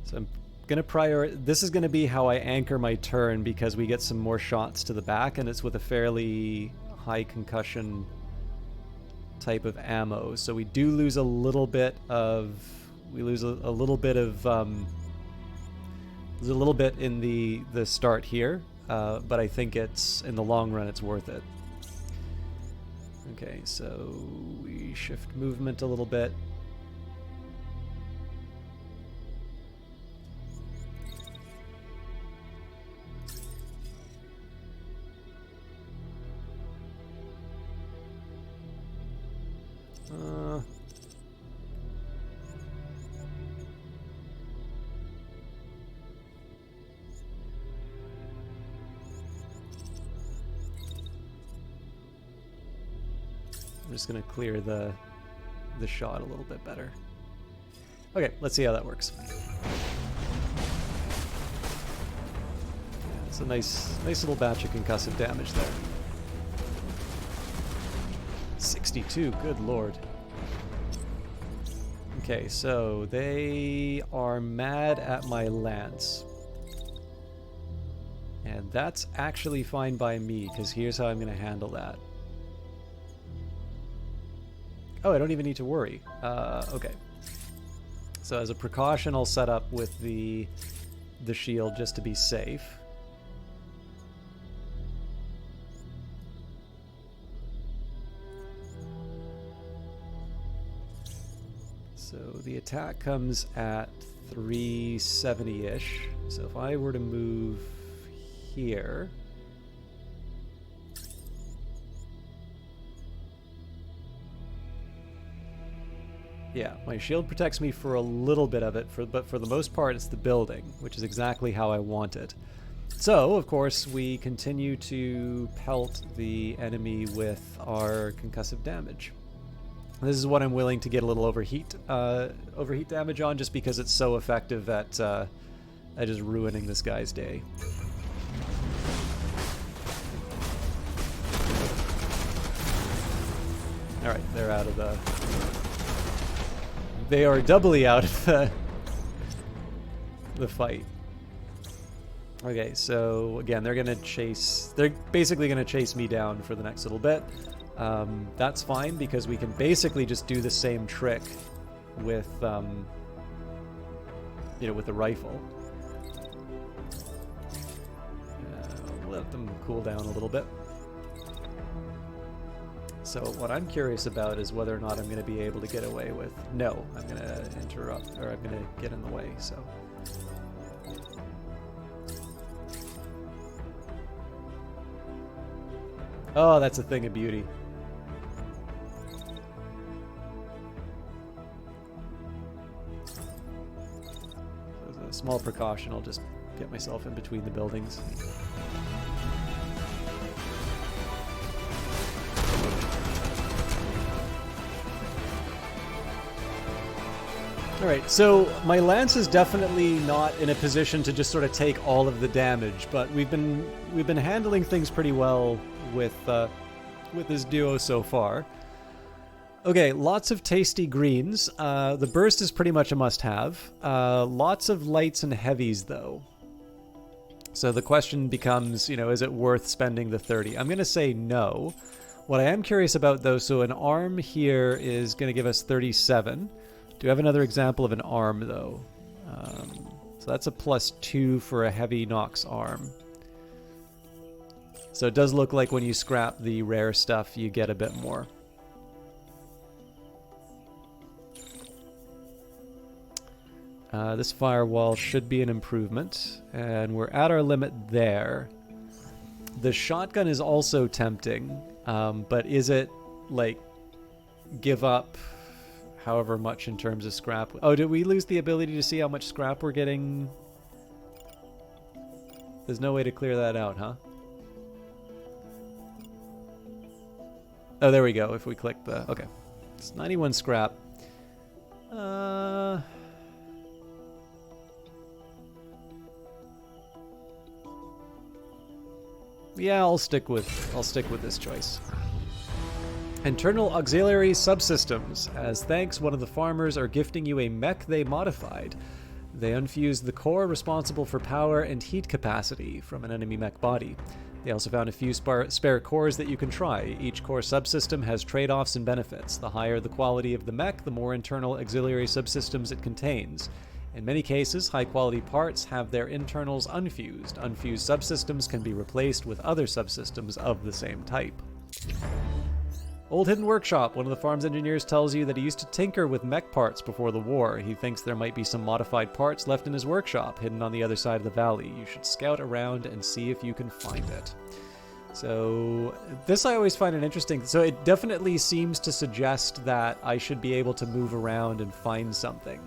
So I'm going to this is going to be how I anchor my turn, because we get some more shots to the back, and it's with a fairly high concussion type of ammo, so we do lose a little bit of there's a little bit in the start here, but I think it's in the long run it's worth it. Okay, so we shift movement a little bit. I'm just going to clear the shot a little bit better. Okay, let's see how that works. Yeah, it's a nice little batch of concussive damage there. 62, good lord. Okay, so they are mad at my lance. And that's actually fine by me, because here's how I'm going to handle that. Oh, I don't even need to worry. Okay. So as a precaution, I'll set up with the shield just to be safe. So the attack comes at 370-ish. So if I were to move here... Yeah, my shield protects me for a little bit of it, but for the most part it's the building, which is exactly how I want it. So, of course, we continue to pelt the enemy with our concussive damage. This is what I'm willing to get a little overheat damage on, just because it's so effective at just ruining this guy's day. Alright, they're out of the... They are doubly out of the fight. Okay, so again, they're basically going to chase me down for the next little bit. That's fine, because we can basically just do the same trick with, with the rifle. Let them cool down a little bit. So what I'm curious about is whether or not I'm going to be able to get away with... No, I'm going to interrupt, or I'm going to get in the way, so... Oh, that's a thing of beauty. As a small precaution, I'll just get myself in between the buildings. Alright, so my lance is definitely not in a position to just sort of take all of the damage, but we've been handling things pretty well with this duo so far. Okay, lots of tasty greens. The burst is pretty much a must-have. Lots of lights and heavies, though. So the question becomes, you know, is it worth spending the 30? I'm going to say no. What I am curious about, though, so an arm here is going to give us 37. Do we have another example of an arm, though? So that's a +2 for a heavy Nox arm. So it does look like when you scrap the rare stuff, you get a bit more. This firewall should be an improvement, and we're at our limit there. The shotgun is also tempting, but is it, like, give up however much in terms of scrap? Oh, did we lose the ability to see how much scrap we're getting? There's no way to clear that out, huh? Oh, there we go. If we click the... Okay. It's 91 scrap. Yeah, I'll stick with this choice. Internal auxiliary subsystems. As thanks, one of the farmers are gifting you a mech they modified. They unfused the core responsible for power and heat capacity from an enemy mech body. They also found a few spare cores that you can try. Each core subsystem has trade-offs and benefits. The higher the quality of the mech, the more internal auxiliary subsystems it contains. In many cases, high-quality parts have their internals unfused. Unfused subsystems can be replaced with other subsystems of the same type. Old Hidden Workshop. One of the farm's engineers tells you that he used to tinker with mech parts before the war. He thinks there might be some modified parts left in his workshop, hidden on the other side of the valley. You should scout around and see if you can find it. So, this I always find it interesting. So it definitely seems to suggest that I should be able to move around and find something.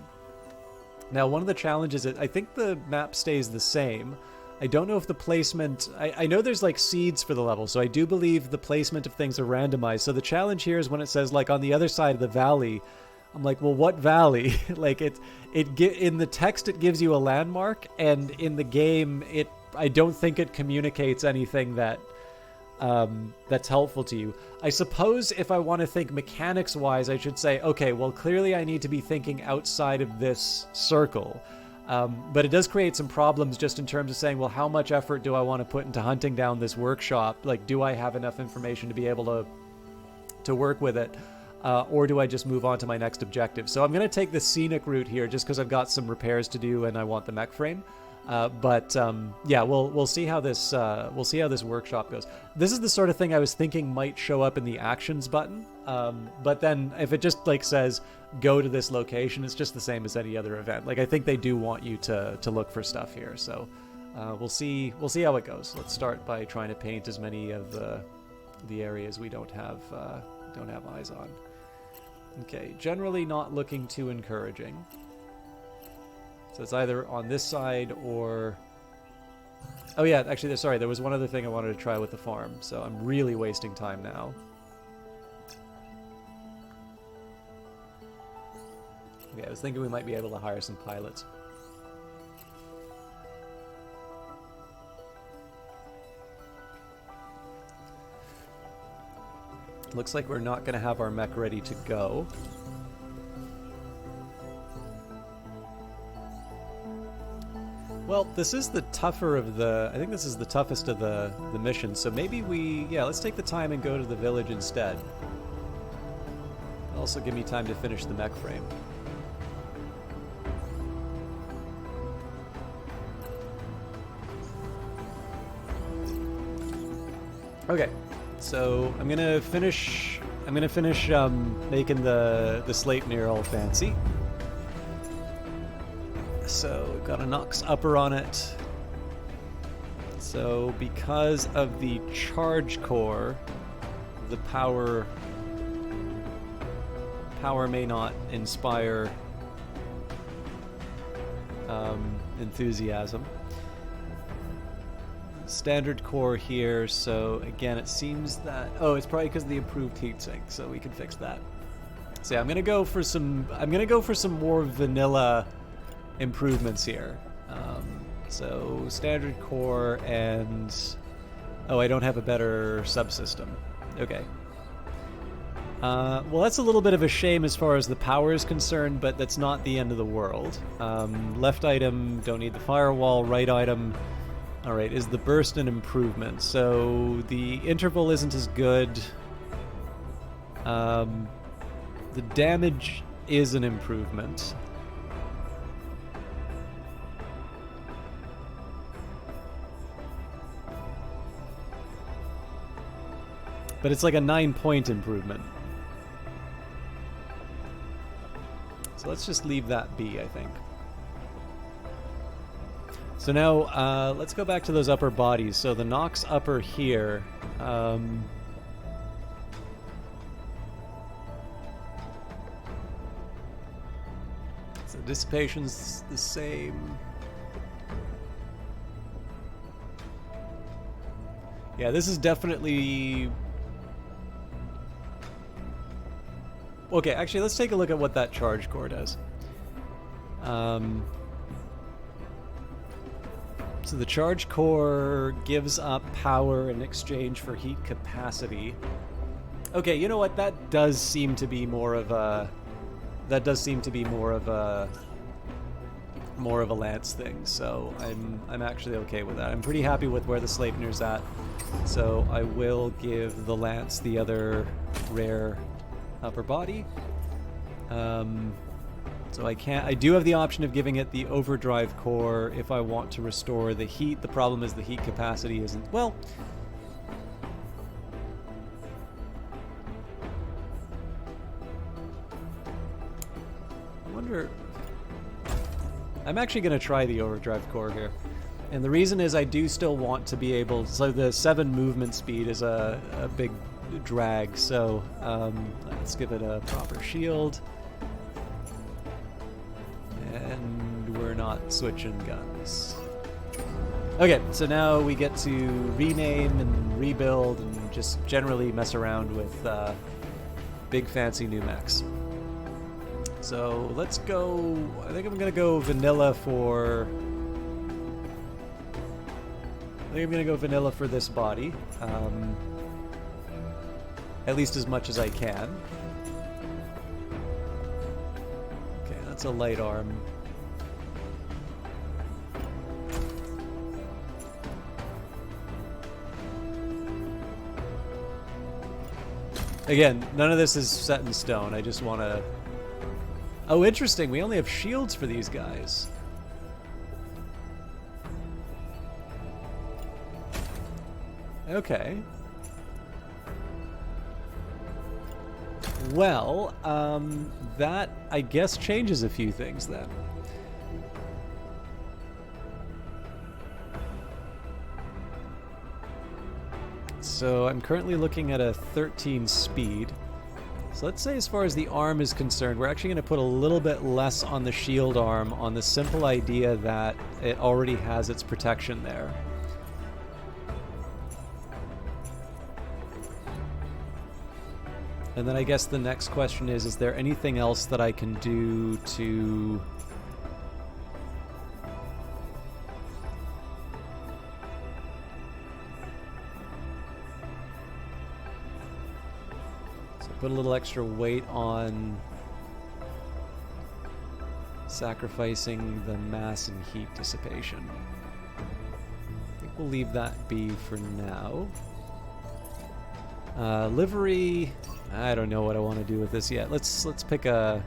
Now, one of the challenges is, I think the map stays the same. I don't know if the placement... I know there's, like, seeds for the level, so I do believe the placement of things are randomized. So the challenge here is when it says, like, on the other side of the valley, I'm like, well, what valley? Like, in the text, it gives you a landmark, and in the game, I don't think it communicates anything that... that's helpful to you. I suppose if I want to think mechanics-wise, I should say, okay, well, clearly I need to be thinking outside of this circle. But it does create some problems just in terms of saying, well, how much effort do I want to put into hunting down this workshop? Like, do I have enough information to be able to work with it? Or do I just move on to my next objective? So I'm going to take the scenic route here just because I've got some repairs to do and I want the mech frame. Yeah, we'll see how this workshop goes. This is the sort of thing I was thinking might show up in the actions button. But then if it just like says go to this location, it's just the same as any other event. Like I think they do want you to look for stuff here. So we'll see how it goes. Let's start by trying to paint as many of the areas we don't have eyes on. Okay, generally not looking too encouraging. So it's either on this side or... Oh yeah, actually, sorry, there was one other thing I wanted to try with the farm, so I'm really wasting time now. Okay, I was thinking we might be able to hire some pilots. Looks like we're not going to have our mech ready to go. Well, this is the tougher of the... I think this is the toughest of the missions, so maybe let's take the time and go to the village instead. It'll also give me time to finish the mech frame. Okay, so I'm gonna finish making the Sleipnir all fancy. So we've got a Nox upper on it. So because of the charge core, the power may not inspire enthusiasm. Standard core here, so again it seems that it's probably because of the improved heatsink, so we can fix that. So yeah, I'm gonna go for some more vanilla improvements here. So standard core and I don't have a better subsystem. Okay. Well, that's a little bit of a shame as far as the power is concerned, but that's not the end of the world. Left item, don't need the firewall. Right item, alright, is the burst an improvement? So the interval isn't as good. The damage is an improvement. But it's like a 9-point improvement. So let's just leave that be, I think. So now, let's go back to those upper bodies. So the Nox upper here. So dissipation's the same. Yeah, this is definitely... Okay, actually, let's take a look at what that charge core does. So the charge core gives up power in exchange for heat capacity. Okay, you know what? That does seem to be more of a... That does seem to be more of a Lance thing, so I'm actually okay with that. I'm pretty happy with where the Sleipnir's at, so I will give the Lance the other rare upper body. So I do have the option of giving it the overdrive core if I want to restore the heat. The problem is the heat capacity isn't, well, I wonder, I'm actually going to try the overdrive core here. And the reason is I do still want to be able, so the 7 movement speed is a big drag, so let's give it a proper shield. And we're not switching guns. Okay, so now we get to rename and rebuild and just generally mess around with big fancy new mechs. So let's go, I think I'm gonna go vanilla for... I think I'm gonna go vanilla for this body. At least as much as I can. Okay, that's a light arm. Again, none of this is set in stone. I just want to... Oh, interesting. We only have shields for these guys. Okay. Well, that, I guess, changes a few things then. So I'm currently looking at a 13 speed. So let's say as far as the arm is concerned, we're actually going to put a little bit less on the shield arm on the simple idea that it already has its protection there. And then I guess the next question is there anything else that I can do to... So put a little extra weight on sacrificing the mass and heat dissipation. I think we'll leave that be for now. Livery... I don't know what I want to do with this yet. Let's pick a...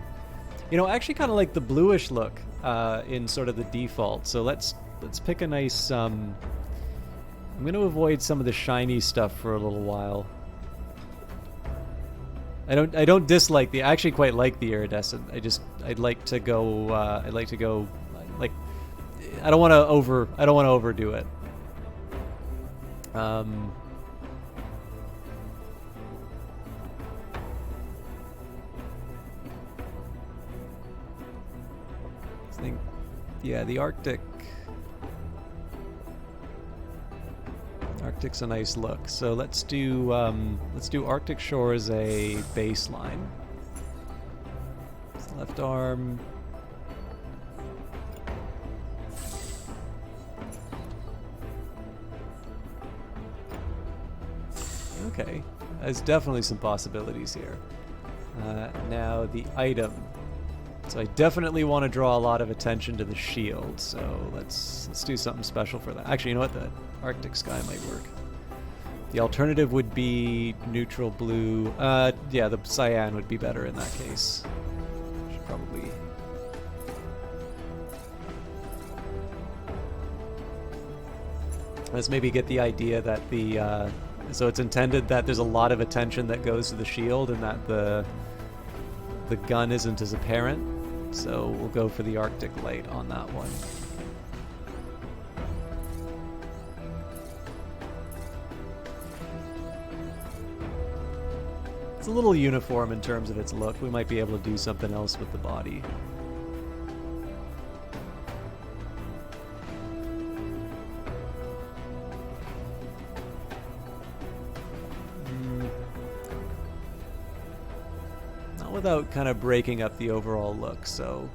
You know, I actually kind of like the bluish look in sort of the default. So let's pick a nice... I'm going to avoid some of the shiny stuff for a little while. I don't dislike the... I actually quite like the iridescent. I'd like to go... like, I don't want to overdo it. I think, yeah, the Arctic's a nice look. So let's do Arctic Shore as a baseline. Left arm. Okay, there's definitely some possibilities here. Now the item. So I definitely want to draw a lot of attention to the shield. So let's do something special for that. Actually, you know what? The Arctic sky might work. The alternative would be neutral blue. Yeah, the cyan would be better in that case. Should probably. Let's maybe get the idea that the. So it's intended that there's a lot of attention that goes to the shield and that the gun isn't as apparent. So we'll go for the Arctic light on that one. It's a little uniform in terms of its look. We might be able to do something else with the body. Without kind of breaking up the overall look, so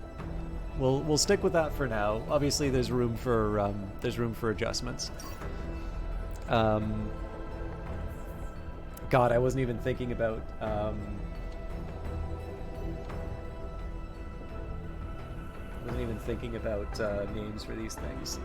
we'll stick with that for now. Obviously, there's room for adjustments. God, I wasn't even thinking about. Names for these things.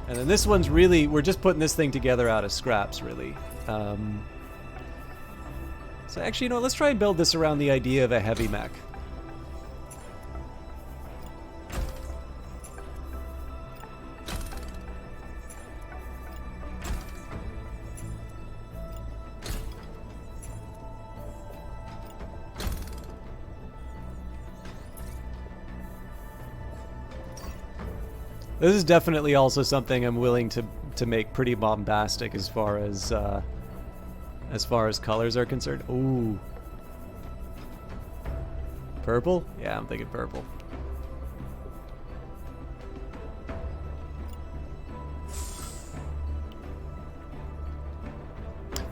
And then this one's really, we're just putting this thing together out of scraps, really. So actually, you know, let's try and build this around the idea of a heavy mech. This is definitely also something I'm willing to make pretty bombastic as far as colors are concerned. Ooh. Purple? Yeah, I'm thinking purple.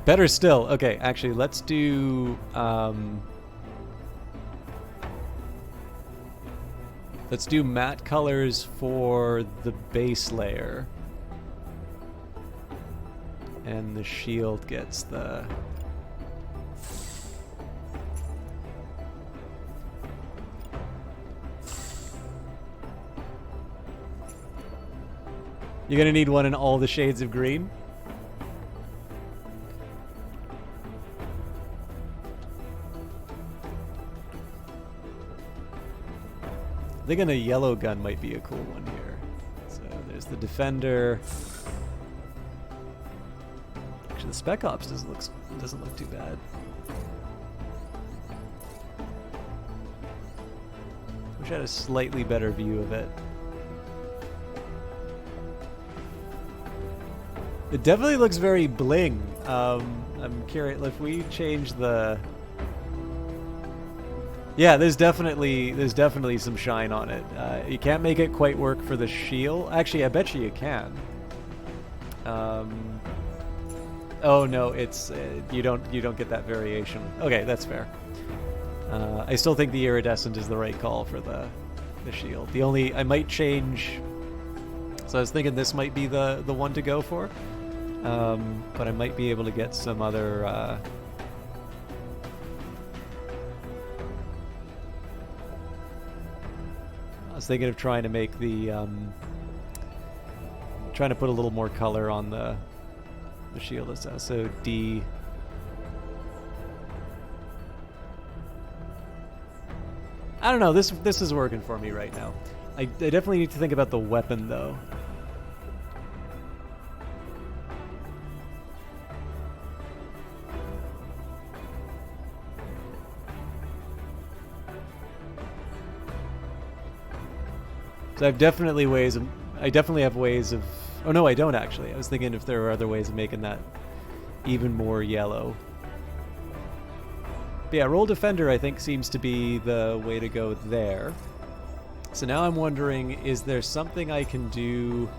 Better still. Okay, actually, let's do matte colors for the base layer. And the shield gets the... You're gonna need one in all the shades of green? I think a yellow gun might be a cool one here. So there's the Defender. Actually, the Spec Ops doesn't look too bad. Wish I had a slightly better view of it. It definitely looks very bling. I'm curious if we change the. Yeah, there's definitely some shine on it. You can't make it quite work for the shield. Actually, I bet you can. Oh no, it's you don't get that variation. Okay, that's fair. I still think the iridescent is the right call for the shield. The only I might change. So I was thinking this might be the one to go for, but I might be able to get some other. I was thinking of trying to make the trying to put a little more color on the The shield is also D. I don't know. This is working for me right now. I definitely need to think about the weapon though. So I definitely have ways of. Oh no, I don't actually. I was thinking if there were other ways of making that even more yellow. But yeah, roll defender I think seems to be the way to go there. So now I'm wondering, is there something I can do?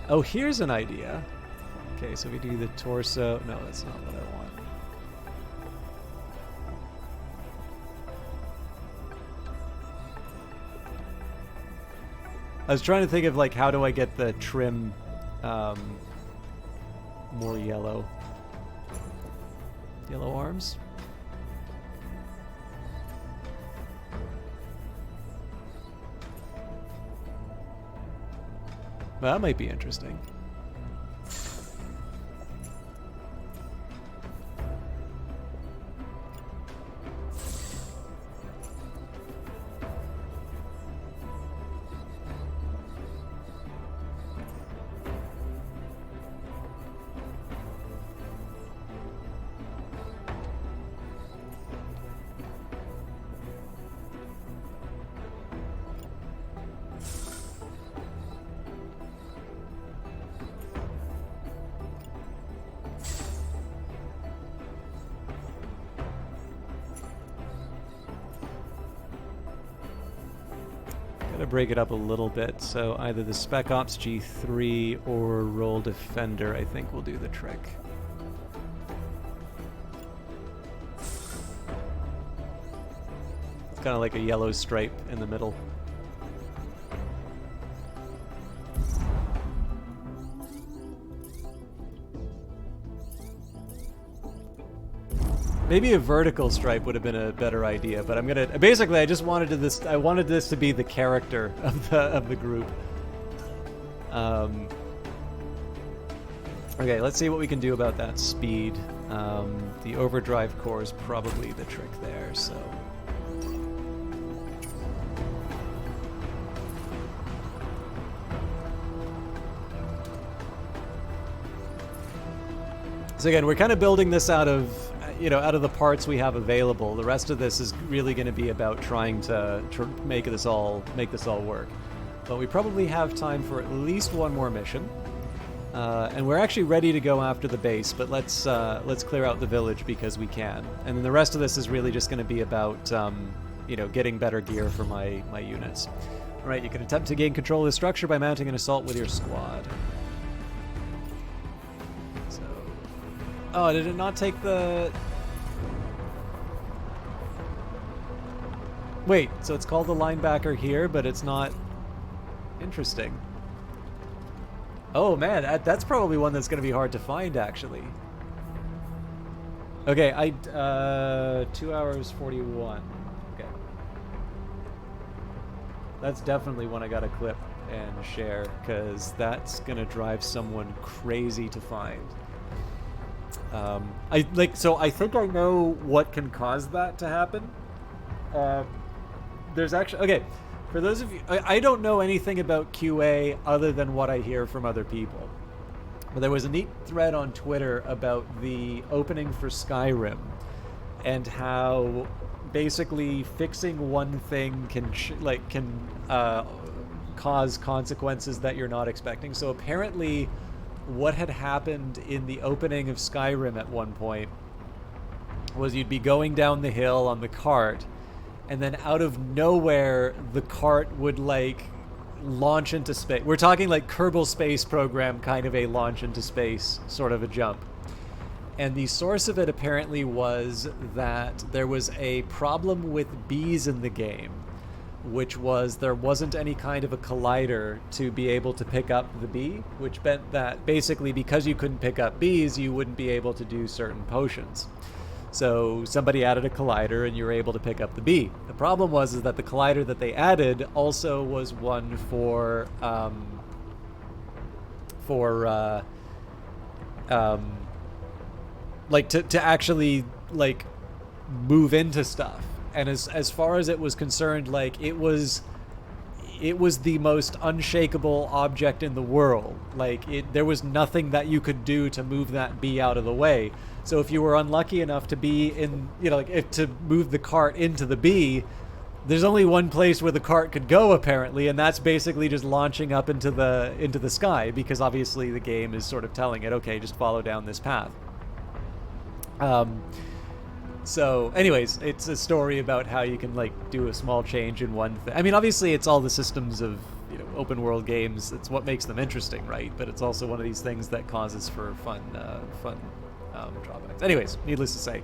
Oh, here's an idea. Okay, so we do the torso. No, that's not what I want. I was trying to think of like how do I get the trim more yellow. Yellow arms. Well, that might be interesting. Break it up a little bit, so either the Spec Ops G3 or Roll Defender I think will do the trick. It's kind of like a yellow stripe in the middle. Maybe a vertical stripe would have been a better idea, but I'm gonna basically I just wanted this. I wanted this to be the character of the group. Okay, let's see what we can do about that speed. The overdrive core is probably the trick there. So. So again, we're kind of building this out of the parts we have available. The rest of this is really going to be about trying to make this all work. But we probably have time for at least one more mission, and we're actually ready to go after the base. But let's clear out the village because we can. And then the rest of this is really just going to be about getting better gear for my units. All right, you can attempt to gain control of the structure by mounting an assault with your squad. So, oh, did it not take the? Wait, so it's called the linebacker here, but it's not. Interesting. Oh man, that's probably one that's going to be hard to find, actually. Okay, 2 hours 41. Okay. That's definitely one I got to clip and share, because that's going to drive someone crazy to find. I think I know what can cause that to happen. There's actually, okay, for those of you, I don't know anything about QA other than what I hear from other people. But there was a neat thread on Twitter about the opening for Skyrim and how basically fixing one thing can cause consequences that you're not expecting. So apparently what had happened in the opening of Skyrim at one point was you'd be going down the hill on the cart, and then out of nowhere the cart would launch into space. We're talking like Kerbal Space Program kind of a launch into space sort of a jump. And the source of it apparently was that there was a problem with bees in the game, which was there wasn't any kind of a collider to be able to pick up the bee, which meant that basically because you couldn't pick up bees, you wouldn't be able to do certain potions. So somebody added a collider and you were able to pick up the bee. The problem was that the collider that they added also was one for like to actually like move into stuff. And as far as it was concerned, like it was the most unshakable object in the world. Like there was nothing that you could do to move that bee out of the way. So if you were unlucky enough to be in, you know, like to move the cart into the bee, there's only one place where the cart could go apparently, and that's basically just launching up into the sky, because obviously the game is sort of telling it, okay, just follow down this path. So anyways, it's a story about how you can like do a small change in one thing. I mean, obviously it's all the systems of, you know, open world games. It's what makes them interesting, right? But it's also one of these things that causes for fun drawbacks. Anyways, needless to say,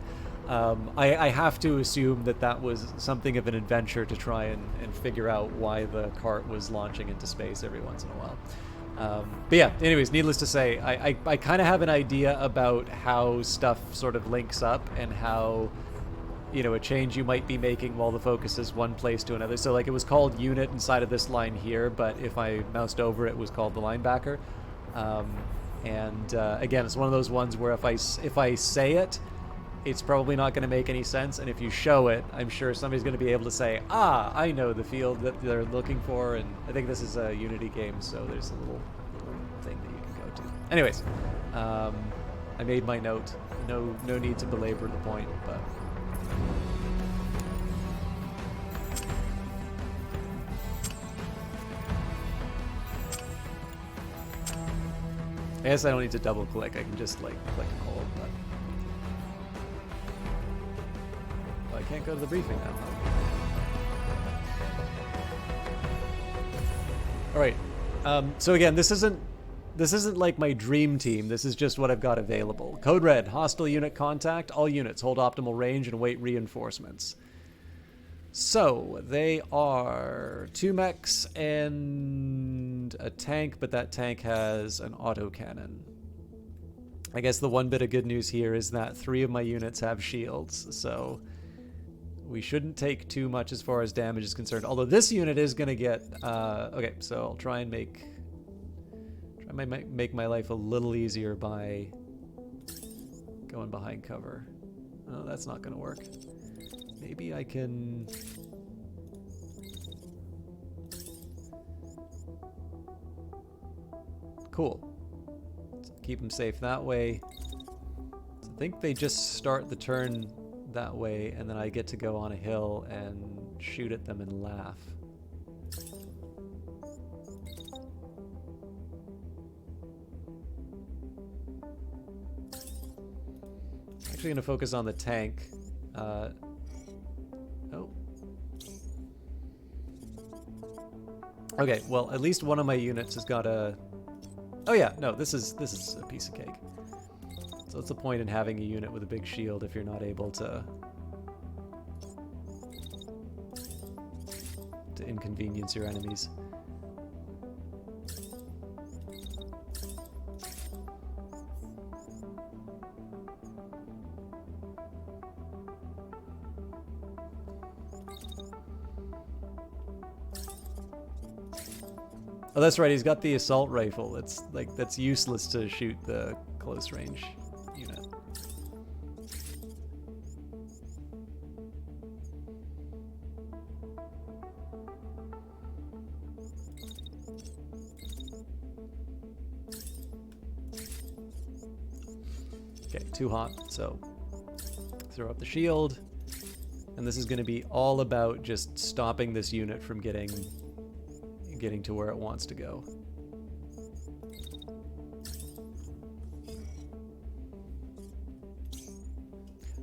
I have to assume that was something of an adventure to try and figure out why the cart was launching into space every once in a while. But yeah, anyways, needless to say, I kind of have an idea about how stuff sort of links up and how, you know, a change you might be making while the focus is one place to another. So like it was called unit inside of this line here, but if I moused over it was called the linebacker. Again, it's one of those ones where if I say it, it's probably not going to make any sense, and if you show it, I'm sure somebody's going to be able to say, ah, I know the field that they're looking for. And I think this is a Unity game, so there's a little thing that you can go to. Anyways, I made my note. No need to belabor the point, but I guess I don't need to double click. I can just like click and hold. But I can't go to the briefing now. All right. So again, this isn't like my dream team. This is just what I've got available. Code Red, hostile unit contact. All units hold optimal range and await reinforcements. So they are 2 mechs and a tank, but that tank has an autocannon. I guess the one bit of good news here is that 3 of my units have shields, so we shouldn't take too much as far as damage is concerned. Although this unit is going to get... okay, so I'll try and make my life a little easier by going behind cover. Oh, that's not going to work. Maybe I can... Cool. So keep them safe that way. So I think they just start the turn that way, and then I get to go on a hill and shoot at them and laugh. Actually gonna focus on the tank. Oh. Okay, well, at least one of my units has got a... Oh yeah, no, this is a piece of cake. So what's the point in having a unit with a big shield if you're not able to inconvenience your enemies? Oh, that's right, he's got the assault rifle. That's useless to shoot the close range unit. Okay, too hot, so throw up the shield. And this is going to be all about just stopping this unit from getting to where it wants to go.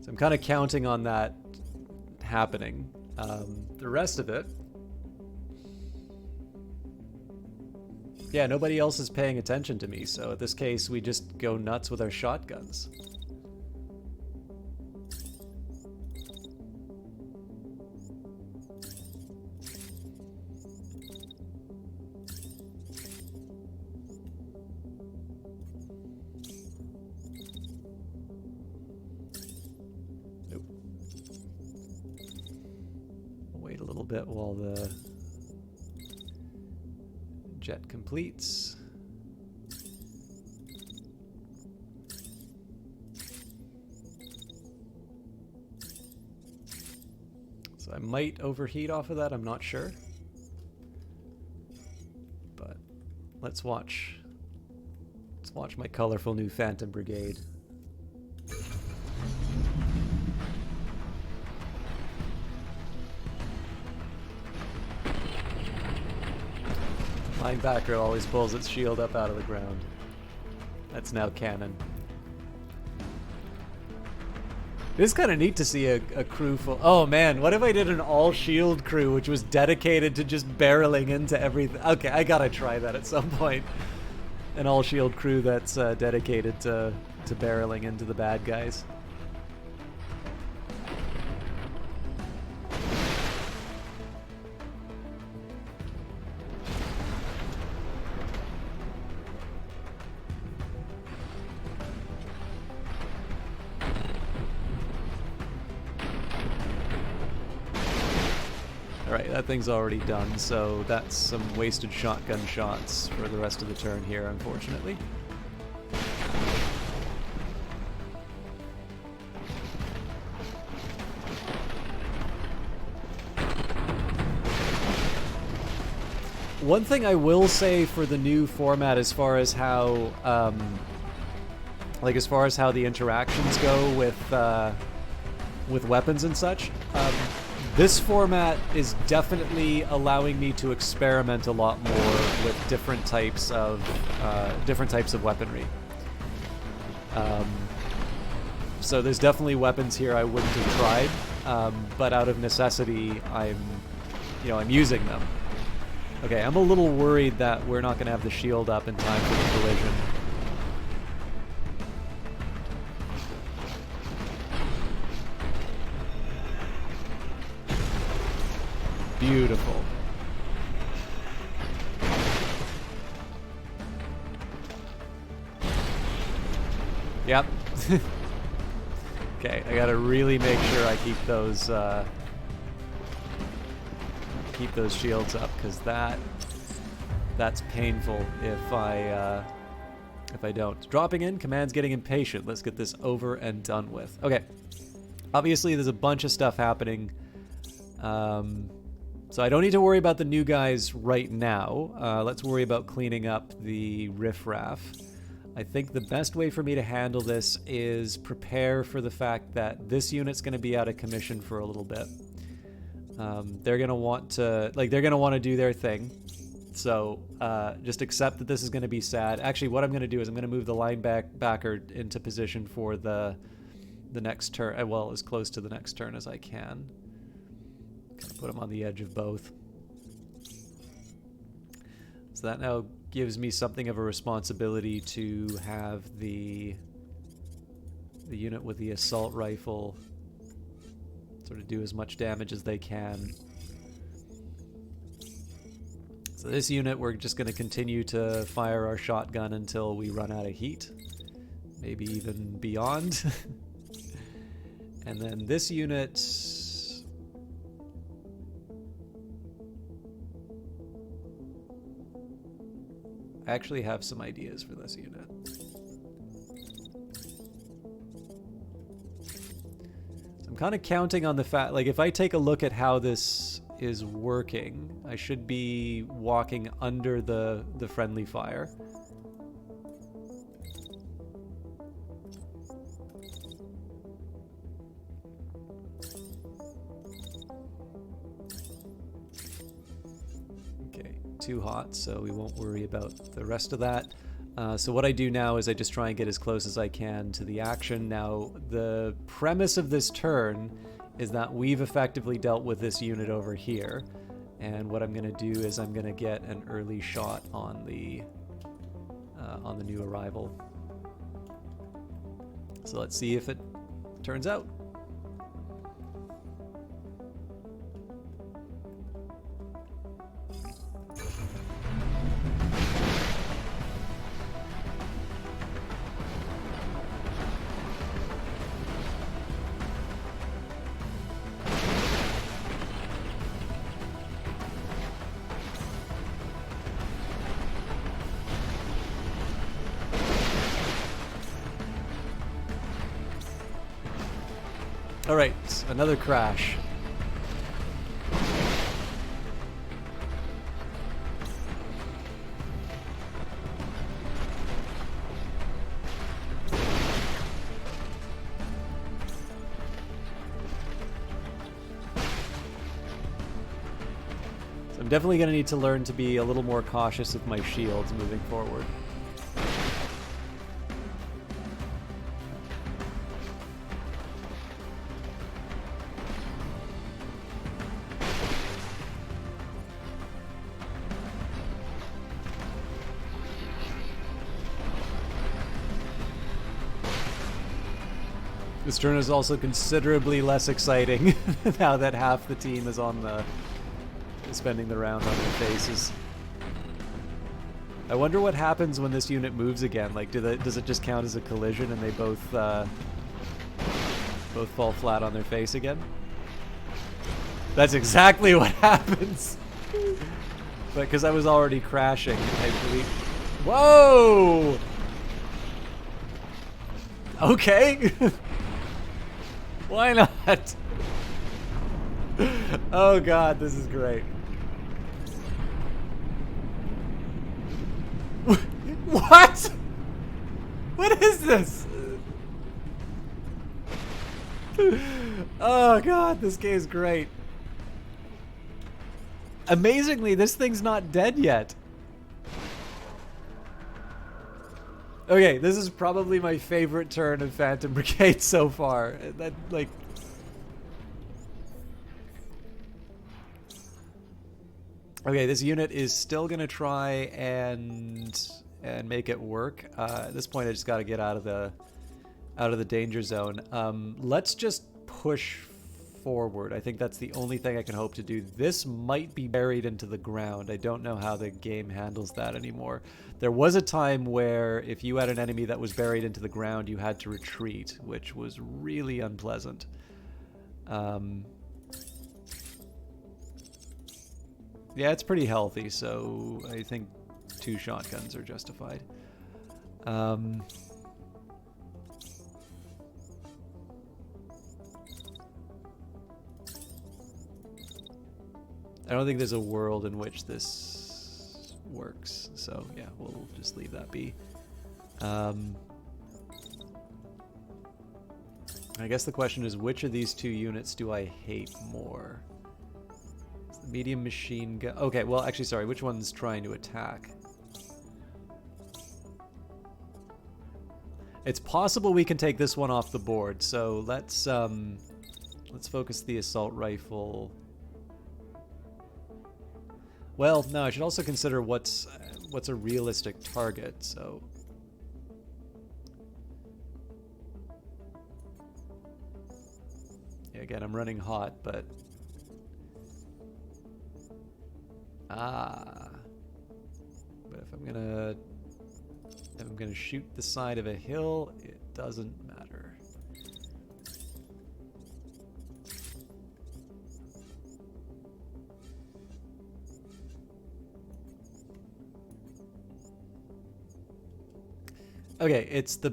So I'm kind of counting on that happening. The rest of it, yeah, nobody else is paying attention to me, so in this case we just go nuts with our shotguns. Bit while the jet completes. So I might overheat off of that, I'm not sure. But let's watch my colorful new Phantom Brigade. Linebacker always pulls its shield up out of the ground. That's now canon. It is kind of neat to see a crew full... Oh man, what if I did an all-shield crew which was dedicated to just barreling into everything? Okay, I gotta try that at some point. An all-shield crew that's dedicated to barreling into the bad guys. Alright, that thing's already done, so that's some wasted shotgun shots for the rest of the turn here, unfortunately. One thing I will say for the new format as far as how as far as how the interactions go with weapons and such, this format is definitely allowing me to experiment a lot more with different types of weaponry. So there's definitely weapons here I wouldn't have tried, but out of necessity, I'm using them. Okay, I'm a little worried that we're not going to have the shield up in time for the collision. Beautiful. Yep. Okay, I gotta really make sure I keep those shields up, because that's painful if I don't. Dropping in, command's getting impatient. Let's get this over and done with. Okay. Obviously, there's a bunch of stuff happening. So I don't need to worry about the new guys right now. Let's worry about cleaning up the riffraff. I think the best way for me to handle this is prepare for the fact that this unit's going to be out of commission for a little bit. They're going to want to do their thing. So just accept that this is going to be sad. Actually, what I'm going to do is I'm going to move the linebacker into position for the next turn. Well, as close to the next turn as I can. Put him on the edge of both. So that now gives me something of a responsibility to have the unit with the assault rifle sort of do as much damage as they can. So this unit, we're just going to continue to fire our shotgun until we run out of heat. Maybe even beyond. And then this unit... I actually have some ideas for this unit. So I'm kind of counting on the fact, like, if I take a look at how this is working, I should be walking under the friendly fire. Too hot, so we won't worry about the rest of that. So what I do now is I just try and get as close as I can to the action. Now, the premise of this turn is that we've effectively dealt with this unit over here, and what I'm going to do is I'm going to get an early shot on the new arrival. So let's see if it turns out. Alright, another crash. I'm definitely going to need to learn to be a little more cautious with my shields moving forward. This turn is also considerably less exciting now that half the team is on the spending the round on their faces. I wonder what happens when this unit moves again. Like, does it just count as a collision and they both fall flat on their face again? That's exactly what happens. But because I was already crashing, I believe. Whoa! Okay. Why not? Oh god, this is great. What? What is this? Oh god, this game's great. Amazingly, this thing's not dead yet. Okay, this is probably my favorite turn of Phantom Brigade so far. That, like... Okay, this unit is still gonna try and make it work. At this point, I just gotta get out of the danger zone. Let's just push forward. I think that's the only thing I can hope to do. This might be buried into the ground. I don't know how the game handles that anymore. There was a time where if you had an enemy that was buried into the ground, you had to retreat, which was really unpleasant. Yeah, it's pretty healthy, so I think 2 shotguns are justified. I don't think there's a world in which this works, so yeah, we'll just leave that be. I guess the question is, which of these 2 units do I hate more? It's the medium machine gun. Okay, well, actually, sorry, which one's trying to attack? It's possible we can take this one off the board, so let's focus the assault rifle. Well, no, I should also consider what's a realistic target, so... Yeah, again, I'm running hot, but... But if I'm gonna shoot the side of a hill, it doesn't matter. Okay, it's the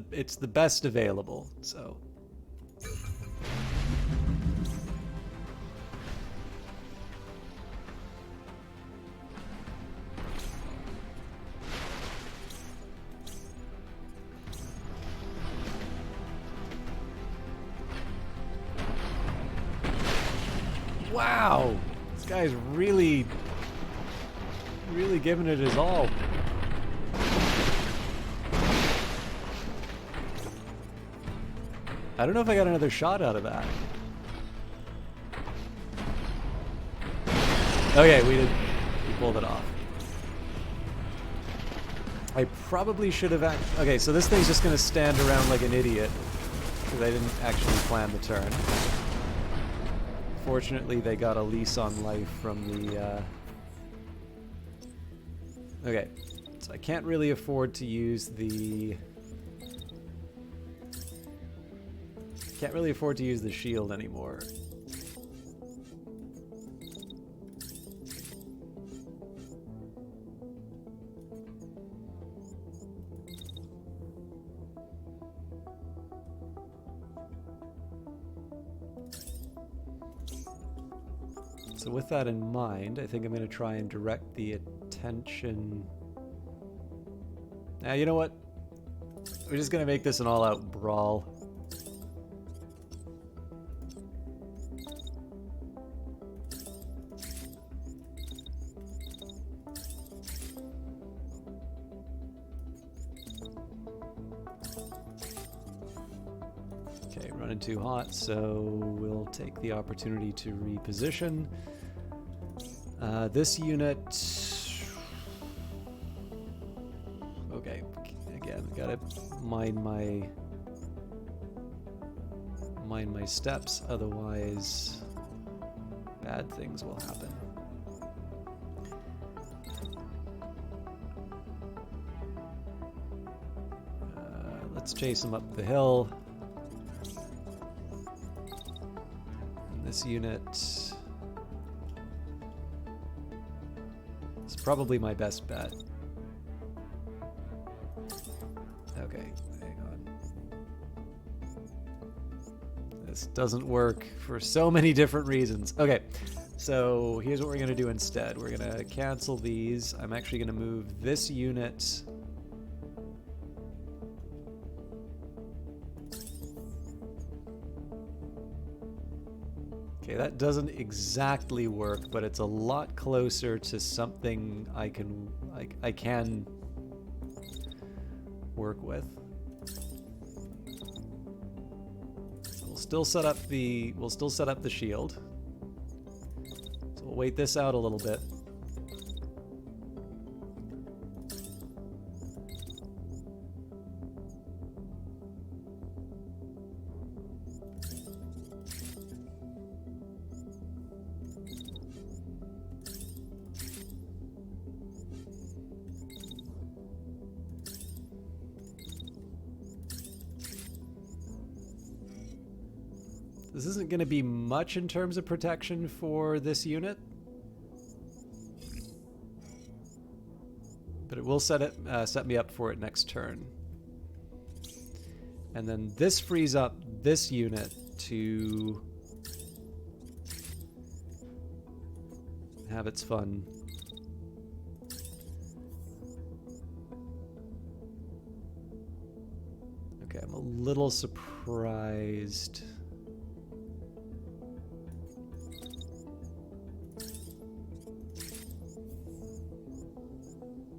best available, so. Wow, this guy's really giving it his all. I don't know if I got another shot out of that. Okay, we pulled it off. I probably should have okay, so this thing's just gonna stand around like an idiot because I didn't actually plan the turn. Fortunately, they got a lease on life from the Okay, so I can't really afford to use the shield anymore. So with that in mind, I think I'm going to try and direct the attention... Now, you know what? We're just going to make this an all-out brawl. Okay, running too hot, so we'll take the opportunity to reposition. This unit... Okay, again, gotta mind my steps, otherwise bad things will happen. Let's chase him up the hill. And this unit is probably my best bet. Okay, hang on. This doesn't work for so many different reasons. Okay, so here's what we're going to do instead. We're going to cancel these. I'm actually going to move this unit. Okay, that doesn't exactly work, but it's a lot closer to something I can work with. So we'll still set up the shield. So we'll wait this out a little bit. This isn't going to be much in terms of protection for this unit, but it will set me up for it next turn. And then this frees up this unit to have its fun. Okay, I'm a little surprised.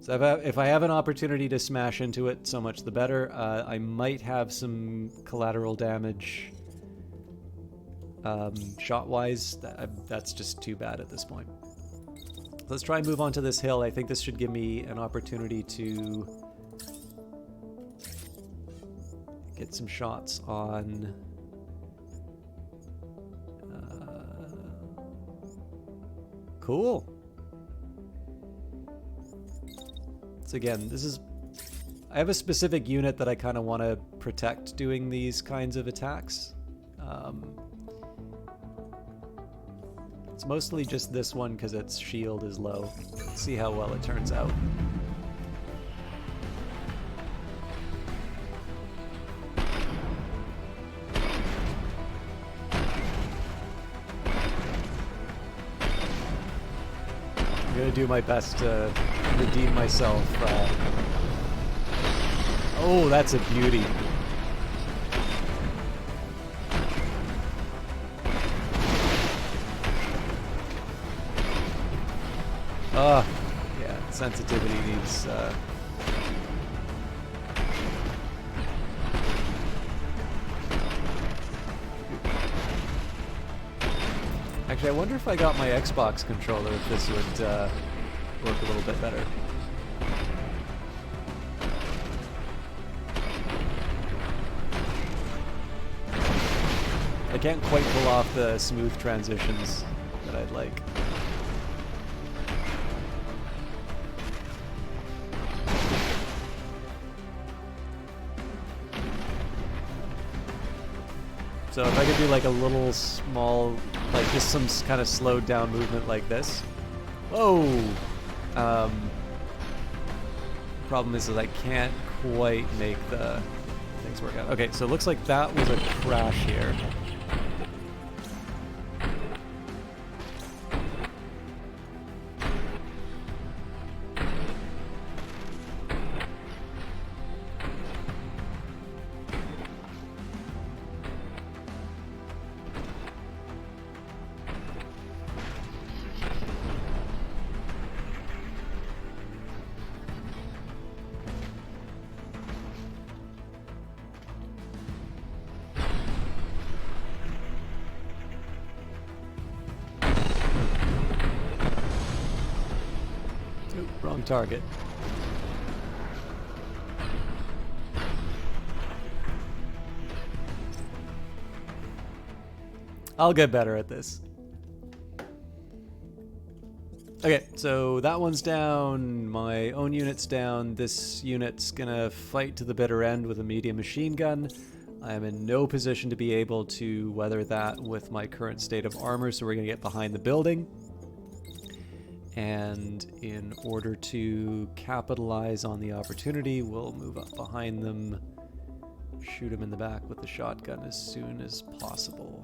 So if I have an opportunity to smash into it, so much the better. I might have some collateral damage shot-wise. That's just too bad at this point. Let's try and move on to this hill. I think this should give me an opportunity to get some shots on... Cool. So again, I have a specific unit that I kind of want to protect doing these kinds of attacks. It's mostly just this one because its shield is low. Let's see how well it turns out. I'm gonna do my best to redeem myself. Oh, that's a beauty. Yeah, sensitivity needs... Actually, I wonder if I got my Xbox controller, if this would work a little bit better. I can't quite pull off the smooth transitions that I'd like. So if I could do like a little small, like just some kind of slowed down movement like this. Whoa! Problem is that I can't quite make the things work out. Okay, so it looks like that was a crash here. Easy target. I'll get better at this. Okay, so that one's down. My own unit's down. This unit's gonna fight to the bitter end with a medium machine gun. I am in no position to be able to weather that with my current state of armor, so we're gonna get behind the building. And in order to capitalize on the opportunity, we'll move up behind them, shoot them in the back with the shotgun as soon as possible.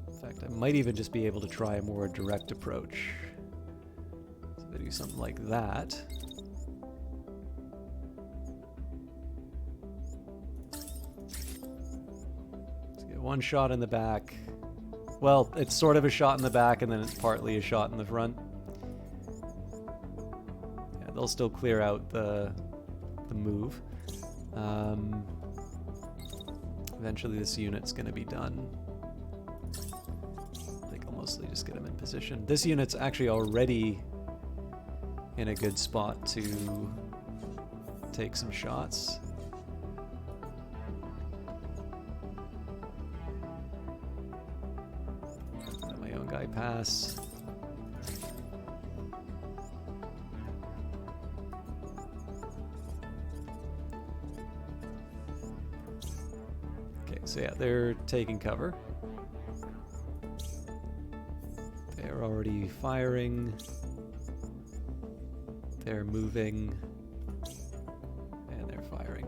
In fact, I might even just be able to try a more direct approach. So if I do something like that. Let's get one shot in the back. Well, it's sort of a shot in the back, and then it's partly a shot in the front. Yeah, they'll still clear out the move. Eventually this unit's going to be done. I think I'll mostly just get them in position. This unit's actually already in a good spot to take some shots. Let my own guy pass. So yeah, they're taking cover. They're already firing. They're moving. And they're firing.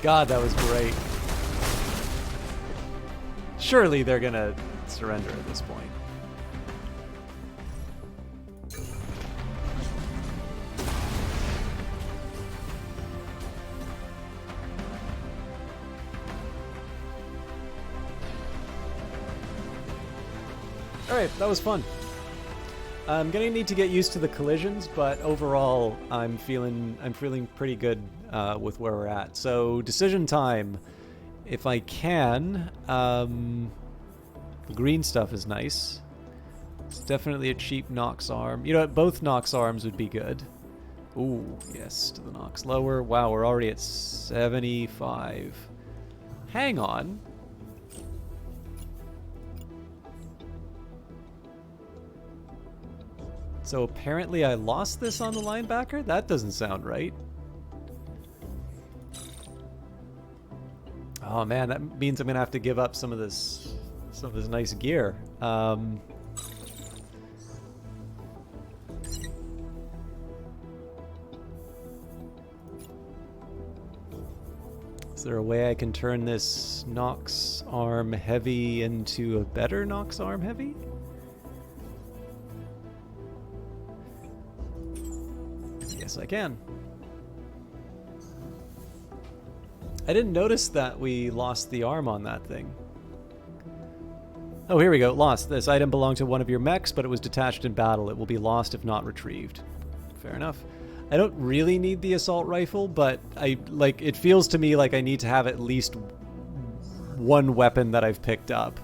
God, that was great. Surely they're gonna surrender at this point. Alright, that was fun. I'm gonna need to get used to the collisions, but overall, I'm feeling pretty good with where we're at. So, decision time. If I can, the green stuff is nice. It's definitely a cheap Nox arm. You know what? Both Nox arms would be good. Ooh, yes, to the Nox lower. Wow, we're already at 75. Hang on. So apparently I lost this on the linebacker? That doesn't sound right. Oh man, that means I'm gonna have to give up some of this nice gear. Is there a way I can turn this Nox arm heavy into a better Nox arm heavy? Yes, I can. I didn't notice that we lost the arm on that thing. Oh, here we go. Lost. This item belonged to one of your mechs, but it was detached in battle. It will be lost if not retrieved. Fair enough. I don't really need the assault rifle, but it feels to me like I need to have at least one weapon that I've picked up.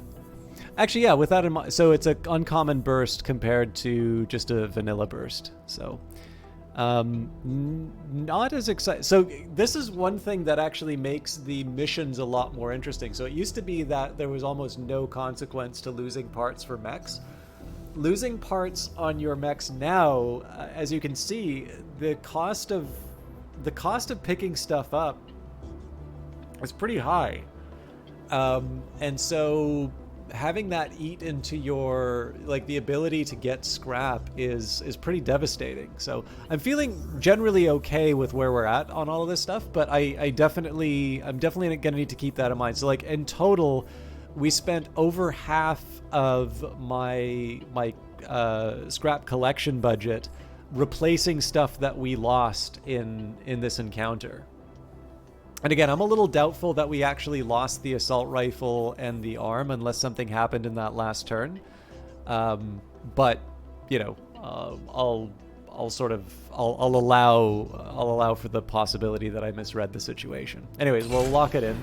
Actually, yeah, with that in mind, so it's an uncommon burst compared to just a vanilla burst. So not as exciting. So this is one thing that actually makes the missions a lot more interesting. So it used to be that there was almost no consequence to losing parts for mechs. Losing parts on your mechs now, as you can see, the cost of picking stuff up is pretty high, and so having that eat into your, like, the ability to get scrap is pretty devastating. So I'm feeling generally okay with where we're at on all of this stuff, but I'm definitely gonna need to keep that in mind. So like in total, we spent over half of my scrap collection budget replacing stuff that we lost in this encounter. And again, I'm a little doubtful that we actually lost the assault rifle and the arm unless something happened in that last turn. But, you know, I'll I'll allow for the possibility that I misread the situation. Anyways, we'll lock it in.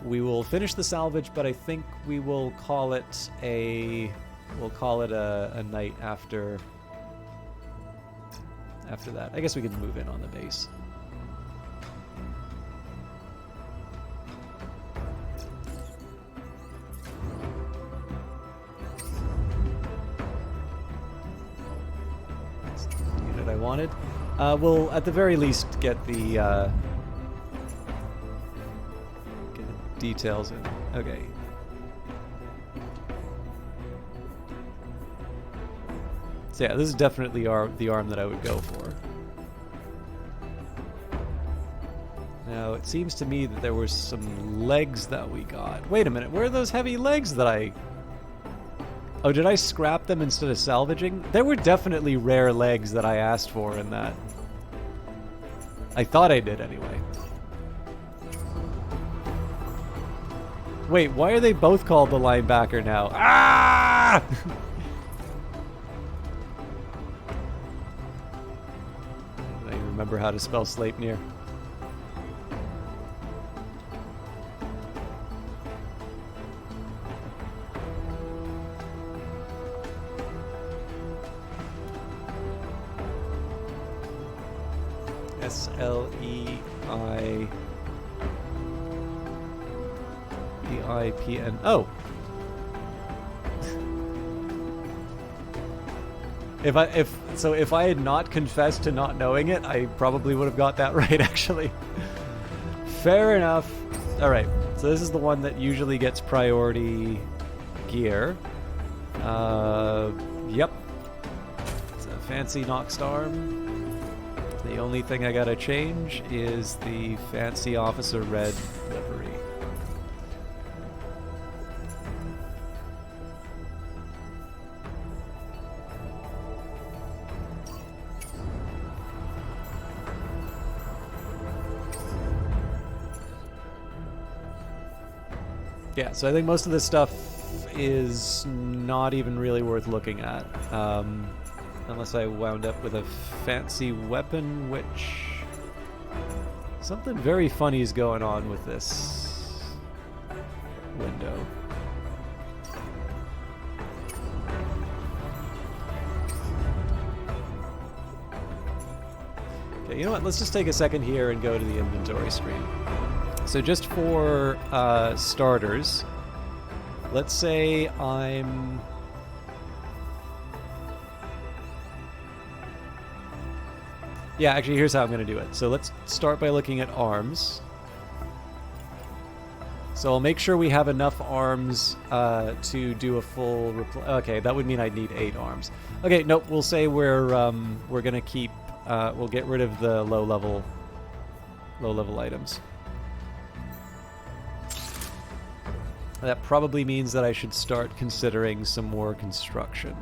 We will finish the salvage, but I think we will call it a night after that. I guess we can move in on the base. That's the unit I wanted. We'll at the very least get the details in. Okay. So yeah, this is definitely the arm that I would go for. Now, it seems to me that there were some legs that we got. Wait a minute, where are those heavy legs that I... Oh, did I scrap them instead of salvaging? There were definitely rare legs that I asked for in that. I thought I did anyway. Wait, why are they both called the linebacker now? Ah! I don't even remember how to spell Sleipnir. S-L-E-I-P-N. Oh! If I had not confessed to not knowing it, I probably would have got that right, actually. Fair enough. Alright, so this is the one that usually gets priority gear. Yep. It's a fancy Noxed arm. The only thing I gotta change is the fancy officer red livery. Yeah, so I think most of this stuff is not even really worth looking at. Unless I wound up with a fancy weapon, which... Something very funny is going on with this window. Okay, you know what? Let's just take a second here and go to the inventory screen. So just for starters, let's say I'm... Yeah, actually, here's how I'm going to do it. So let's start by looking at arms. So I'll make sure we have enough arms to do a full... Okay, that would mean I'd need 8 arms. Okay, nope, we'll say we're going to keep... we'll get rid of the low-level items. That probably means that I should start considering some more construction.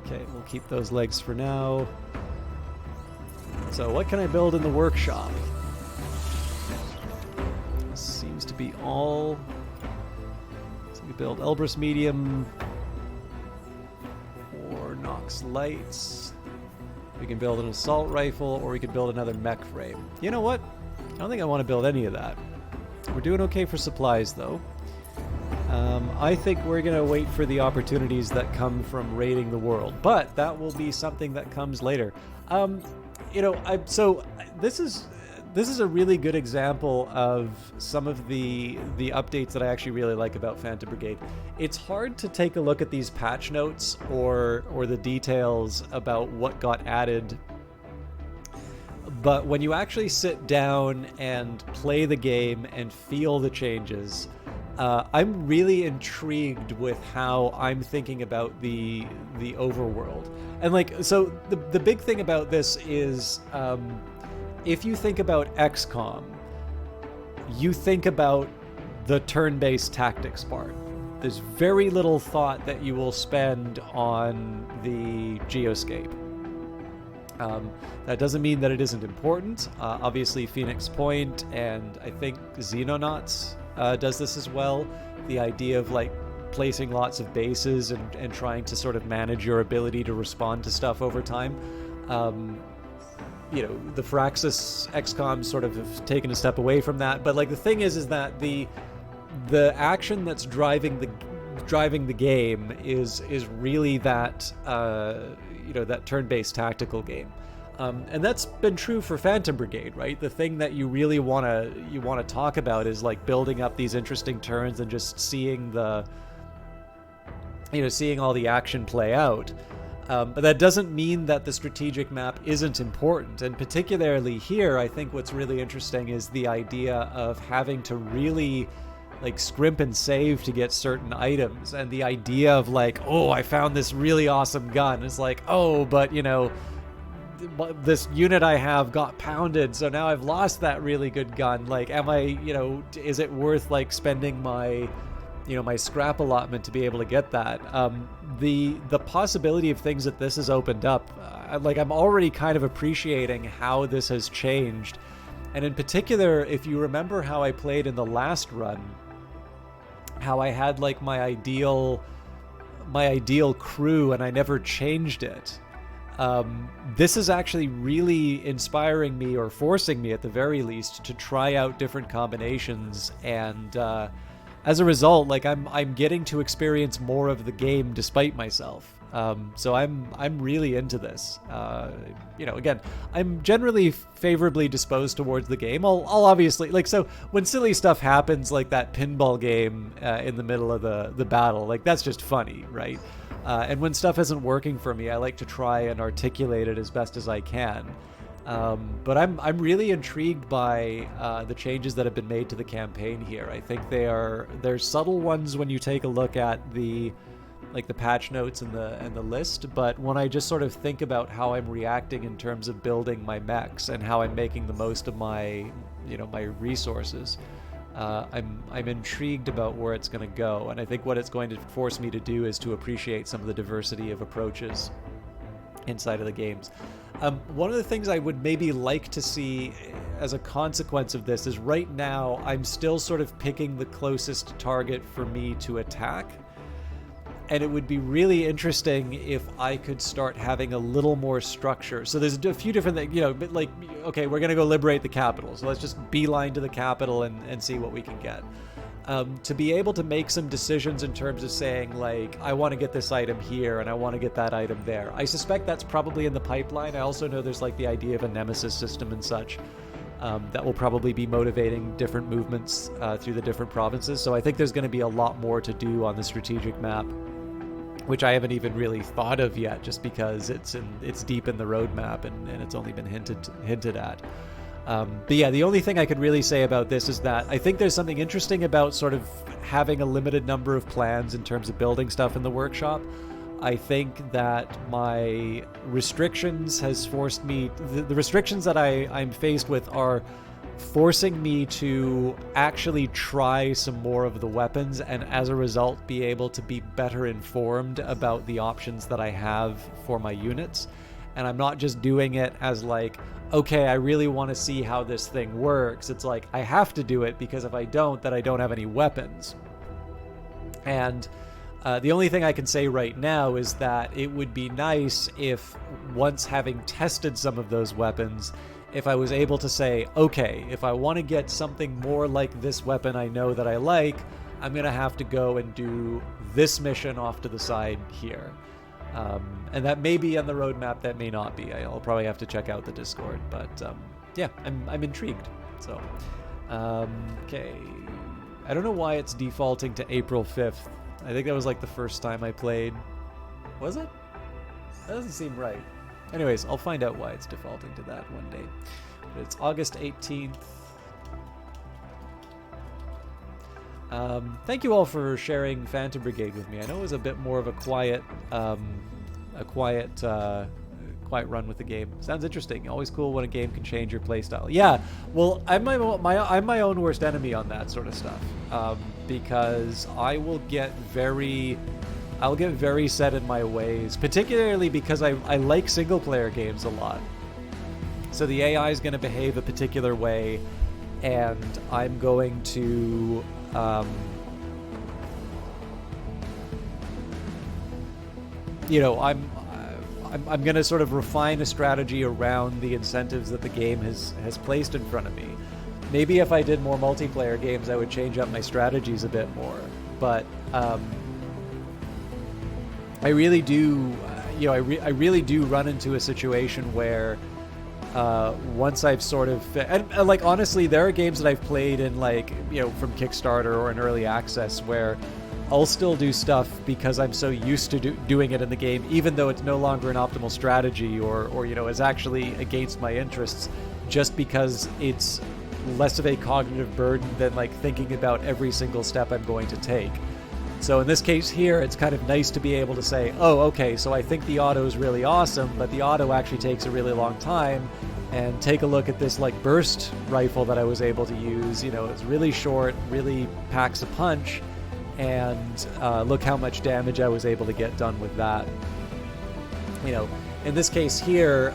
Okay, we'll keep those legs for now. So what can I build in the workshop? This seems to be all... So we build Elbrus Medium or Nox Lights. We can build an assault rifle, or we can build another mech frame. You know what? I don't think I want to build any of that. We're doing okay for supplies, though. I think we're going to wait for the opportunities that come from raiding the world, but that will be something that comes later. So this is a really good example of some of the updates that I actually really like about Phantom Brigade. It's hard to take a look at these patch notes or the details about what got added, but when you actually sit down and play the game and feel the changes, I'm really intrigued with how I'm thinking about the overworld. And so the big thing about this is, if you think about XCOM, you think about the turn-based tactics part. There's very little thought that you will spend on the geoscape. That doesn't mean that it isn't important. Obviously, Phoenix Point and I think Xenonauts does this as well. The idea of like placing lots of bases and trying to sort of manage your ability to respond to stuff over time. You know, the Firaxis XCOM sort of have taken a step away from that. But like the thing is that the action that's driving the game is really that you know, that turn-based tactical game. And that's been true for Phantom Brigade, right? The thing that you really want to talk about is like building up these interesting turns and just seeing seeing all the action play out. But that doesn't mean that the strategic map isn't important. And particularly here, I think what's really interesting is the idea of having to really like scrimp and save to get certain items, and the idea of like, oh, I found this really awesome gun. It's like, oh, but you know, this unit I have got pounded, so now I've lost that really good gun. Like, am I, you know, is it worth like spending my, you know, my scrap allotment to be able to get that? The possibility of things that this has opened up, like I'm already kind of appreciating how this has changed. And in particular, if you remember how I played in the last run, how I had like my ideal crew and I never changed it. This is actually really inspiring me, or forcing me at the very least, to try out different combinations, and as a result, like I'm getting to experience more of the game despite myself. So I'm really into this. You know, again, I'm generally favorably disposed towards the game. I'll obviously, like, so when silly stuff happens, like that pinball game in the middle of the battle, like that's just funny, right? And when stuff isn't working for me, I like to try and articulate it as best as I can. But I'm really intrigued by the changes that have been made to the campaign here. I think they're subtle ones when you take a look at the patch notes and the list, but when I just sort of think about how I'm reacting in terms of building my mechs and how I'm making the most of my, you know, my resources, I'm intrigued about where it's going to go, and I think what it's going to force me to do is to appreciate some of the diversity of approaches inside of the games. One of the things I would maybe like to see as a consequence of this is right now I'm still sort of picking the closest target for me to attack. And it would be really interesting if I could start having a little more structure. So there's a few different things, you know, like, okay, we're going to go liberate the capital. So let's just beeline to the capital and see what we can get. To be able to make some decisions in terms of saying, like, I want to get this item here and I want to get that item there. I suspect that's probably in the pipeline. I also know there's like the idea of a nemesis system and such. That will probably be motivating different movements through the different provinces. So I think there's going to be a lot more to do on the strategic map, which I haven't even really thought of yet, just because it's deep in the roadmap and it's only been hinted at. But yeah, the only thing I could really say about this is that I think there's something interesting about sort of having a limited number of plans in terms of building stuff in the workshop. I think that my restrictions has forced me, the restrictions that I'm faced with are forcing me to actually try some more of the weapons, and as a result be able to be better informed about the options that I have for my units. And I'm not just doing it as like, okay, I really want to see how this thing works. It's like, I have to do it because if I don't, then I don't have any weapons. And the only thing I can say right now is that it would be nice if, once having tested some of those weapons, if I was able to say, okay, if I want to get something more like this weapon I know that I like, I'm going to have to go and do this mission off to the side here. And that may be on the roadmap, that may not be. I'll probably have to check out the Discord, but yeah, I'm intrigued. So, okay. I don't know why it's defaulting to April 5th. I think that was like the first time I played. Was it? That doesn't seem right. Anyways, I'll find out why it's defaulting to that one day. But it's August 18th. Thank you all for sharing Phantom Brigade with me. I know it was a bit more of a quiet run with the game. Sounds interesting. Always cool when a game can change your playstyle. Yeah, well, I'm my own worst enemy on that sort of stuff, because I will get very I'll get very set in my ways, particularly because I like single-player games a lot. So the AI is going to behave a particular way, and I'm going to... you know, I'm going to sort of refine a strategy around the incentives that the game has placed in front of me. Maybe if I did more multiplayer games, I would change up my strategies a bit more. But I really do, you know, I really do run into a situation where once I've sort of, and like honestly, there are games that I've played in, like, you know, from Kickstarter or in early access where I'll still do stuff because I'm so used to doing it in the game, even though it's no longer an optimal strategy or you know, is actually against my interests, just because it's less of a cognitive burden than like thinking about every single step I'm going to take. So in this case here, it's kind of nice to be able to say, oh, okay, so I think the auto is really awesome, but the auto actually takes a really long time, and take a look at this like burst rifle that I was able to use. You know, it's really short, really packs a punch, and look how much damage I was able to get done with that. You know, in this case here,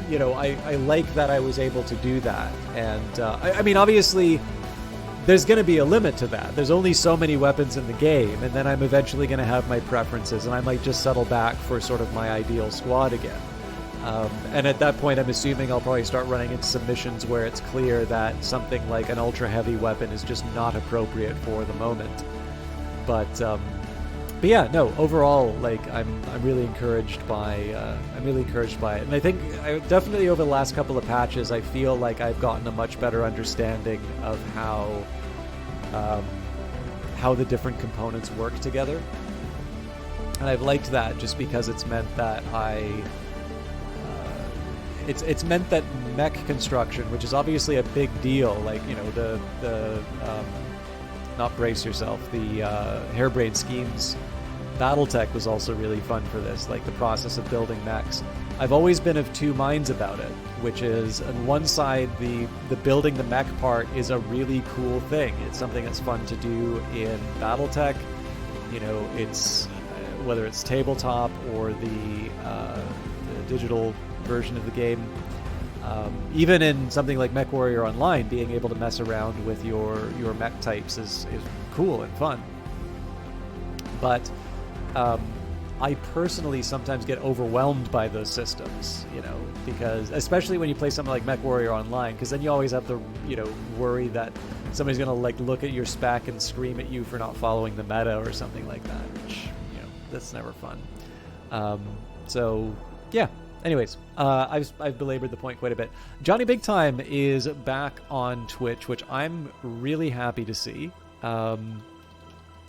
you know, I like that I was able to do that. And I mean, obviously, there's going to be a limit to that. There's only so many weapons in the game, and then I'm eventually going to have my preferences, and I might just settle back for sort of my ideal squad again. And at that point, I'm assuming I'll probably start running into some missions where it's clear that something like an ultra-heavy weapon is just not appropriate for the moment. But yeah, no. Overall, like I'm really encouraged by it, and I think definitely over the last couple of patches, I feel like I've gotten a much better understanding of how the different components work together, and I've liked that just because it's meant that it's meant that mech construction, which is obviously a big deal, like, you know, the not brace yourself, the Harebrained Schemes Battletech was also really fun for this, like the process of building mechs. I've always been of two minds about it, which is, on one side, the building the mech part is a really cool thing. It's something that's fun to do in Battletech. You know, it's whether it's tabletop or the digital version of the game. Even in something like MechWarrior Online, being able to mess around with your mech types is cool and fun. But I personally sometimes get overwhelmed by those systems, you know, because especially when you play something like MechWarrior Online, because then you always have the, you know, worry that somebody's going to like look at your spec and scream at you for not following the meta or something like that, which, you know, that's never fun. So yeah. Anyways, I've belabored the point quite a bit. Johnny Big Time is back on Twitch, which I'm really happy to see.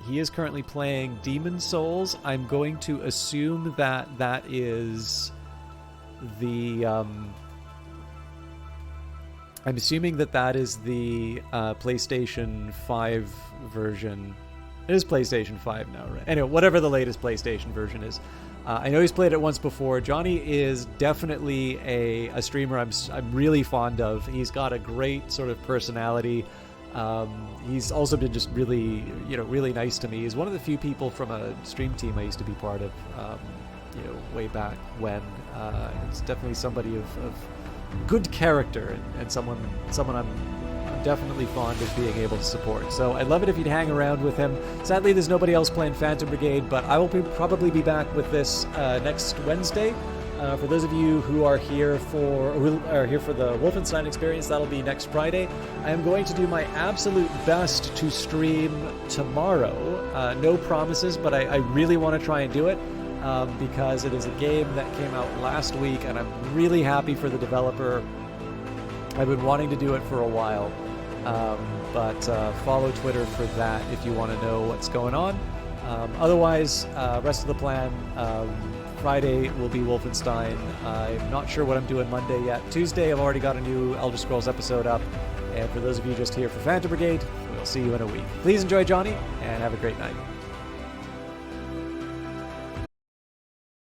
He is currently playing Demon Souls. I'm going to assume that that is the... I'm assuming that that is the PlayStation 5 version. It is PlayStation 5 now, right? Anyway, whatever the latest PlayStation version is. I know he's played it once before. Johnny is definitely a streamer I'm really fond of. He's got a great sort of personality. He's also been just really, you know, really nice to me. He's one of the few people from a stream team I used to be part of, you know, way back when. It's definitely somebody of good character and someone I'm definitely fond of being able to support. So I'd love it if you'd hang around with him. Sadly, there's nobody else playing Phantom Brigade, but I will probably be back with this next Wednesday. For those of you who are here for the Wolfenstein experience, that'll be next Friday. I am going to do my absolute best to stream tomorrow. No promises, but I really want to try and do it because it is a game that came out last week, and I'm really happy for the developer. I've been wanting to do it for a while. But follow Twitter for that if you want to know what's going on. Otherwise, rest of the plan, Friday will be Wolfenstein. I'm not sure what I'm doing Monday yet. Tuesday, I've already got a new Elder Scrolls episode up. And for those of you just here for Phantom Brigade, we'll see you in a week. Please enjoy Johnny, and have a great night.